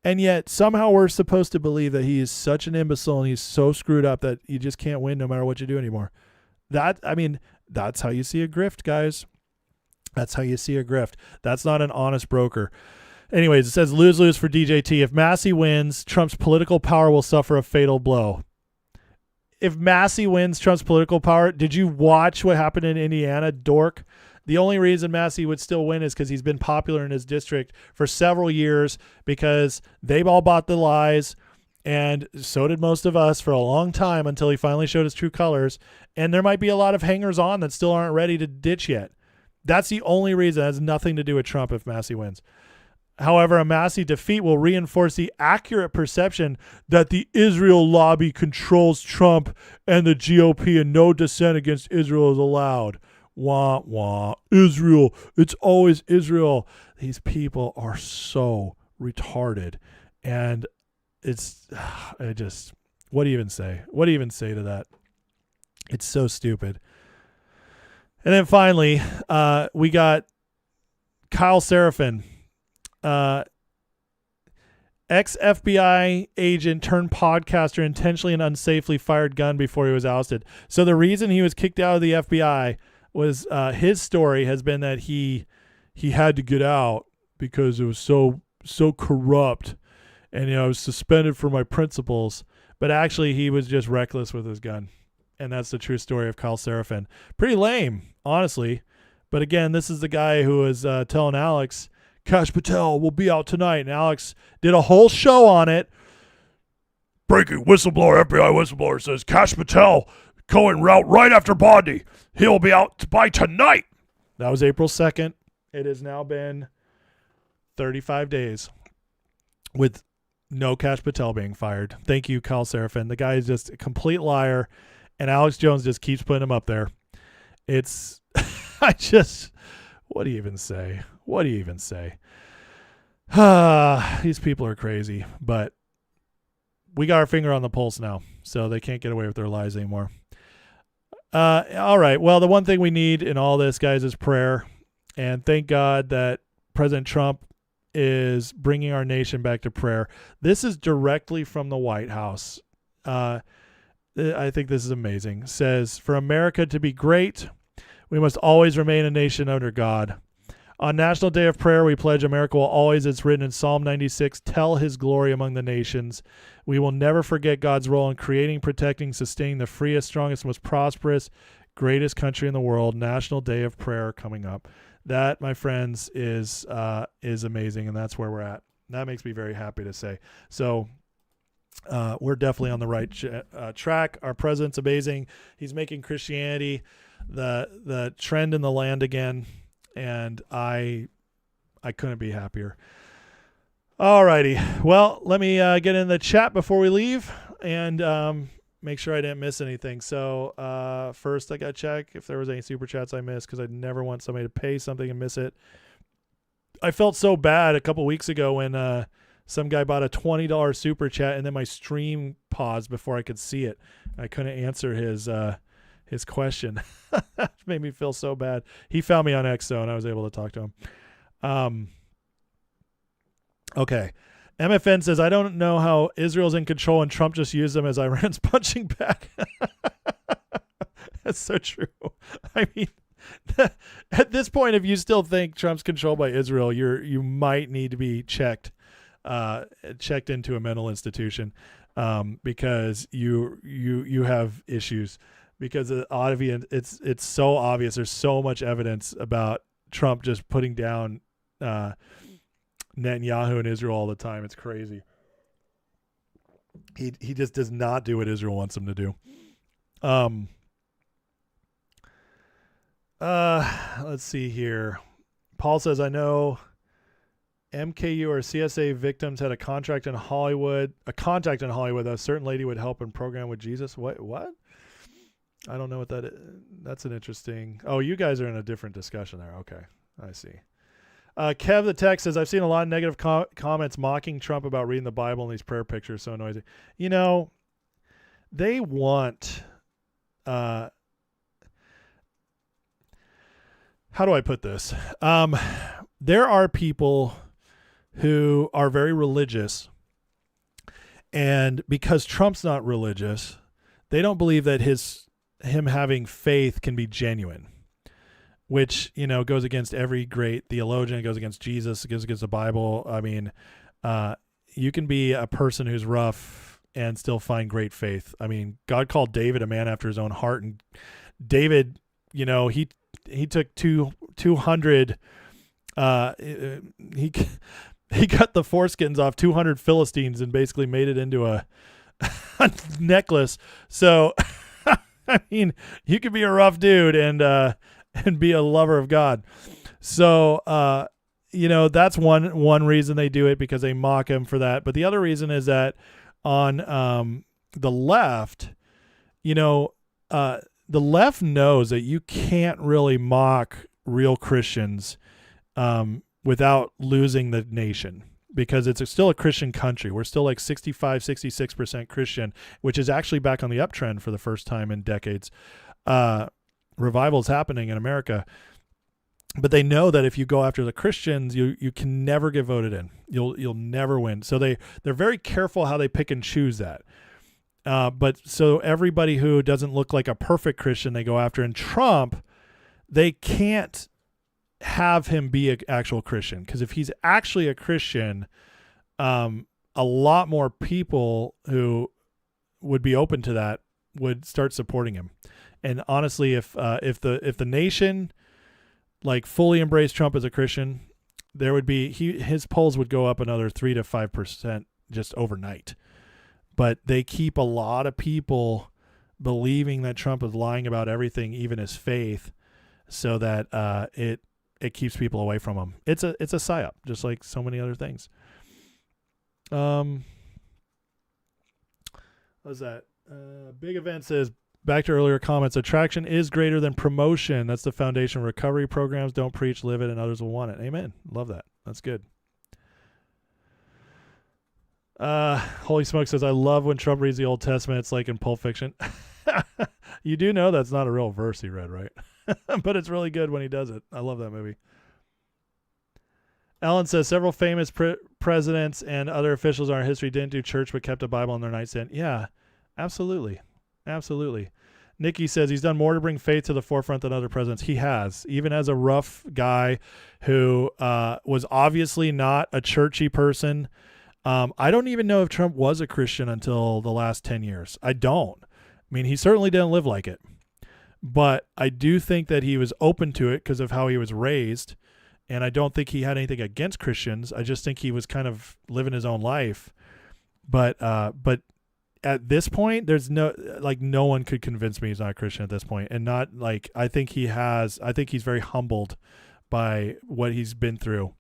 And yet somehow we're supposed to believe that he is such an imbecile and he's so screwed up that you just can't win no matter what you do anymore. That's how you see a grift, guys. That's how you see a grift. That's not an honest broker. Anyways, it says lose-lose for DJT. If Massey wins, Trump's political power will suffer a fatal blow. If Massey wins Trump's political power, did you watch what happened in Indiana, dork? The only reason Massey would still win is because he's been popular in his district for several years, because they've all bought the lies, and so did most of us for a long time until he finally showed his true colors. And there might be a lot of hangers-on that still aren't ready to ditch yet. That's the only reason. It has nothing to do with Trump if Massey wins. However, a Massey defeat will reinforce the accurate perception that the Israel lobby controls Trump and the GOP, and no dissent against Israel is allowed. Wah, wah. Israel. It's always Israel. These people are so retarded. And what do you even say? What do you even say to that? It's so stupid. And then finally, we got Kyle Seraphin. Ex-FBI agent turned podcaster intentionally and unsafely fired gun before he was ousted. So the reason he was kicked out of the FBI was his story has been that he had to get out because it was so corrupt, and I was suspended for my principles. But actually, he was just reckless with his gun, and that's the true story of Kyle Seraphin. Pretty lame, honestly. But again, this is the guy who was telling Alex, Kash Patel will be out tonight. And Alex did a whole show on it. Breaking whistleblower, FBI whistleblower says Kash Patel going route right after Bondi. He'll be out by tonight. That was April 2nd. It has now been 35 days with no Kash Patel being fired. Thank you, Kyle Seraphin. The guy is just a complete liar, and Alex Jones just keeps putting him up there. It's, what do you even say? What do you even say? These people are crazy, but we got our finger on the pulse now, so they can't get away with their lies anymore. All right. Well, the one thing we need in all this, guys, is prayer. And thank God that President Trump is bringing our nation back to prayer. This is directly from the White House. I think this is amazing. Says, for America to be great, we must always remain a nation under God. On National Day of Prayer, we pledge America will always, it's written in Psalm 96, tell his glory among the nations. We will never forget God's role in creating, protecting, sustaining the freest, strongest, most prosperous, greatest country in the world. National Day of Prayer coming up. That, my friends, is amazing, and that's where we're at. That makes me very happy to say. So we're definitely on the right track. Our president's amazing. He's making Christianity the trend in the land again, and I couldn't be happier. All righty. Well, let me get in the chat before we leave and make sure I didn't miss anything. So first, I got to check if there was any super chats I missed, because I'd never want somebody to pay something and miss it. I felt so bad a couple weeks ago when some guy bought a $20 super chat and then my stream paused before I could see it. I couldn't answer his question. That made me feel so bad. He found me on X, and I was able to talk to him. Okay. MFN says, I don't know how Israel's in control and Trump just used them as Iran's punching bag. That's so true. I mean, at this point, if you still think Trump's controlled by Israel, you might need to be checked into a mental institution, because you have issues, because it's so obvious. There's so much evidence about Trump just putting down Netanyahu and Israel all the time. It's crazy. He just does not do what Israel wants him to do. Let's see here. Paul says, I know MKU or CSA victims had a contact in Hollywood. A certain lady would help in program with Jesus. What? I don't know what that is. That's an interesting. Oh, you guys are in a different discussion there. Okay, I see. Kev the text says, I've seen a lot of negative comments mocking Trump about reading the Bible and these prayer pictures so noisy. You know, they want how do I put this? There are people who are very religious, and because Trump's not religious, they don't believe that him having faith can be genuine, which, you know, goes against every great theologian. It goes against Jesus. It goes against the Bible. I mean, you can be a person who's rough and still find great faith. I mean, God called David a man after his own heart, and David, you know, he took 200. He cut the foreskins off 200 Philistines and basically made it into a necklace. So, I mean, you could be a rough dude and be a lover of God. So, you know, that's one reason they do it, because they mock him for that. But the other reason is that on the left, you know, the left knows that you can't really mock real Christians without losing the nation, because it's still a Christian country. We're still like 65, 66% Christian, which is actually back on the uptrend for the first time in decades. Revival is happening in America, but they know that if you go after the Christians, you can never get voted in. You'll never win. So they're very careful how they pick and choose that. But so everybody who doesn't look like a perfect Christian, they go after. And Trump, they can't have him be an actual Christian, because if he's actually a Christian, a lot more people who would be open to that would start supporting him. And honestly, if the nation like fully embraced Trump as a Christian, there would be his polls would go up another 3 to 5% just overnight. But they keep a lot of people believing that Trump is lying about everything, even his faith, so that it keeps people away from him. It's a psyop, just like so many other things. What was that? Big Event says, back to earlier comments, attraction is greater than promotion. That's the foundation of recovery programs. Don't preach, live it, and others will want it. Amen. Love that. That's good. Holy Smoke says, I love when Trump reads the Old Testament. It's like in Pulp Fiction. You do know that's not a real verse he read, right? But it's really good when he does it. I love that movie. Ellen says, several famous presidents and other officials in our history didn't do church but kept a Bible in their nightstand. Yeah, absolutely. Absolutely. Nikki says he's done more to bring faith to the forefront than other presidents. He has, even as a rough guy who was obviously not a churchy person. I don't even know if Trump was a Christian until the last 10 years. I don't. I mean, he certainly didn't live like it. But I do think that he was open to it because of how he was raised. And I don't think he had anything against Christians. I just think he was kind of living his own life. But at this point, there's no one could convince me he's not a Christian at this point. And not like, I think he's very humbled by what he's been through.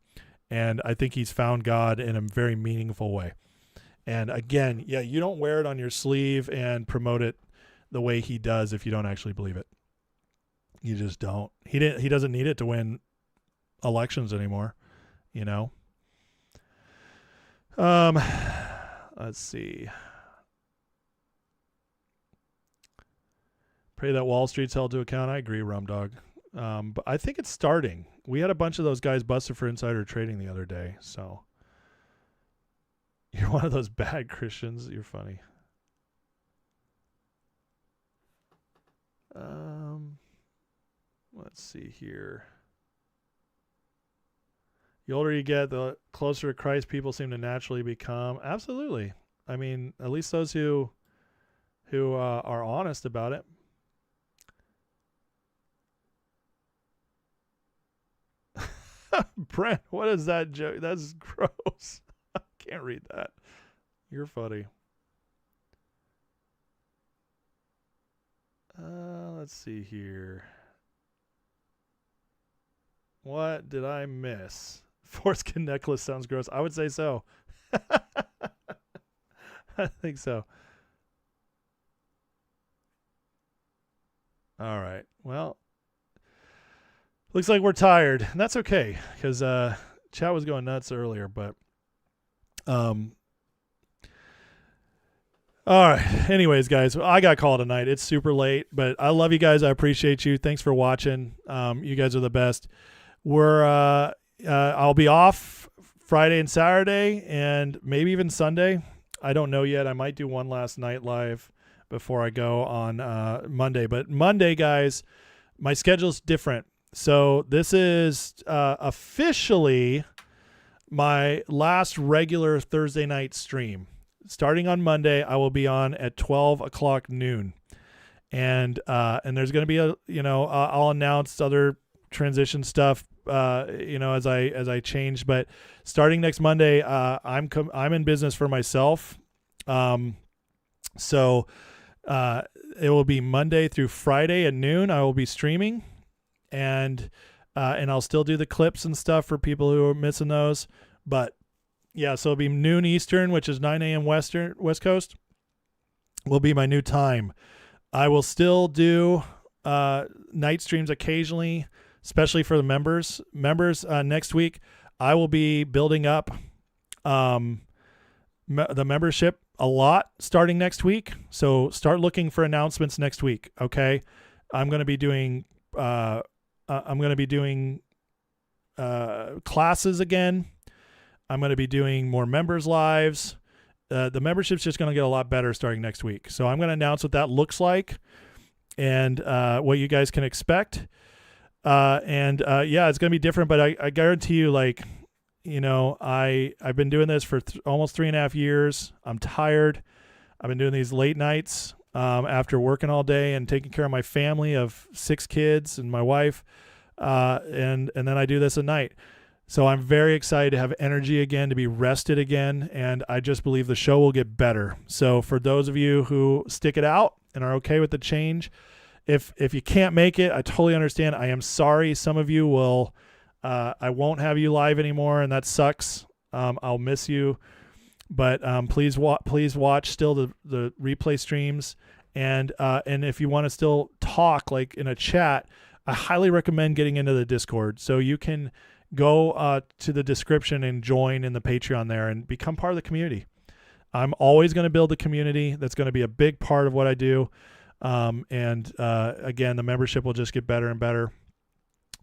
And I think he's found God in a very meaningful way. And again, yeah, you don't wear it on your sleeve and promote it the way he does if you don't actually believe it. You just don't. He doesn't need it to win elections anymore, you know? Let's see. Pray that Wall Street's held to account. I agree, Rum Dog. But I think it's starting. We had a bunch of those guys busted for insider trading the other day. So you're one of those bad Christians. You're funny. Let's see here. The older you get, the closer to Christ people seem to naturally become. Absolutely. I mean, at least those who are honest about it. Brent, what is that joke? That's gross. I can't read that. You're funny. Let's see here. What did I miss? Foreskin necklace sounds gross. I would say so. I think so. All right. Well, looks like we're tired. And that's okay, because chat was going nuts earlier. But all right. Anyways, guys, I got called tonight. It's super late, but I love you guys. I appreciate you. Thanks for watching. You guys are the best. I'll be off Friday and Saturday, and maybe even Sunday. I don't know yet. I might do one last night live before I go on Monday. But Monday, guys, my schedule's different. So this is officially my last regular Thursday night stream. Starting on Monday, I will be on at 12 o'clock noon. And there's going to be I'll announce other transition stuff, as I change. But starting next Monday, I'm in business for myself. So it will be Monday through Friday at noon. I will be streaming, and I'll still do the clips and stuff for people who are missing those. But yeah, so it'll be noon Eastern, which is 9 a.m. West Coast, will be my new time. I will still do night streams occasionally, especially for the members. Next week, I will be building up the membership a lot starting next week. So start looking for announcements next week. Okay, I'm going to be doing classes again. I'm going to be doing more members lives. The membership's just going to get a lot better starting next week. So I'm going to announce what that looks like and what you guys can expect. Yeah, it's going to be different, but I guarantee you, I've been doing this for almost 3.5 years. I'm tired. I've been doing these late nights after working all day and taking care of my family of 6 kids and my wife. And then I do this at night. So I'm very excited to have energy again, to be rested again. And I just believe the show will get better. So for those of you who stick it out and are okay with the change, if you can't make it, I totally understand. I am sorry. Some of you will, I won't have you live anymore, and that sucks. I'll miss you, but please watch still the replay streams, and if you want to still talk like in a chat, I highly recommend getting into the Discord. So you can go to the description and join in the Patreon there and become part of the community. I'm always going to build a community. That's going to be a big part of what I do. Again, the membership will just get better and better.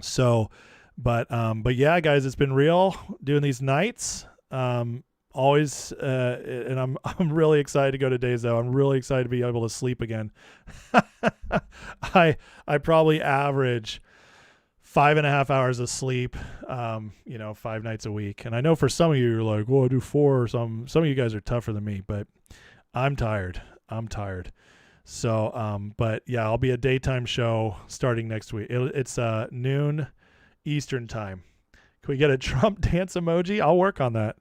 So, but yeah, guys, it's been real doing these nights. always, and I'm really excited to go to days though. I'm really excited to be able to sleep again. I probably average 5.5 hours of sleep, 5 nights a week. And I know for some of you, you're like, well, I do 4 or something. Some of you guys are tougher than me, but I'm tired. So, but yeah, I'll be a daytime show starting next week. It's noon Eastern time. Can we get a Trump dance emoji? I'll work on that.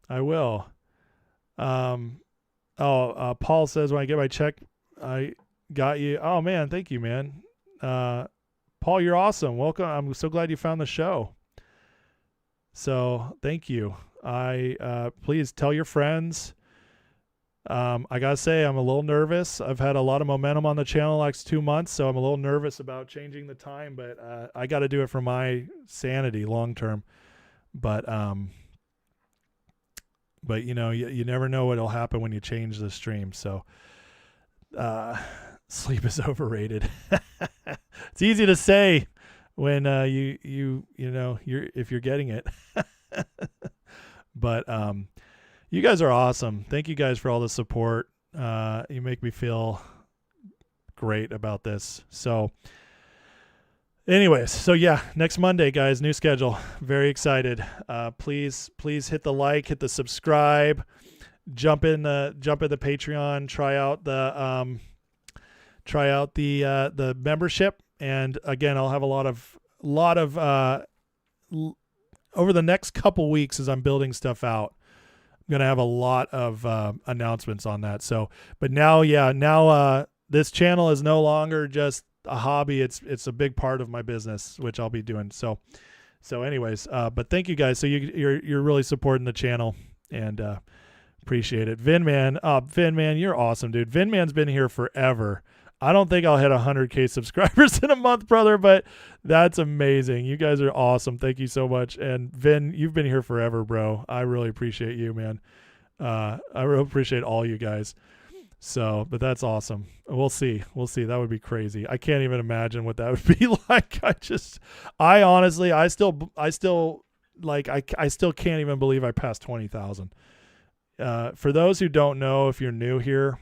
I will. Paul says, when I get my check, I got you. Oh man, thank you, man. Paul, you're awesome. Welcome. I'm so glad you found the show. So thank you. Please tell your friends. I gotta say, I'm a little nervous. I've had a lot of momentum on the channel the last 2 months, so I'm a little nervous about changing the time, but I got to do it for my sanity long term. But you never know what'll happen when you change the stream. So sleep is overrated. It's easy to say when if you're getting it. But you guys are awesome. Thank you guys for all the support. You make me feel great about this. So anyways, so yeah, next Monday, guys, new schedule. Very excited. Please hit the like, hit the subscribe, jump in the Patreon, try out the membership. And again, I'll have a lot of over the next couple weeks as I'm building stuff out. I'm going to have a lot of announcements on that. So, but now this channel is no longer just a hobby. It's a big part of my business, which I'll be doing. So anyways, but thank you guys. So you're really supporting the channel, and appreciate it. Vinman, you're awesome, dude. Vinman's been here forever. I don't think I'll hit 100K subscribers in a month, brother, but that's amazing. You guys are awesome. Thank you so much. And Vin, you've been here forever, bro. I really appreciate you, man. I really appreciate all you guys. So, but that's awesome. We'll see. That would be crazy. I can't even imagine what that would be like. I still can't even believe I passed 20,000. For those who don't know, if you're new here,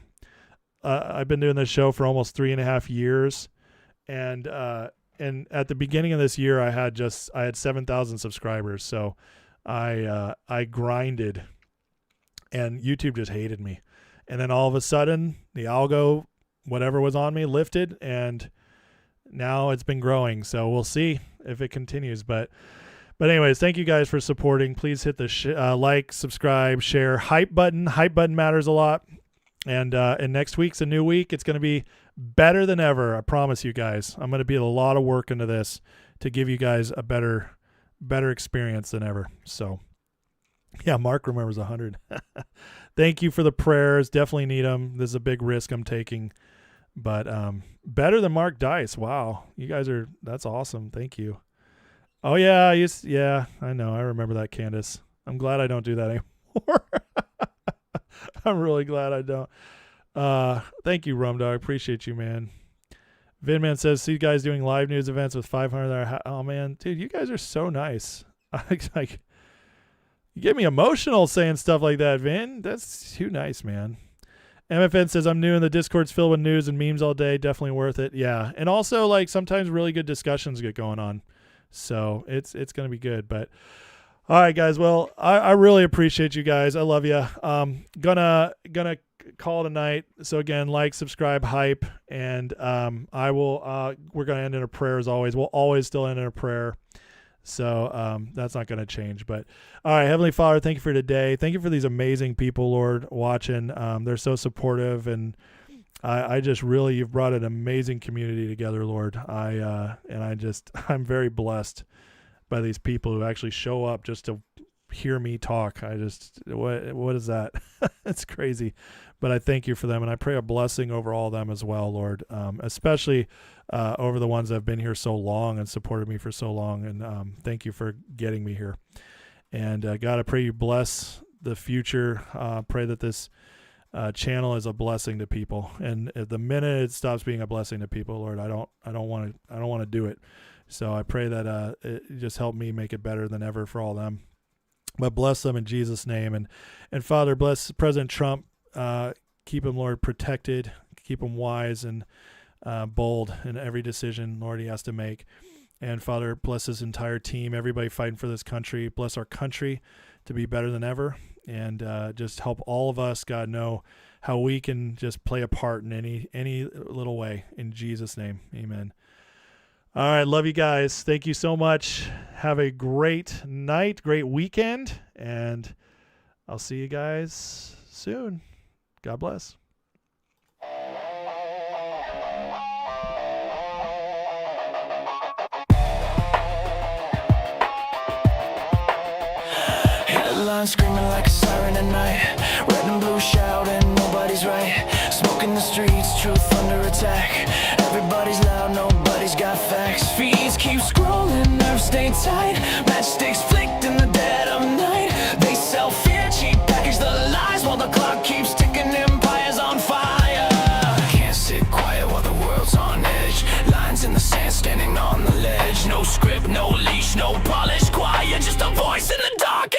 I've been doing this show for almost 3.5 years. And at the beginning of this year, I had 7,000 subscribers. So I grinded, and YouTube just hated me. And then all of a sudden, the algo, whatever was on me, lifted, and now it's been growing. So we'll see if it continues. But anyways, thank you guys for supporting. Please hit the like, subscribe, share, hype button. Hype button matters a lot. And next week's a new week. It's going to be better than ever. I promise you guys. I'm going to be a lot of work into this to give you guys a better experience than ever. So yeah, Mark remembers 100. Thank you for the prayers. Definitely need them. This is a big risk I'm taking, but better than Mark Dice. Wow, you guys that's awesome. Thank you. Oh yeah, I know. I remember that, Candace. I'm glad I don't do that anymore. I'm really glad I don't. Thank you, Rum Dog. Appreciate you, man. Vinman says, see you guys doing live news events with 500. Oh man, dude, you guys are so nice. Like, you get me emotional saying stuff like that, Vin. That's too nice, man. MFN says, I'm new and the Discord's filled with news and memes all day. Definitely worth it. Yeah. And also, like, sometimes really good discussions get going on. So it's going to be good. But all right, guys. Well, I really appreciate you guys. I love you. Gonna call tonight. So again, like, subscribe, hype, and we're gonna end in a prayer as always. We'll always still end in a prayer. So that's not going to change. But all right, Heavenly Father, thank you for today. Thank you for these amazing people, Lord, watching. They're so supportive, and I just really, you've brought an amazing community together, Lord. I'm very blessed by these people who actually show up just to hear me talk. What is that? It's crazy. But I thank you for them, and I pray a blessing over all of them as well, Lord, especially over the ones that have been here so long and supported me for so long. And thank you for getting me here. And God, I pray you bless the future. Pray that this channel is a blessing to people. And at the minute it stops being a blessing to people, Lord, I don't want to do it. So I pray that it just help me make it better than ever for all of them. But bless them in Jesus' name. And Father, bless President Trump. Keep him, Lord, protected. Keep him wise and bold in every decision, Lord, he has to make. And Father, bless his entire team, everybody fighting for this country. Bless our country to be better than ever. And just help all of us, God, know how we can just play a part in any little way. In Jesus' name, amen. All right, love you guys. Thank you so much. Have a great night, great weekend, and I'll see you guys soon. God bless. Headlines screaming like a siren at night. Red and blue shouting, nobody's right. Smoke in the streets, truth under attack. Everybody's loud, nobody's got facts. Feeds keep scrolling, nerves stay tight. Matchsticks flicked in the dead of night. They sell fear, cheap package the lies, while the clock keeps ticking, empires on fire. Can't sit quiet while the world's on edge. Lines in the sand, standing on the ledge. No script, no leash, no polish, quiet, just a voice in the dark.